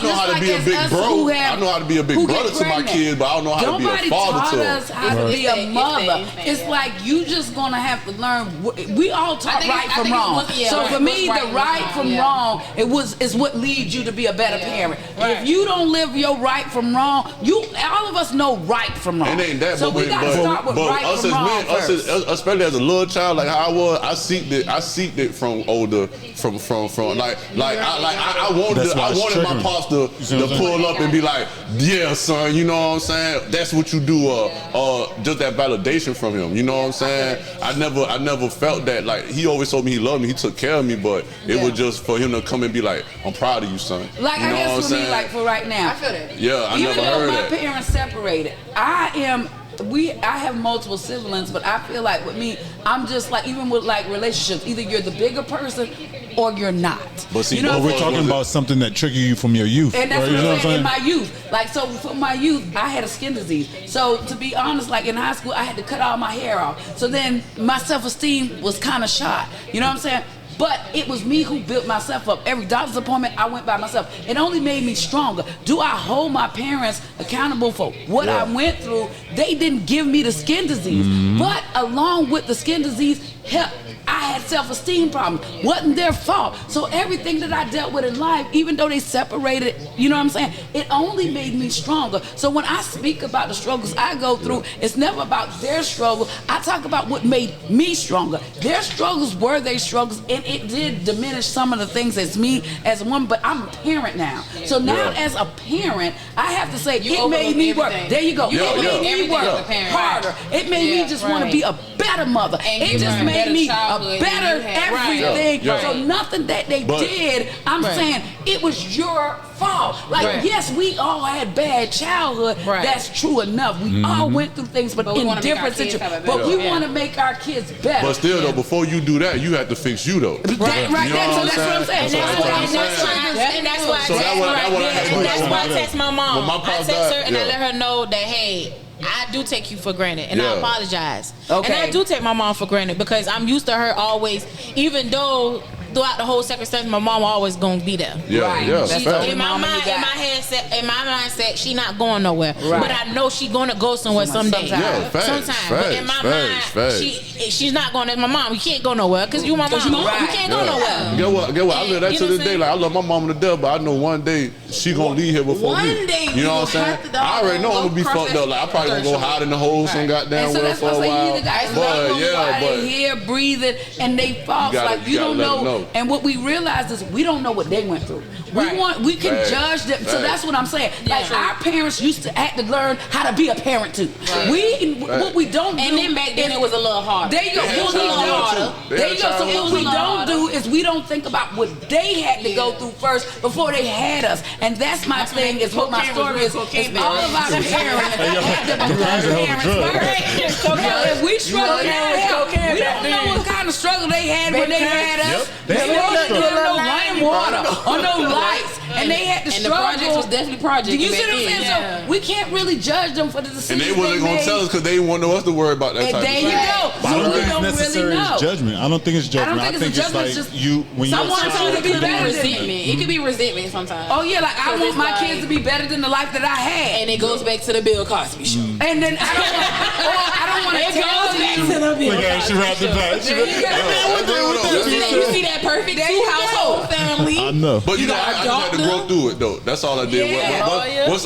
know how to be a big bro. I know how to be a big brother to my kids, but I don't know how to be a father to them. Nobody taught us how to be a mother. It's like you just gonna have to learn. We all taught right from wrong. So for me, the right from wrong, is what leads you to be a better parent. If you don't live your right from wrong, all of us know right from wrong. It ain't that, so we gotta start with right us from as wrong men, first. especially as a little child, like how I was, I seeked it from older, from I wanted my pops to pull up and be like, yeah, son, you know what I'm saying? That's what you do. Just that validation from him. You know what I'm saying? I never felt that. Like he always told me he loved me, he took care of me, but it was just for him to come and be like, I'm proud of you, son. Like you know I guess what for me, like for right now. I feel that. Yeah, I never heard that. Even though my parents separated, I have multiple siblings, but I feel like with me, I'm just like, even with like relationships, either you're the bigger person or you're not. But see, we're talking about something that triggered you from your youth. And that's what I'm saying, in my youth. Like, so for my youth, I had a skin disease. So to be honest, like in high school, I had to cut all my hair off. So then my self-esteem was kind of shot. You know what I'm saying? But it was me who built myself up. Every doctor's appointment, I went by myself. It only made me stronger. Do I hold my parents accountable for what I went through? They didn't give me the skin disease. But along with the skin disease, I had self-esteem problems. Wasn't their fault. So everything that I dealt with in life, even though they separated, you know what I'm saying, it only made me stronger. So when I speak about the struggles I go through, it's never about their struggle. I talk about what made me stronger. Their struggles were their struggles, and it did diminish some of the things as me as a woman, but I'm a parent now. So now as a parent, I have to say, it made me work. There you go. It made me work harder. It made me just want to be a better mother. It just made me a better everything. So nothing that they did, I'm saying it was your fault. Like, yes, we all had bad childhood. That's true enough. We all went through things, but in different situations. But we want to make our kids better. But still, though, before you do that, you have to fix you, though. So that's what I'm saying. And that's why I text my mom. I text her and I let her know that, hey, I do take you for granted, and I apologize. Okay. And I do take my mom for granted because I'm used to her always, even though throughout the whole circumstance, my mom always gonna be there. In my mindset, she not going nowhere. But I know she gonna go somewhere someday. Sometime. But in my mind, she's not going. As my mom, you can't go nowowhere because you my mom. You can't go nowhere. Get what? I live that to this day. Like I love my mom to death, but I know one day she gonna leave here before me. One day, you know what I'm saying? I already know I'm gonna be fucked up. Like I probably gonna go hide in the hole some goddamn well for a while. But here breathing, and they false. Like you don't know Yo. And what we realized is we don't know what they went through. We can judge them. So that's what I'm saying. Like our parents used to have to learn how to be a parent too. What we don't do. And then back then it was a little harder. There you go. It was a little harder. There you go. So what we don't do is we don't think about what they had to go through first before they had us. And that's my thing. Is what my story is. All of our parents had to be parents first. If we struggle now, we don't know what kind of struggle they had when they had us. They didn't get no running water or no lights, and they had to struggle. And the project was definitely project. You see what I'm saying? So we can't really judge them for the decisions And they wasn't gonna tell us because they didn't want us to worry about that type of there thing. you go. I don't So we think don't it's necessary really know. as judgment. I don't think it's judgment. I don't think it's like just you when you're someone told you to be better than resentment. me. It could be resentment sometimes. Oh yeah, like I want my kids to be better than the life that I had. And it goes back to the Bill Cosby show. And then I don't want to tell you. Look at her, she wrapped it back. You see that perfect two-household family. I know. But you know, I just had to grow through it though. That's all I did. Once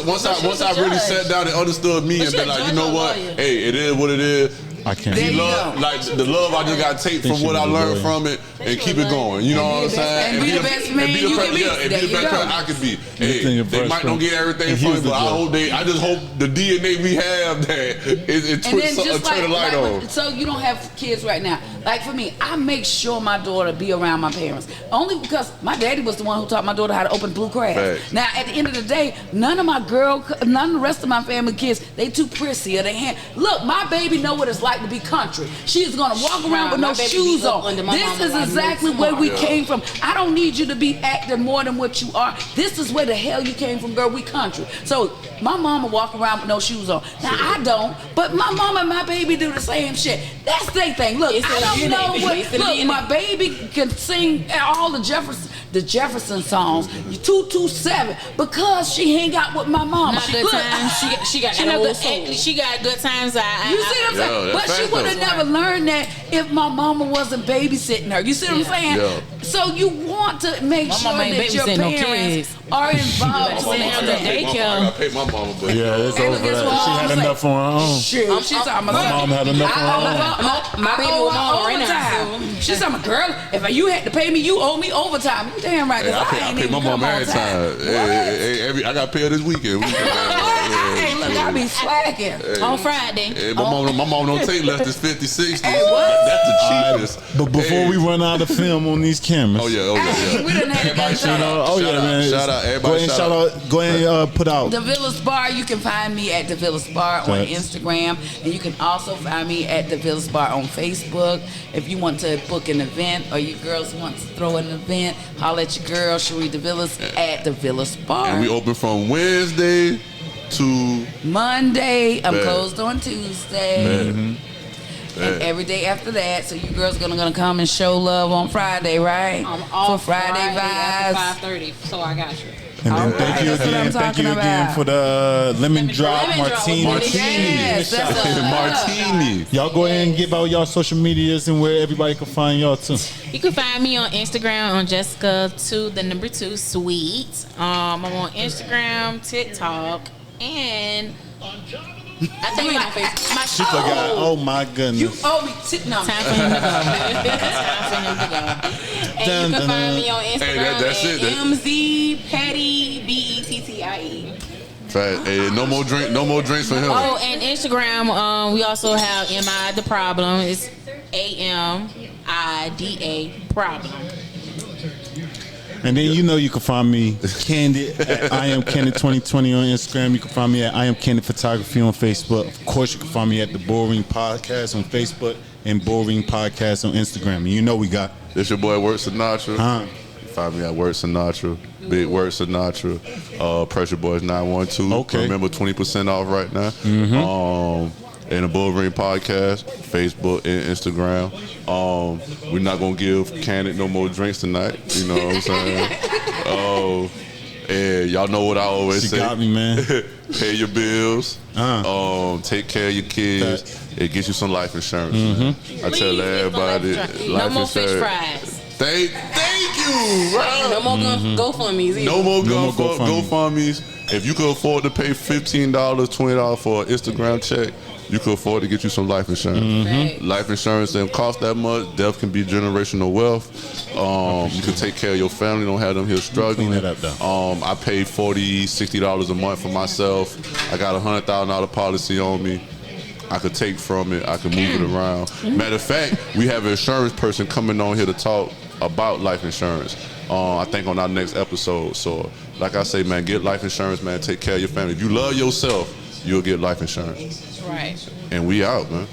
I really sat down and understood me and been like, you know what? Hey, it is what it is. I can't. Like the love I just got to take from what I learned from it and keep it going. You know what I'm saying? And be the best man you can be. Yeah, and be the best person I can be. Hey, they might not get everything from me, but I just hope the DNA we have that it turn the light on. So you don't have kids right now. Like for me, I make sure my daughter be around my parents. Only because my daddy was the one who taught my daughter how to open blue crabs. Right. Now at the end of the day, none of the rest of my family kids, they too prissy or they hand. Look, my baby know what it's like to be country. She is gonna walk around with no shoes on. This is exactly where we came from. I don't need you to be acting more than what you are. This is where the hell you came from, girl. We country. So my mama walk around with no shoes on. Now I don't, but my mama and my baby do the same shit. That's their thing. Look, I don't know what. Look, my baby can sing all the Jefferson songs, 227, because she hang out with my mama. Not good times. She got good times. You see what I'm saying? But she would have never learned that if my mama wasn't babysitting her. You see what I'm saying? Yeah. So you want to make sure that your parents are involved. I gotta pay my mama, but Yeah, it's over that. She had enough on her own. Shit, she's talking about My mom had enough on her own. My baby with mama right now. overtime. She's talking about, girl, if you had to pay me, you owe me overtime. You damn right. 'Cause I ain't pay even my come mama on every time. Hey, I got paid this weekend. Hey, look, I be slacking. On Friday. Hey, my mom don't take less than 50, 60. Hey, what? That's the cheapest. But before we run out of film on these cameras. Oh yeah. Hey, we done had Everybody that shout out. Oh yeah, man. Shout out. Everybody shout out. Go ahead and put out. The Villas Bar, you can find me at The Villas Bar on Right. Instagram, and you can also find me at The Villas Bar on Facebook. If you want to book an event or you girls want to throw an event, holler at your girl, Cherie DeVillas at The Villas Bar. And we open from Wednesday to Monday, I'm Man. closed on Tuesday. And every day after that, so you girls gonna come and show love on Friday, right? I'm off For Friday after vibes. 5:30, so I got you. And then All thank right, you that's what I'm again. Thank you talking again about. for the lemon drop Lemon drop was martini. really Yes, that's a Martini. Y'all go ahead and give out y'all social medias and where everybody can find y'all too. You can find me on Instagram on Jessica2 Sweet. I'm on Instagram, TikTok, and I think my Facebook. My She forgot. Oh my You goodness. owe me no. Time for him to go. Time for him to go. And you can find me on Instagram that's at it. MZPetty BETTIE. Right. Hey, no more drinks for him. Oh, and Instagram, we also have MI the Problem. It's AMIDA Problem. And then you know you can find me Candid at I am Candid 2020 on Instagram. You can find me at I am Candid Photography on Facebook. Of course, you can find me at the Bullring Podcast on Facebook and Bullring Podcast on Instagram. And you know we got This your boy Word Sinatra. You find me at Word Sinatra. Big Word Sinatra. Pressure Boys 912. Okay. Remember 20% off right now. And the Bullring Podcast, Facebook and Instagram. We're not gonna give Candid no more drinks tonight. You know what I'm saying? And y'all know what I always She say. got me, man. Pay your bills. Take care of your kids. It gets you some life insurance. I tell everybody, No more fish fries. Thank you. Bro. No more GoFundMe's either. No more more GoFundMe's. If you can afford to pay $15, $20 for an Instagram check, you can afford to get you some life insurance. Right. Life insurance doesn't cost that much. Death can be generational wealth. You can take care of your family. Don't have them here struggling. Clean that up, though. I pay $40, $60 a month for myself. I got a $100,000 policy on me. I could take from it. I could move it around. Matter of fact, we have an insurance person coming on here to talk about life insurance. I think on our next episode. So, like I say, man, get life insurance, man. Take care of your family. If you love yourself, you'll get life insurance. Right. And we out, man.